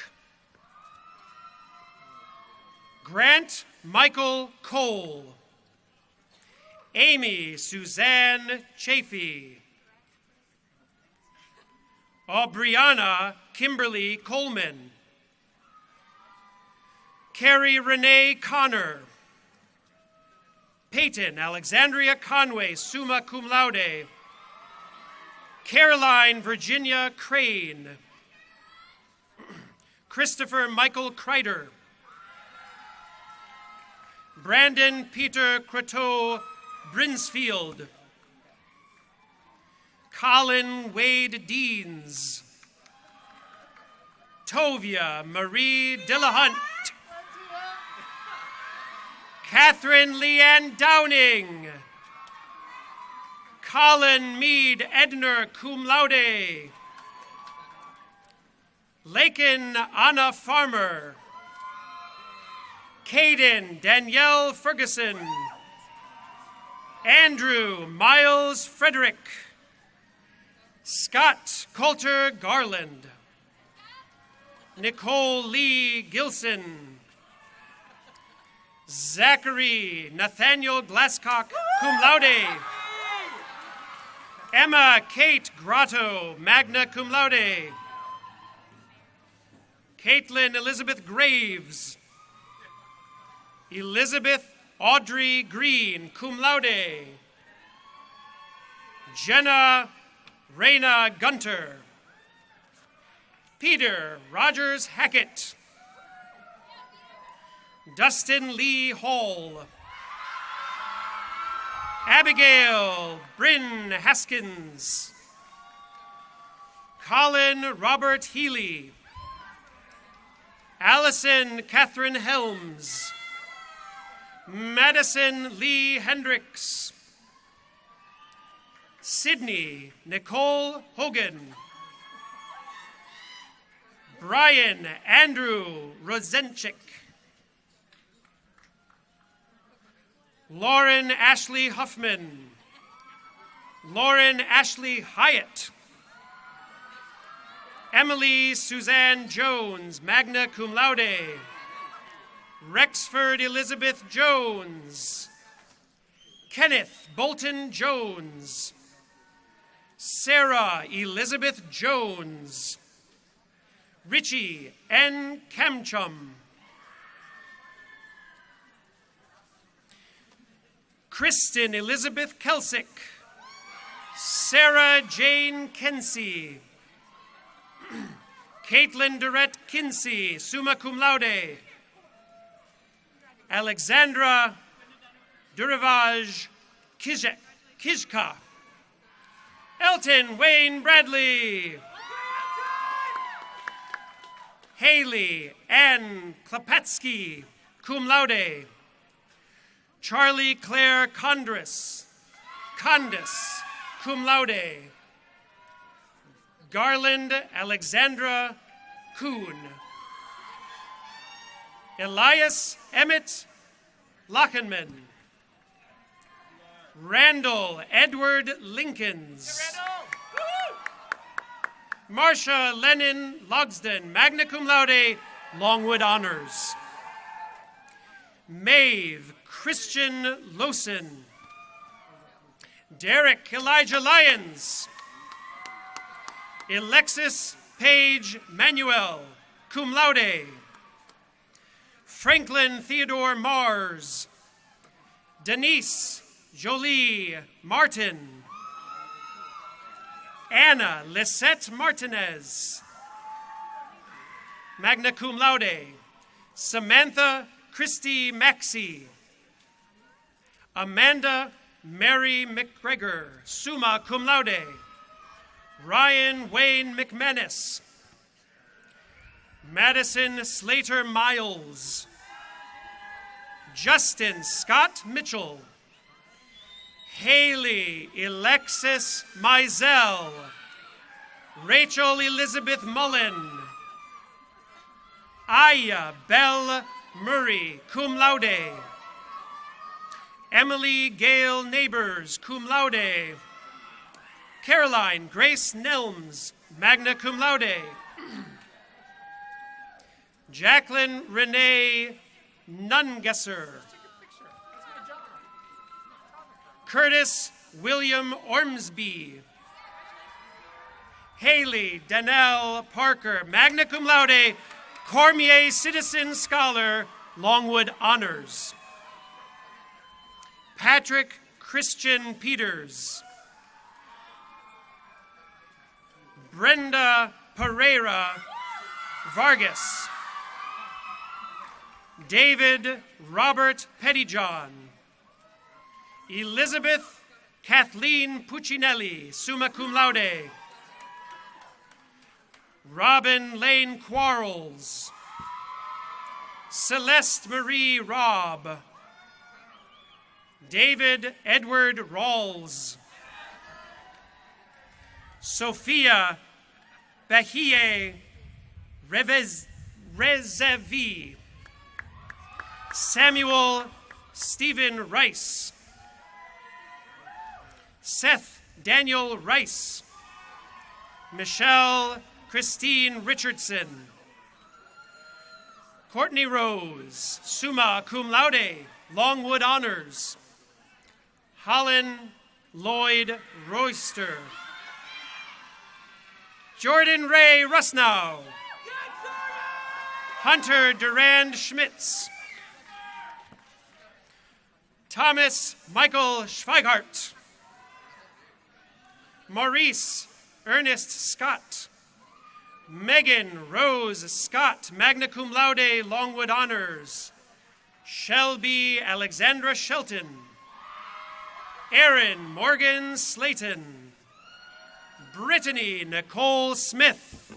Grant Michael Cole. Amy Suzanne Chafee. Aubriana Kimberly Coleman. Carrie Renee Connor. Peyton Alexandria Conway, summa cum laude. Caroline Virginia Crane. Christopher Michael Kreider. Brandon Peter Croteau Brinsfield. Colin Wade Deans. Tovia Marie Dillahunt. Catherine Leanne Downing. Colin Mead Edner, cum laude. Lakin Anna Farmer. Caden Danielle Ferguson. Andrew Miles Frederick. Scott Coulter Garland. Nicole Lee Gilson. Zachary Nathaniel Glasscock, cum laude. Emma Kate Grotto, magna cum laude. Caitlin Elizabeth Graves. Elizabeth Audrey Green, cum laude. Jenna Reyna Gunter. Peter Rogers Hackett. Dustin Lee Hall. Abigail Bryn Haskins. Colin Robert Healy. Allison Catherine Helms. Madison Lee Hendricks. Sydney Nicole Hogan. Brian Andrew Rosenchik. Lauren Ashley Huffman. Lauren Ashley Hyatt. Emily Suzanne Jones, magna cum laude. Rexford Elizabeth Jones. Kenneth Bolton Jones. Sarah Elizabeth Jones. Richie N. Kamchum. Kristen Elizabeth Kelsick. Sarah Jane Kensey. Caitlin Durrett Kinsey, summa cum laude. Alexandra Duravaj Kijka. Elton Wayne Bradley. Haley Ann Klapatsky, cum laude. Charlie Claire Condis, cum laude. Garland Alexandra Kuhn. Elias Emmett Lockenman. Randall Edward Linkins. Marcia Lennon Logsden, magna cum laude, Longwood Honors. Maeve Christian Lawson. Derek Elijah Lyons. Alexis Paige Manuel, cum laude. Franklin Theodore Mars. Denise Jolie Martin. Anna Lisette Martinez, magna cum laude. Samantha Christy Maxey. Amanda Mary McGregor, summa cum laude. Ryan Wayne McManus. Madison Slater Miles. Justin Scott Mitchell. Haley Alexis Mizell. Rachel Elizabeth Mullen. Aya Belle Murray, cum laude. Emily Gail Neighbors, cum laude. Caroline Grace Nelms, magna cum laude. Jacqueline Renee Nungesser. Curtis William Ormsby. Haley Danelle Parker, magna cum laude, Cormier Citizen Scholar, Longwood Honors. Patrick Christian Peters. Brenda Pereira Vargas. David Robert Pettyjohn. Elizabeth Kathleen Puccinelli, summa cum laude. Robin Lane Quarles. Celeste Marie Robb. David Edward Rawls. Sophia Bahie Rezevi. Samuel Stephen Rice. Seth Daniel Rice. Michelle Christine Richardson. Courtney Rose, summa cum laude, Longwood Honors. Holland Lloyd Royster. Jordan Ray Rusnow. Hunter Durand Schmitz. Thomas Michael Schweigart. Maurice Ernest Scott. Megan Rose Scott, magna cum laude, Longwood Honors. Shelby Alexandra Shelton. Erin Morgan Slayton. Brittany Nicole Smith.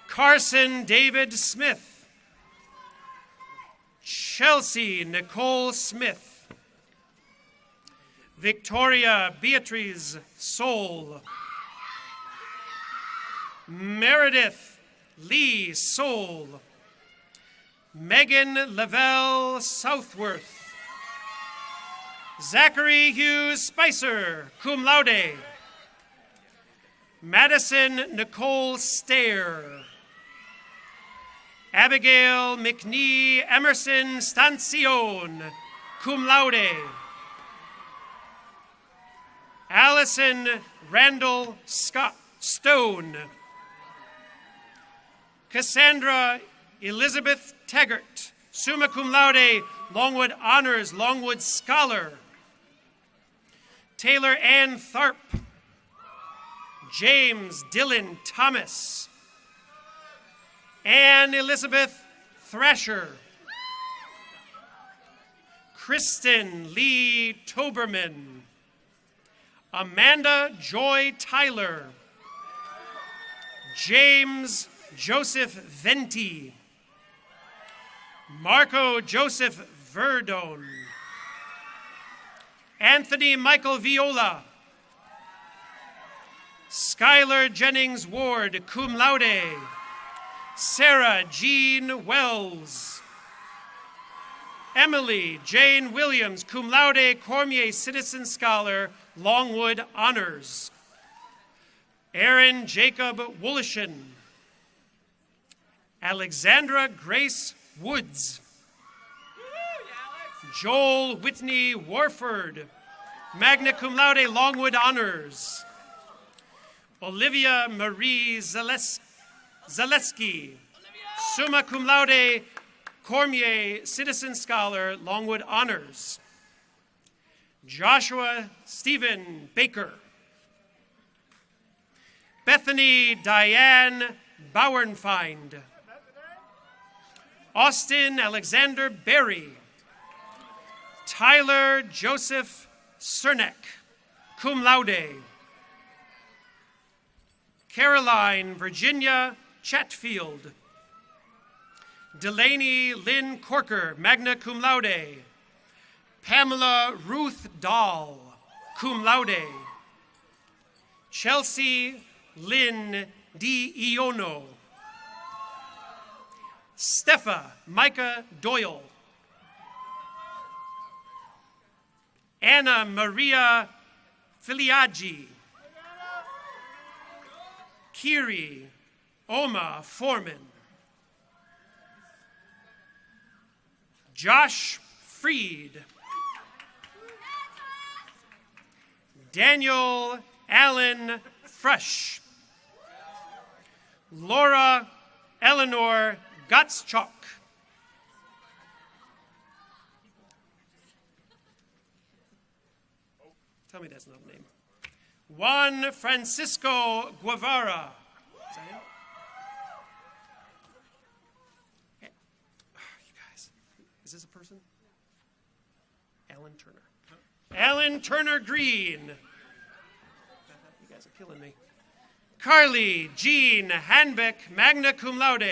Carson David Smith. Chelsea Nicole Smith. Victoria Beatrice Soul. Meredith Lee Soul. Megan Lavelle Southworth. Zachary Hughes Spicer, cum laude. Madison Nicole Stair. Abigail McNee Emerson Stancion, cum laude. Allison Randall Scott Stone. Cassandra Elizabeth Taggart, summa cum laude, Longwood Honors, Longwood Scholar. Taylor Ann Tharp. James Dylan Thomas. Anne Elizabeth Thrasher. Kristen Lee Toberman. Amanda Joy Tyler. James Joseph Venti. Marco Joseph Verdon. Anthony Michael Viola. Skylar Jennings Ward, cum laude. Sarah Jean Wells. Emily Jane Williams, cum laude, Cormier Citizen Scholar, Longwood Honors. Aaron Jacob Woolishin. Alexandra Grace Woods. Joel Whitney Warford, magna cum laude, Longwood Honors. Olivia Marie Zaleski, summa cum laude, Cormier Citizen Scholar, Longwood Honors. Joshua Stephen Baker. Bethany Diane Bauernfeind. Austin Alexander Berry. Tyler Joseph Cernek, cum laude. Caroline Virginia Chatfield. Delaney Lynn Corker, magna cum laude. Pamela Ruth Dahl, cum laude. Chelsea Lynn Di Iono. Stefa Micah Doyle. Anna Maria Filiaggi. Kiri Oma Foreman. Josh Freed. Daniel Allen Fresh. Laura Eleanor Gottschalk. Tell me that's not a name. Juan Francisco Guevara. Is that it? You guys, is this a person? Alan Turner. Alan Turner Green. You guys are killing me. Carly Jean Hanbeck, magna cum laude.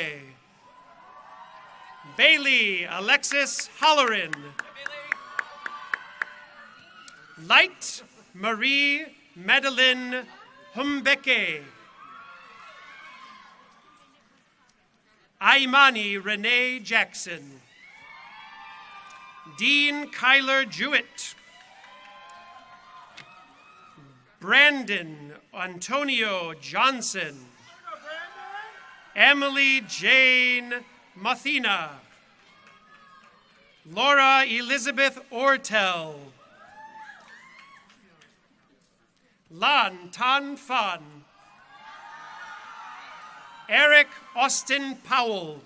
Bailey Alexis Holleran. Light Marie Madeline Humbeke. Aimani Renee Jackson. Dean Kyler Jewett. Brandon Antonio Johnson. Emily Jane Mathina. Laura Elizabeth Ortel. Lan Tan Fan. Eric Austin Powell.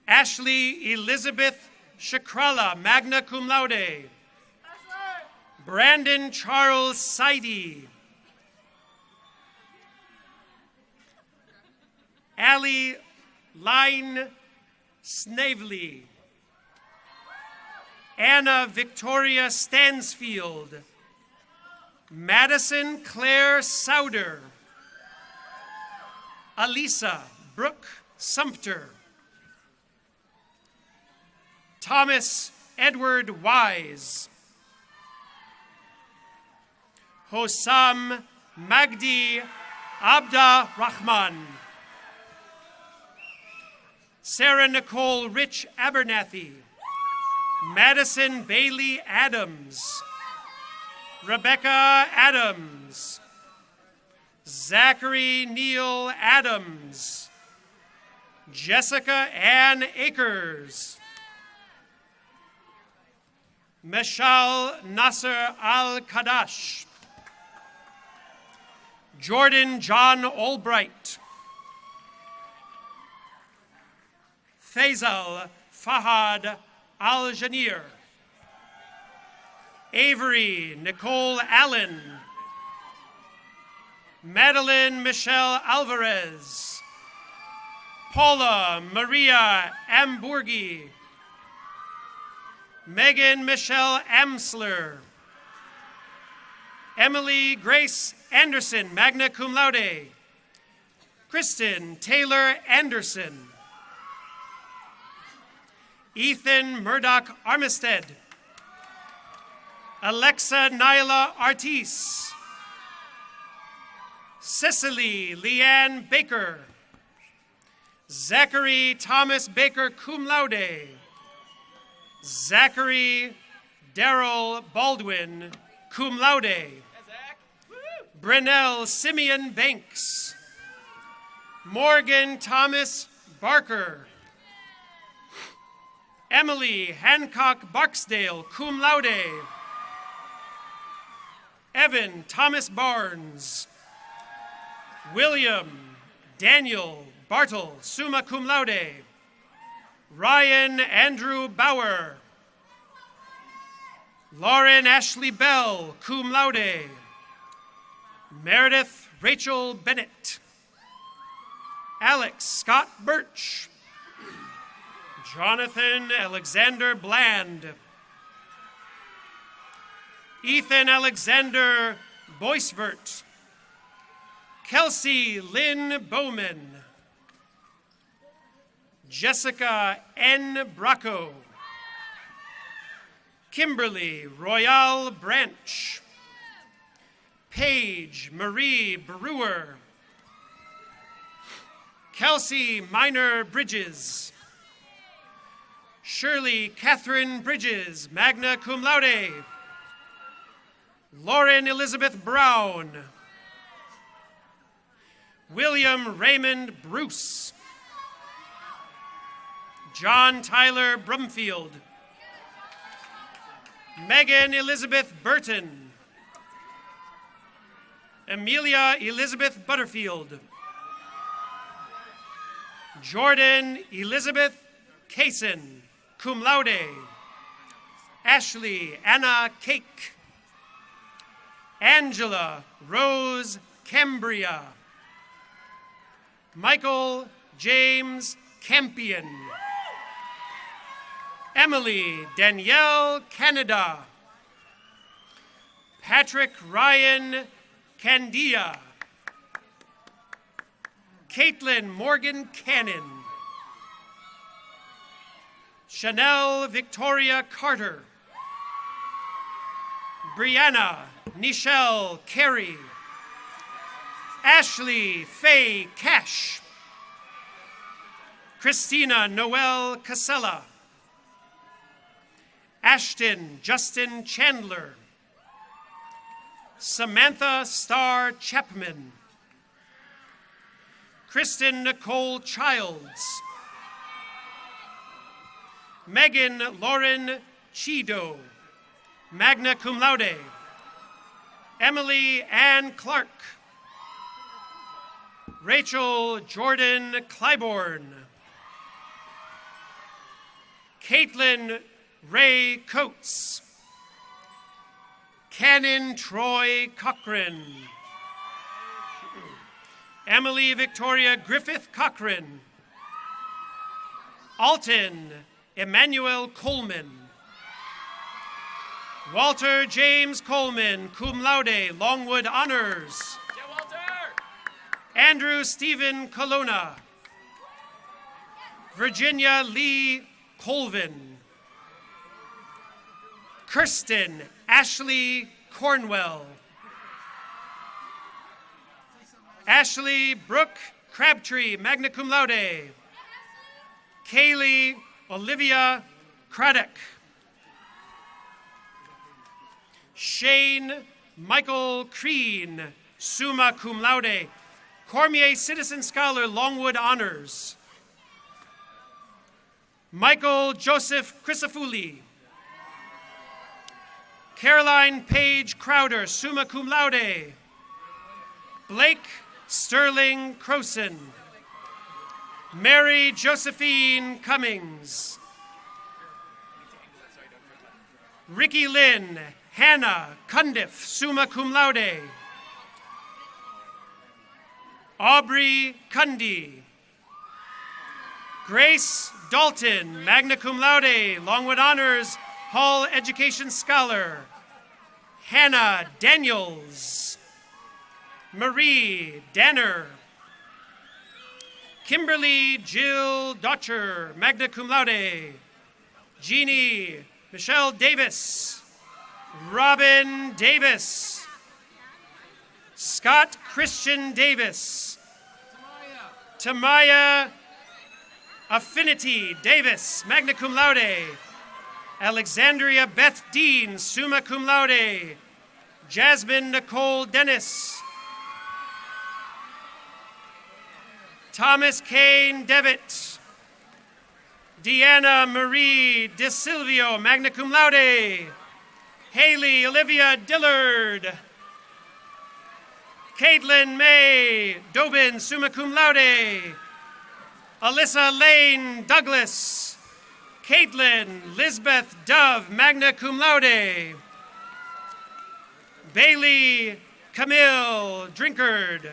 Ashley Elizabeth Shakrala, magna cum laude. Brandon Charles Saidi. Allie Line Snavely. Anna Victoria Stansfield. Madison Claire Souder. Alisa Brooke Sumter. Thomas Edward Wise. Hossam Magdi Abda Rahman. Sarah Nicole Rich Abernathy. Madison Bailey Adams. Rebecca Adams. Zachary Neal Adams. Jessica Ann Akers. Meshal Nasser Al-Kadash. Jordan John Albright. Faisal Fahad Al-Janir. Avery Nicole Allen. Madeline Michelle Alvarez. Paula Maria Amburgi. Megan Michelle Amsler. Emily Grace Anderson, magna cum laude. Kristen Taylor Anderson. Ethan Murdoch Armistead. Alexa Nyla Artis. Cicely Leanne Baker. Zachary Thomas Baker cum laude. Zachary Darrell Baldwin cum laude. Brunel Simeon Banks. Morgan Thomas Barker. Emily Hancock Barksdale cum laude. Evan Thomas Barnes. William Daniel Bartle, summa cum laude. Ryan Andrew Bauer. Lauren Ashley Bell, cum laude. Meredith Rachel Bennett. Alex Scott Birch. Jonathan Alexander Bland. Ethan Alexander Boisvert. Kelsey Lynn Bowman. Jessica N. Bracco. Kimberly Royale Branch. Paige Marie Brewer. Kelsey Minor Bridges. Shirley Catherine Bridges, magna cum laude. Lauren Elizabeth Brown. William Raymond Bruce. John Tyler Brumfield. Megan Elizabeth Burton. Amelia Elizabeth Butterfield. Jordan Elizabeth Kaysen, cum laude. Ashley Anna Cake. Angela Rose Cambria. Michael James Campion. Emily Danielle Canada. Patrick Ryan Candia. Caitlin Morgan Cannon. Chanel Victoria Carter. Brianna Nichelle Carey. Ashley Faye Cash. Christina Noel Casella. Ashton Justin Chandler. Samantha Starr Chapman. Kristen Nicole Childs. Megan Lauren Chido, magna cum laude. Emily Ann Clark. Rachel Jordan Clybourne. Caitlin Ray Coates. Cannon Troy Cochran. Emily Victoria Griffith Cochran. Alton Emmanuel Coleman. Walter James Coleman, cum laude, Longwood Honors. Andrew Stephen Colonna. Virginia Lee Colvin. Kirsten Ashley Cornwell. Ashley Brooke Crabtree, magna cum laude. Kaylee Olivia Craddock. Shane Michael Crean, summa cum laude. Cormier Citizen Scholar, Longwood Honors. Michael Joseph Crisafulli. Caroline Page Crowder, summa cum laude. Blake Sterling Croson. Mary Josephine Cummings. Ricky Lynn Hannah Cundiff, summa cum laude. Aubrey Cundy. Grace Dalton, magna cum laude, Longwood Honors, Hall Education Scholar. Hannah Daniels. Marie Danner. Kimberly Jill Dotcher, magna cum laude. Jeannie Michelle Davis. Robin Davis. Scott Christian Davis. Tamaya Affinity Davis, magna cum laude. Alexandria Beth Dean, summa cum laude. Jasmine Nicole Dennis. Thomas Kane Devitt. Deanna Marie DeSilvio, magna cum laude. Haley Olivia Dillard. Caitlin May Dobin, summa cum laude. Alyssa Lane Douglas. Caitlin Lisbeth Dove, magna cum laude. Bailey Camille Drinkard.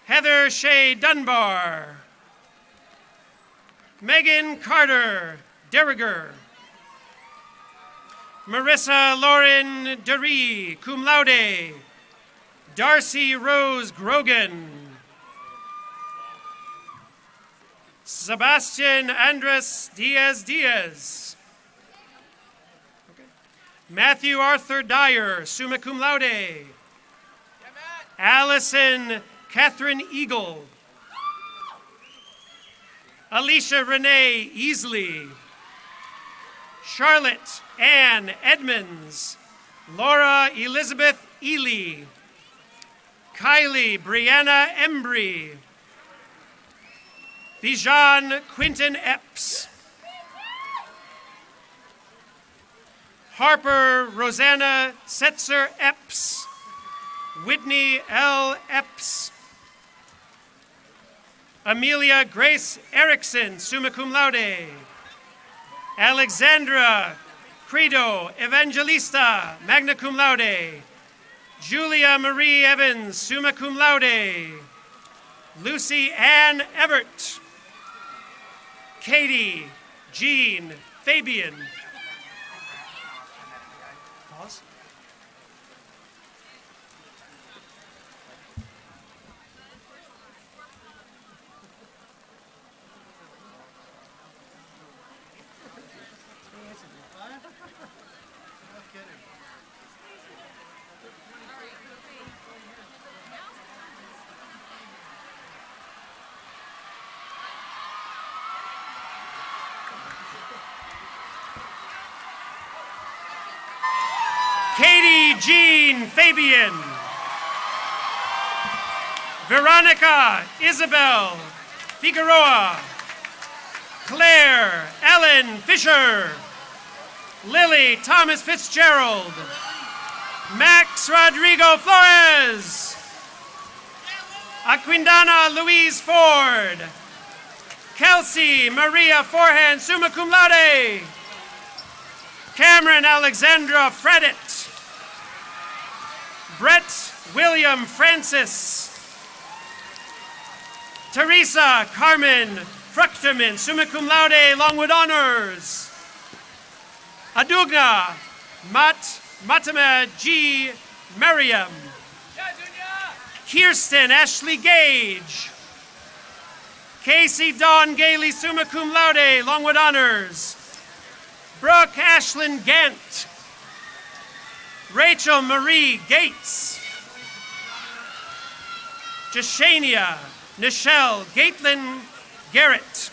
Heather Shea Dunbar. Megan Carter Derriger. Marissa Lauren Derry, cum laude. Darcy Rose Grogan. Sebastian Andres Diaz Diaz. Okay. Matthew Arthur Dyer, summa cum laude. Allison Catherine Eagle. Alicia Renee Easley. Charlotte Ann Edmonds. Laura Elizabeth Ely. Kylie Brianna Embry. Bijan Quinton Epps. Harper Rosanna Setzer Epps. Whitney L. Epps. Amelia Grace Erickson, summa cum laude. Alexandra Credo Evangelista, magna cum laude. Julia Marie Evans, summa cum laude. Lucy Ann Everett. Katie Jean Fabian. Pause. Jean Fabian. Veronica Isabel Figueroa. Claire Ellen Fisher. Lily Thomas Fitzgerald. Max Rodrigo Flores. Aquindana Louise Ford. Kelsey Maria Forehand, summa cum laude. Cameron Alexandra Fredit. Brett William Francis. Teresa Carmen Fruchterman, summa cum laude, Longwood Honors. Adugna Matama G. Merriam. Kirsten Ashley Gage. Casey Dawn Gailey, summa cum laude, Longwood Honors. Brooke Ashlyn Gant. Rachel Marie Gates. Jashania Nichelle Gaitlin Garrett.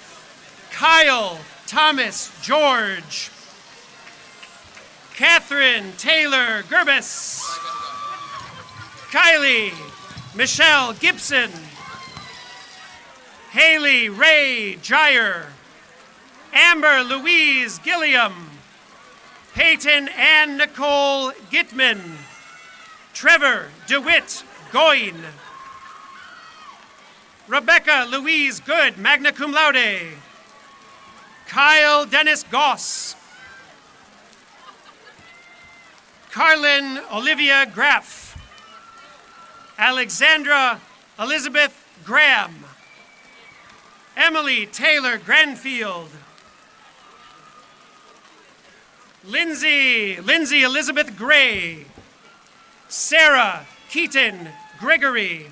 Kyle Thomas George. Catherine Taylor Gerbis. Kylie Michelle Gibson. Haley Ray Jyer. Amber Louise Gilliam. Peyton Ann Nicole Gitman. Trevor DeWitt Goyne. Rebecca Louise Good, magna cum laude. Kyle Dennis Goss. Carlin Olivia Graff. Alexandra Elizabeth Graham. Emily Taylor Granfield. Lindsay Elizabeth Gray. Sarah Keaton Gregory.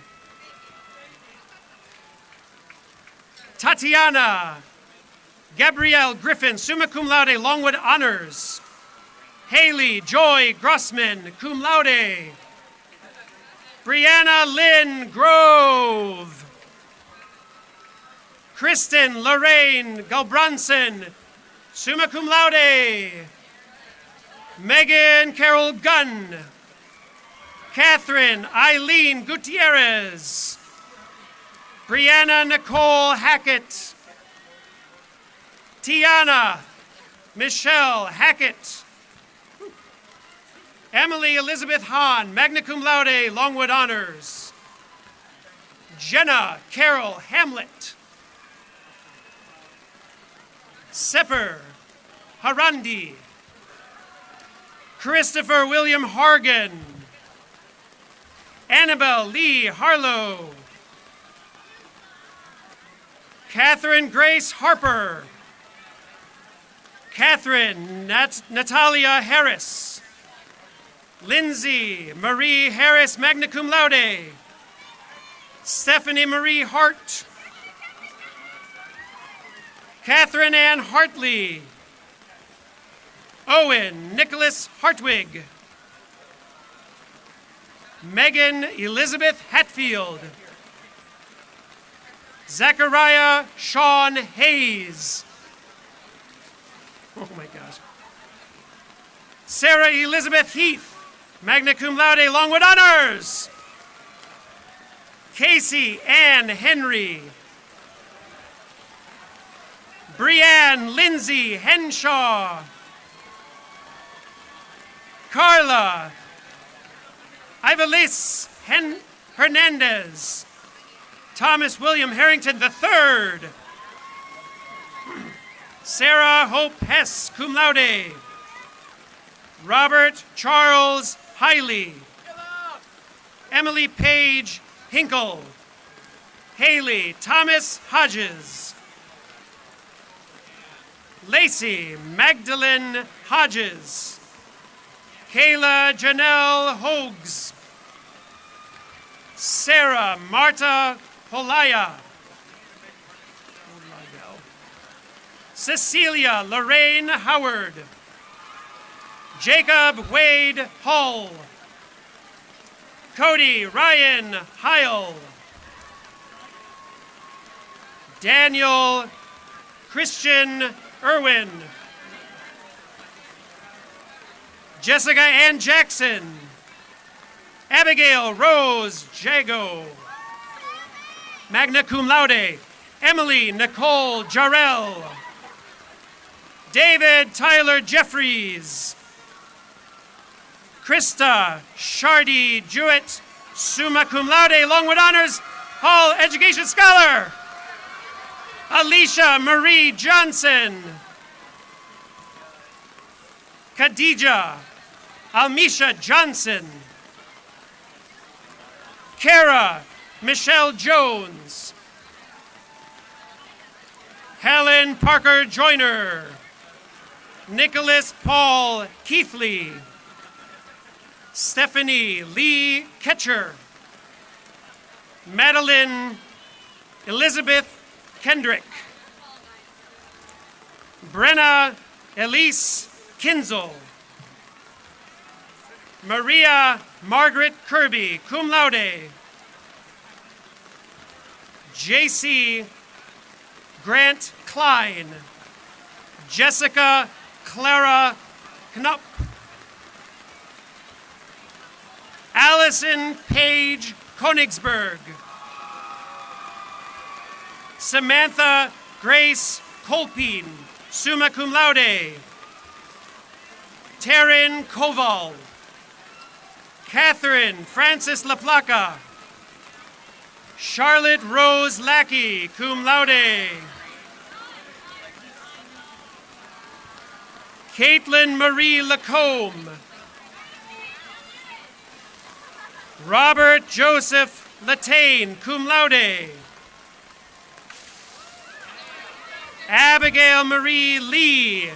Tatiana Gabrielle Griffin, summa cum laude, Longwood Honors. Haley Joy Grossman, cum laude. Brianna Lynn Grove. Kristen Lorraine Galbronson, summa cum laude. Megan Carol Gunn. Catherine Eileen Gutierrez. Brianna Nicole Hackett. Tiana Michelle Hackett. Emily Elizabeth Hahn, magna cum laude, Longwood Honors. Jenna Carol Hamlet. Sepper Harandi. Christopher William Hargan. Annabelle Lee Harlow. Catherine Grace Harper. Catherine Natalia Harris. Lindsay Marie Harris, magna cum laude. Stephanie Marie Hart. Catherine Ann Hartley. Owen Nicholas Hartwig. Megan Elizabeth Hatfield. Zachariah Sean Hayes. Oh my gosh. Sarah Elizabeth Heath, magna cum laude, Longwood Honors. Casey Ann Henry. Brianne Lindsay Henshaw. Carla Ivalis Hernandez. Thomas William Harrington III. Sarah Hope Hess, cum laude. Robert Charles Hiley. Emily Page Hinkle. Haley Thomas Hodges. Lacey Magdalene Hodges. Kayla Janelle Hogues. Sarah Marta Polaya. Cecilia Lorraine Howard. Jacob Wade Hull. Cody Ryan Heil. Daniel Christian Irwin. Jessica Ann Jackson. Abigail Rose Jago. Magna cum laude, Emily Nicole Jarrell. David Tyler Jeffries. Krista Shardy Jewett, summa cum laude, Longwood Honors Hall Education Scholar. Alicia Marie Johnson. Khadija Almisha Johnson. Kara Michelle Jones. Helen Parker Joyner. Nicholas Paul Keithley. Stephanie Lee Ketcher. Madeline Elizabeth Kendrick. Brenna Elise Kinzel. Maria Margaret Kirby, cum laude. J.C. Grant Klein. Jessica Clara Knupp. Allison Page Konigsberg. Samantha Grace Kolpin, summa cum laude. Taryn Koval. Catherine Francis LaPlaca. Charlotte Rose Lackey, cum laude. Caitlin Marie Lacombe. Robert Joseph Latane, cum laude. Abigail Marie Lee,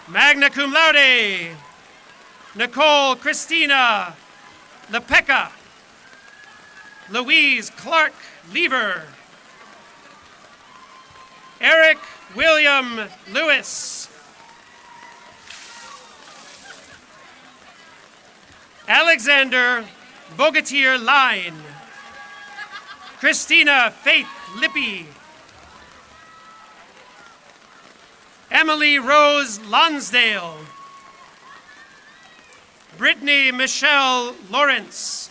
magna cum laude. Nicole Christina LePecca. Louise Clark Lever. Eric William Lewis. Alexander Bogatier Line. Christina Faith Lippy. Emily Rose Lonsdale. Brittany Michelle Lawrence.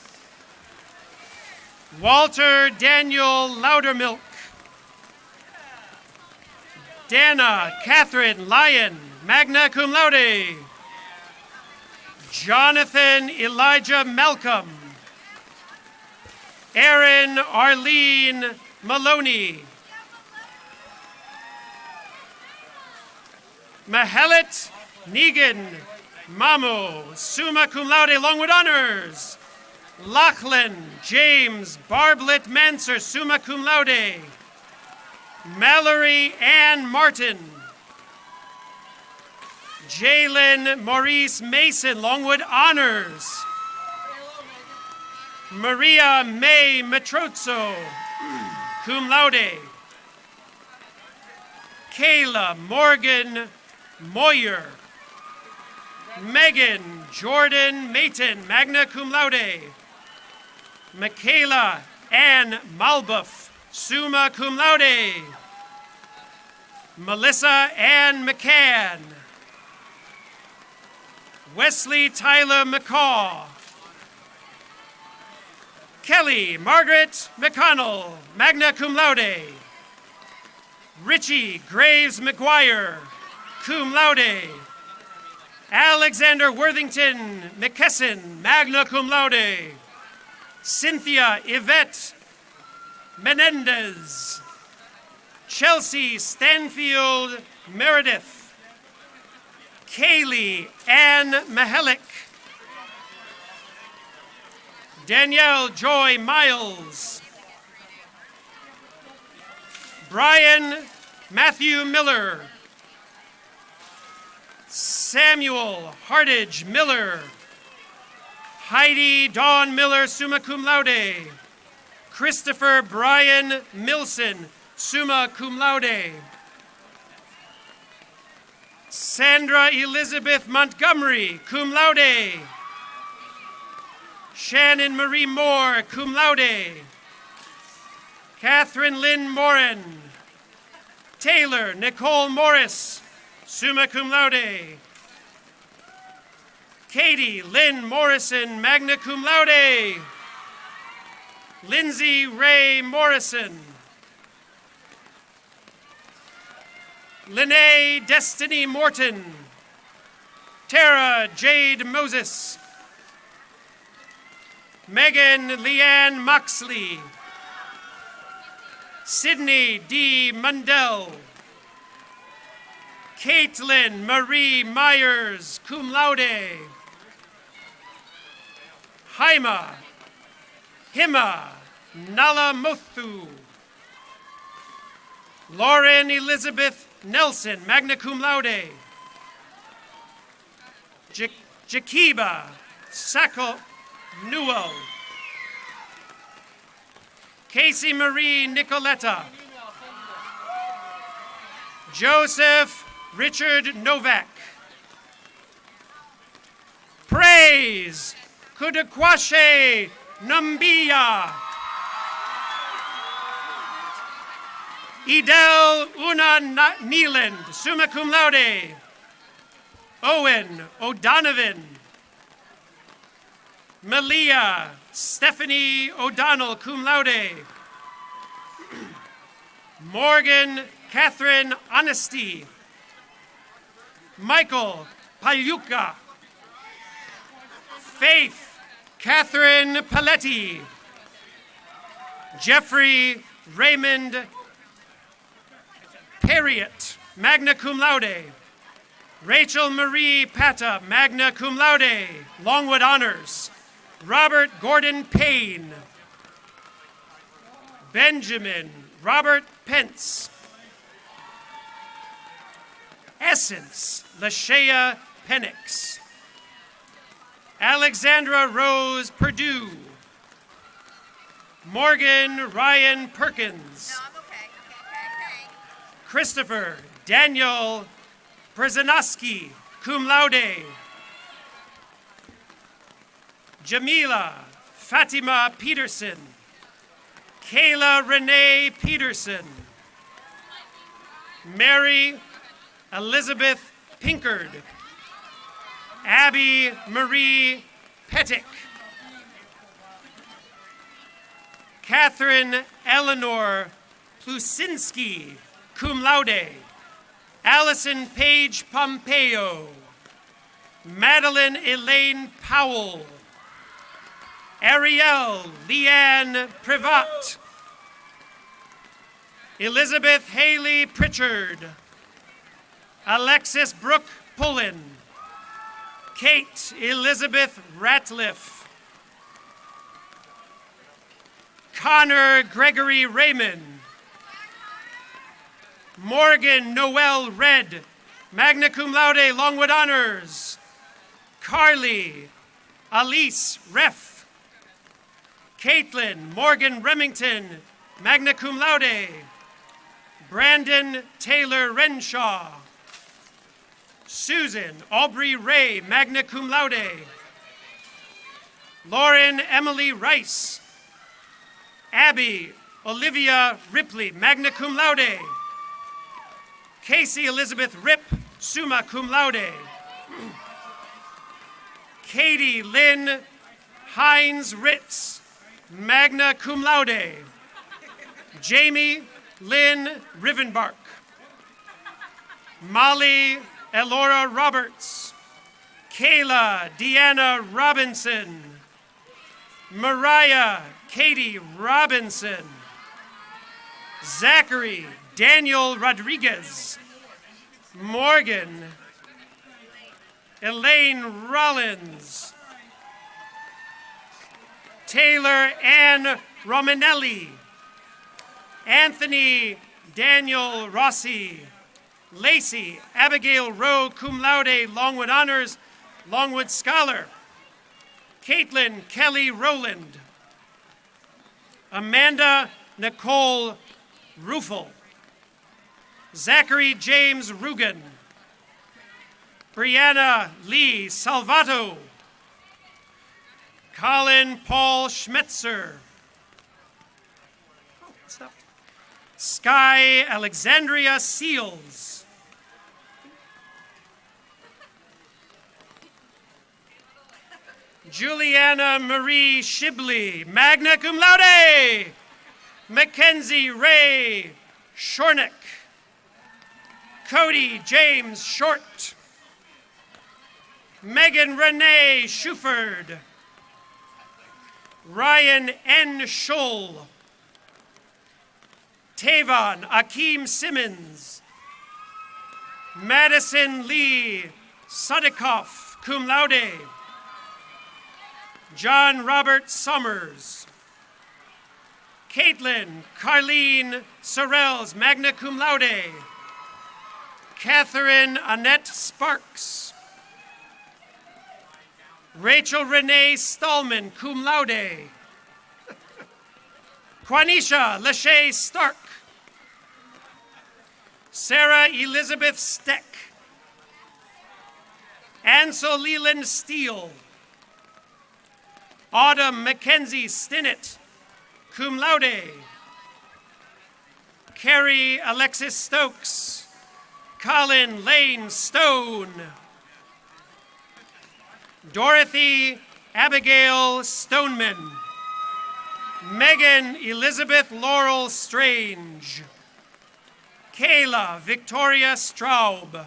Walter Daniel Loudermilk. Dana Catherine Lyon, magna cum laude. Jonathan Elijah Malcolm. Erin Arlene Maloney. Mahelet Negan Mamo, summa cum laude, Longwood Honors. Lachlan James Barblet Manser, summa cum laude. Mallory Ann Martin. Jalen Maurice Mason, Longwood Honors. Maria May Matrozzo, cum laude. Kayla Morgan Moyer. Megan Jordan Mayton, magna cum laude. Michaela Ann Malbuff, summa cum laude. Melissa Ann McCann. Wesley Tyler McCaw. Kelly Margaret McConnell, magna cum laude. Richie Graves McGuire, cum laude. Alexander Worthington McKesson, magna cum laude. Cynthia Yvette Menendez. Chelsea Stanfield Meredith. Kaylee Ann Mahalik. Danielle Joy Miles. Brian Matthew Miller. Samuel Hardage Miller. Heidi Dawn Miller, summa cum laude. Christopher Brian Milson, summa cum laude. Sandra Elizabeth Montgomery, cum laude. Shannon Marie Moore, cum laude. Catherine Lynn Morin. Taylor Nicole Morris, summa cum laude. Katie Lynn Morrison, magna cum laude. Lindsay Ray Morrison. Lene Destiny Morton. Tara Jade Moses. Megan Leanne Moxley. Sydney D. Mundell. Caitlin Marie Myers, cum laude. Hima Nala Mothu. Lauren Elizabeth Nelson, magna cum laude. Jakiba Sacco Newell. Casey Marie Nicoletta. Joseph Richard Novak. Praise Kudakwashe Numbia. Idel Una Neeland, summa cum laude. Owen O'Donovan. Malia Stephanie O'Donnell, cum laude. Morgan Catherine Honesty. Michael Paluca. Faith Catherine Paletti. Jeffrey Raymond Perriott, magna cum laude. Rachel Marie Pata, magna cum laude, Longwood Honors. Robert Gordon Payne. Benjamin Robert Pence. Essence Lashea Penix. Alexandra Rose Perdue. Morgan Ryan Perkins. Christopher Daniel Przanowski, cum laude. Jamila Fatima Peterson. Kayla Renee Peterson. Mary Elizabeth Pinkard. Abby Marie Pettick. Catherine Eleanor Plusinski, cum laude. Allison Page Pompeo. Madeline Elaine Powell. Ariel Leanne Privat. Elizabeth Haley Pritchard. Alexis Brooke Pullen. Kate Elizabeth Ratliff. Connor Gregory Raymond. Morgan Noel Red, magna cum laude, Longwood Honors. Carly Alice Reff. Caitlin Morgan Remington, magna cum laude. Brandon Taylor Renshaw. Susan Aubrey Ray, magna cum laude. Lauren Emily Rice. Abby Olivia Ripley, magna cum laude. Casey Elizabeth Rip, summa cum laude. Katie Lynn Hines Ritz, magna cum laude. Jamie Lynn Rivenbark. Molly Elora Roberts. Kayla Deanna Robinson. Mariah Katie Robinson. Zachary Daniel Rodriguez. Morgan Elaine Rollins. Taylor Ann Romanelli. Anthony Daniel Rossi. Lacey Abigail Rowe, cum laude, Longwood Honors, Longwood Scholar. Caitlin Kelly Rowland. Amanda Nicole Ruffel. Zachary James Rugen. Brianna Lee Salvato. Colin Paul Schmetzer. Sky Alexandria Seals. Juliana Marie Shibley, magna cum laude. Mackenzie Ray Shornick. Cody James Short. Megan Renee Shuford. Ryan N. Schull. Tavon Akeem Simmons. Madison Lee Sadikoff, cum laude. John Robert Summers. Caitlin Carleen Sorrells, magna cum laude. Catherine Annette Sparks. Rachel Renee Stallman, cum laude. Quanisha Lachey Stark. Sarah Elizabeth Steck. Ansel Leland Steele. Autumn Mackenzie Stinnett, cum laude. Carrie Alexis Stokes. Colin Lane Stone. Dorothy Abigail Stoneman. Megan Elizabeth Laurel Strange. Kayla Victoria Straub.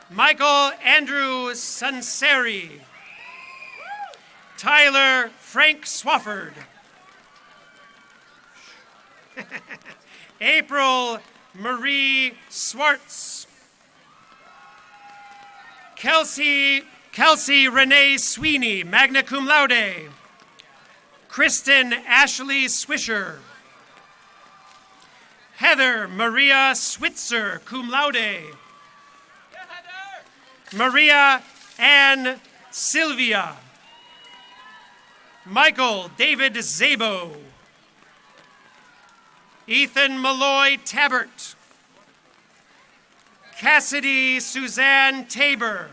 Michael Andrew Sanseri. Tyler Frank Swafford. April Marie Swartz. Kelsey Renee Sweeney, magna cum laude. Kristen Ashley Swisher. Heather Maria Switzer, cum laude. Maria Ann Sylvia. Michael David Zabo. Ethan Malloy Tabert. Cassidy Suzanne Tabor.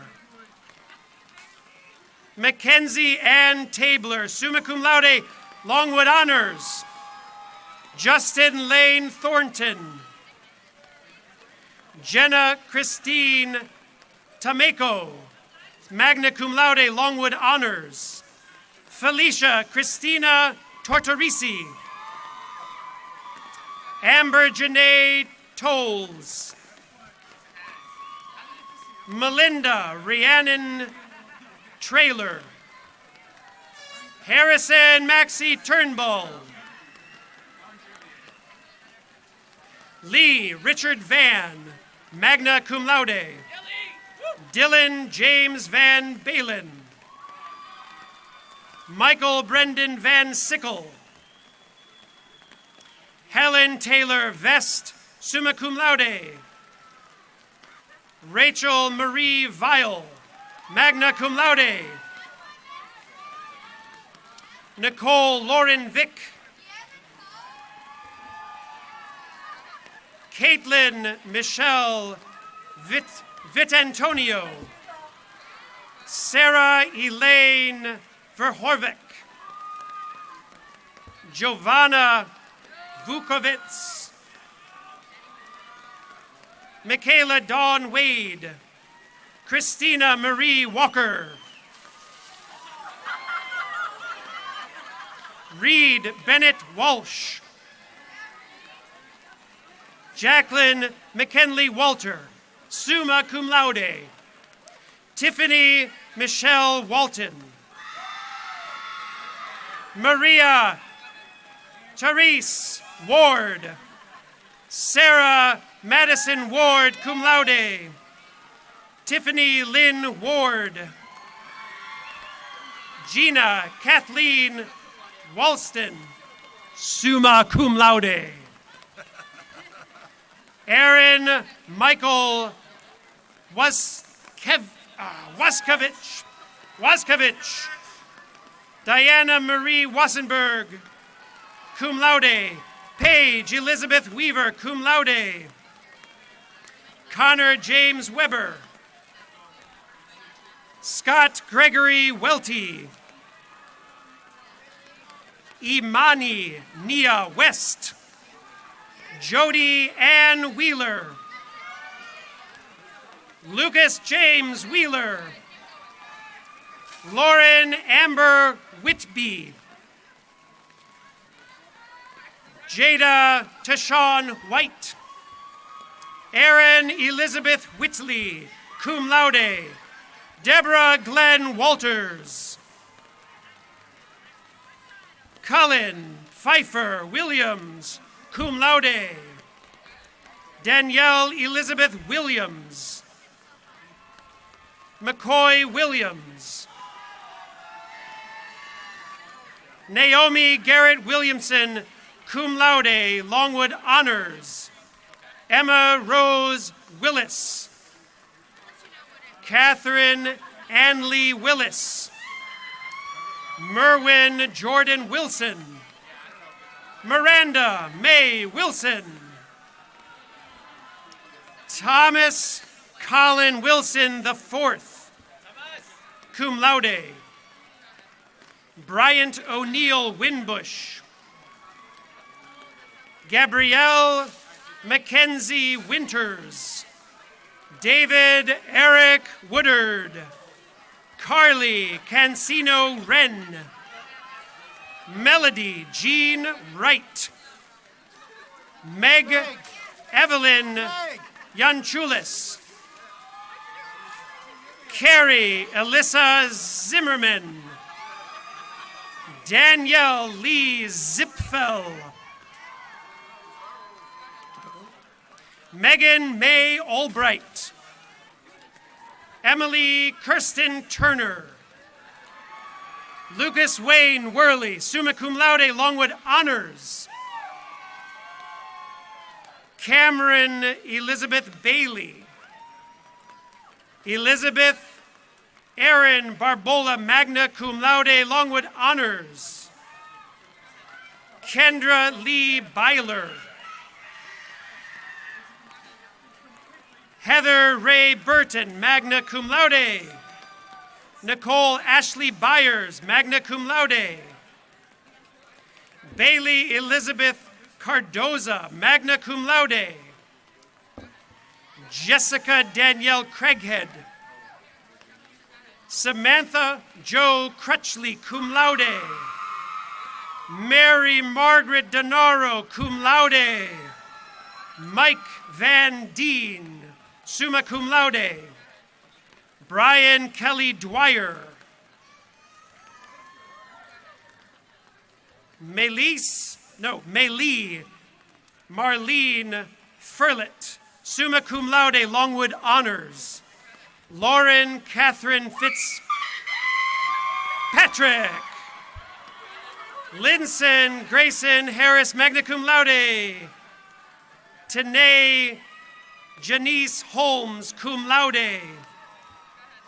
Mackenzie Ann Tabler, summa cum laude, Longwood Honors. Justin Lane Thornton. Jenna Christine Tameko, magna cum laude, Longwood Honors. Felicia Christina Tortorisi. Amber Janae Tolles. Melinda Rhiannon Trailer. Harrison Maxie Turnbull. Lee Richard Van, magna cum laude. Dylan James Van Balen. Michael Brendan Van Sickle. Helen Taylor Vest, summa cum laude. Rachel Marie Vile, magna cum laude. Nicole Lauren Vick. Caitlin Michelle Vitantonio. Sarah Elaine Verhorvik. Giovanna Vukovitz. Michaela Dawn Wade. Christina Marie Walker. Reed Bennett Walsh. Jacqueline McKinley Walter, summa cum laude. Tiffany Michelle Walton. Maria Therese Ward. Sarah Madison Ward, cum laude. Tiffany Lynn Ward. Gina Kathleen Walston, summa cum laude. Aaron Michael Waskovich. Diana Marie Wassenberg, cum laude. Paige Elizabeth Weaver, cum laude. Connor James Weber. Scott Gregory Welty. Imani Nia West. Jody Ann Wheeler. Lucas James Wheeler. Lauren Amber Whitby. Jada Tashawn White. Erin Elizabeth Whitley, cum laude. Deborah Glenn Walters. Cullen Pfeiffer Williams, cum laude. Danielle Elizabeth Williams. McCoy Williams. Naomi Garrett Williamson, cum laude, Longwood Honors. Emma Rose Willis. Catherine Anley Willis. Merwin Jordan Wilson. Miranda May Wilson. Thomas Colin Wilson IV, cum laude. Bryant O'Neill Winbush. Gabrielle Mackenzie Winters. David Eric Woodard. Carly Cancino Wren. Melody Jean Wright. Meg Evelyn Yanchulis. Carrie Alyssa Zimmerman. Danielle Lee Zipfel. Megan May Albright. Emily Kirsten Turner. Lucas Wayne Worley, summa cum laude, Longwood Honors. Cameron Elizabeth Bailey. Elizabeth Erin Barbola, magna cum laude, Longwood Honors. Kendra Lee Byler. Heather Ray Burton, magna cum laude. Nicole Ashley Byers, magna cum laude. Bailey Elizabeth Cardoza, magna cum laude. Jessica Danielle Craighead. Samantha Jo Crutchley, cum laude. Mary Margaret Denaro, cum laude. Mike Van Deen, summa cum laude. Brian Kelly Dwyer. Melee Marlene Furlett, summa cum laude, Longwood Honors. Lauren Catherine Fitzpatrick. Linson Grayson Harris, magna cum laude. Tanae Janice Holmes, cum laude.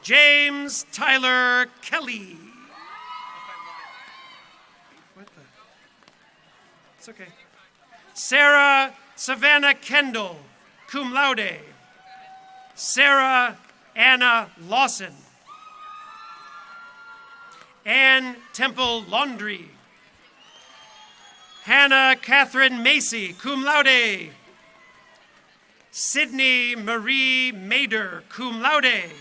James Tyler Kelly. What the? It's okay. Sarah Savannah Kendall, cum laude. Sarah Anna Lawson. Ann Temple Laundrie. Hannah Catherine Macy, cum laude. Sydney Marie Mader, cum laude.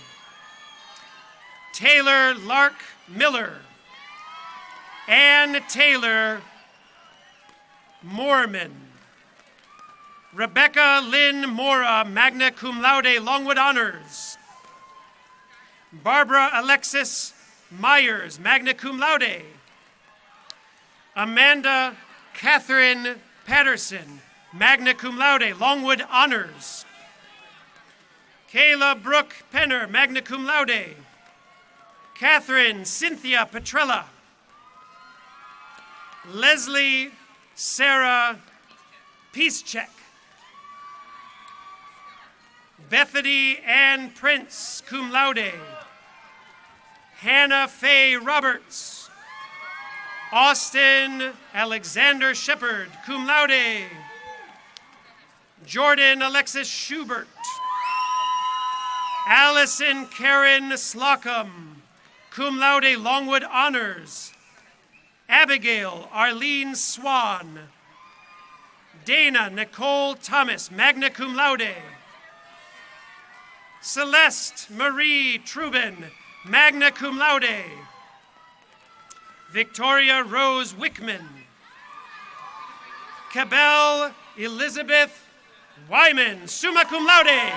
Taylor Lark Miller. Ann Taylor Moorman. Rebecca Lynn Mora, magna cum laude, Longwood Honors. Barbara Alexis Myers, magna cum laude. Amanda Catherine Patterson, magna cum laude, Longwood Honors. Kayla Brooke Penner, magna cum laude. Catherine Cynthia Petrella. Leslie Sarah Peacecheck. Bethany Ann Prince, cum laude. Hannah Faye Roberts. Austin Alexander Shepard, cum laude. Jordan Alexis Schubert. Allison Karen Slocum, cum laude, Longwood Honors. Abigail Arlene Swan. Dana Nicole Thomas, magna cum laude. Celeste Marie Trubin, magna cum laude. Victoria Rose Wickman. Cabell Elizabeth Wyman, summa cum laude.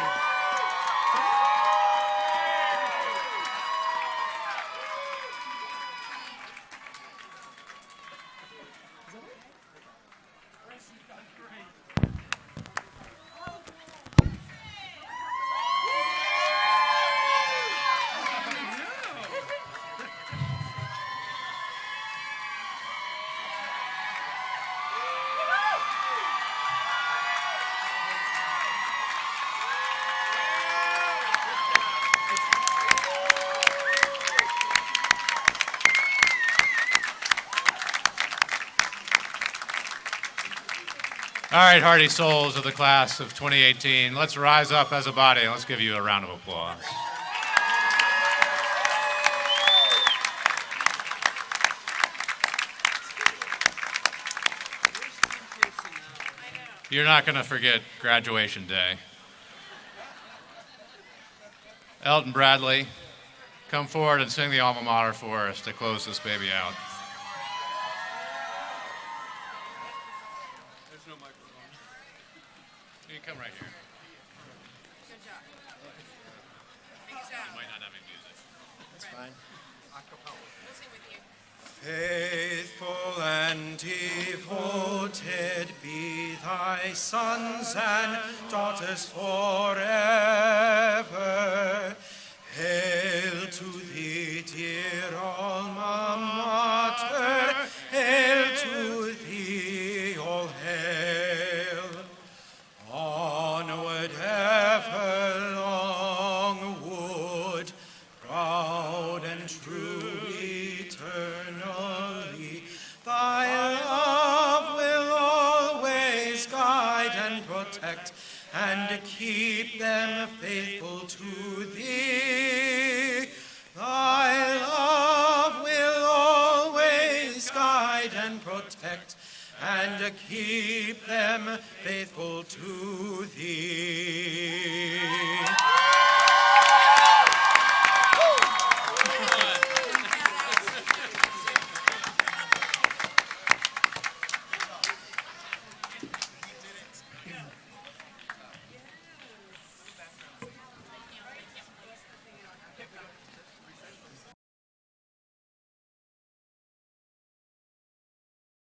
All right, hardy souls of the class of 2018, let's rise up as a body and let's give you a round of applause. You're not going to forget graduation day. Elton Bradley, come forward and sing the alma mater for us to close this baby out. You can come right here. Good job. You might not have any music. That's fine. We'll sing with you. Faithful and devoted be thy sons and daughters forever. Hail to thee, dear alma mater. Hail to thee, all hail. Onward ever, Longwood, proud and true eternally. Thy love will always guide and protect and keep them faithful to thee. Thy love will always guide and protect and keep them faithful to thee.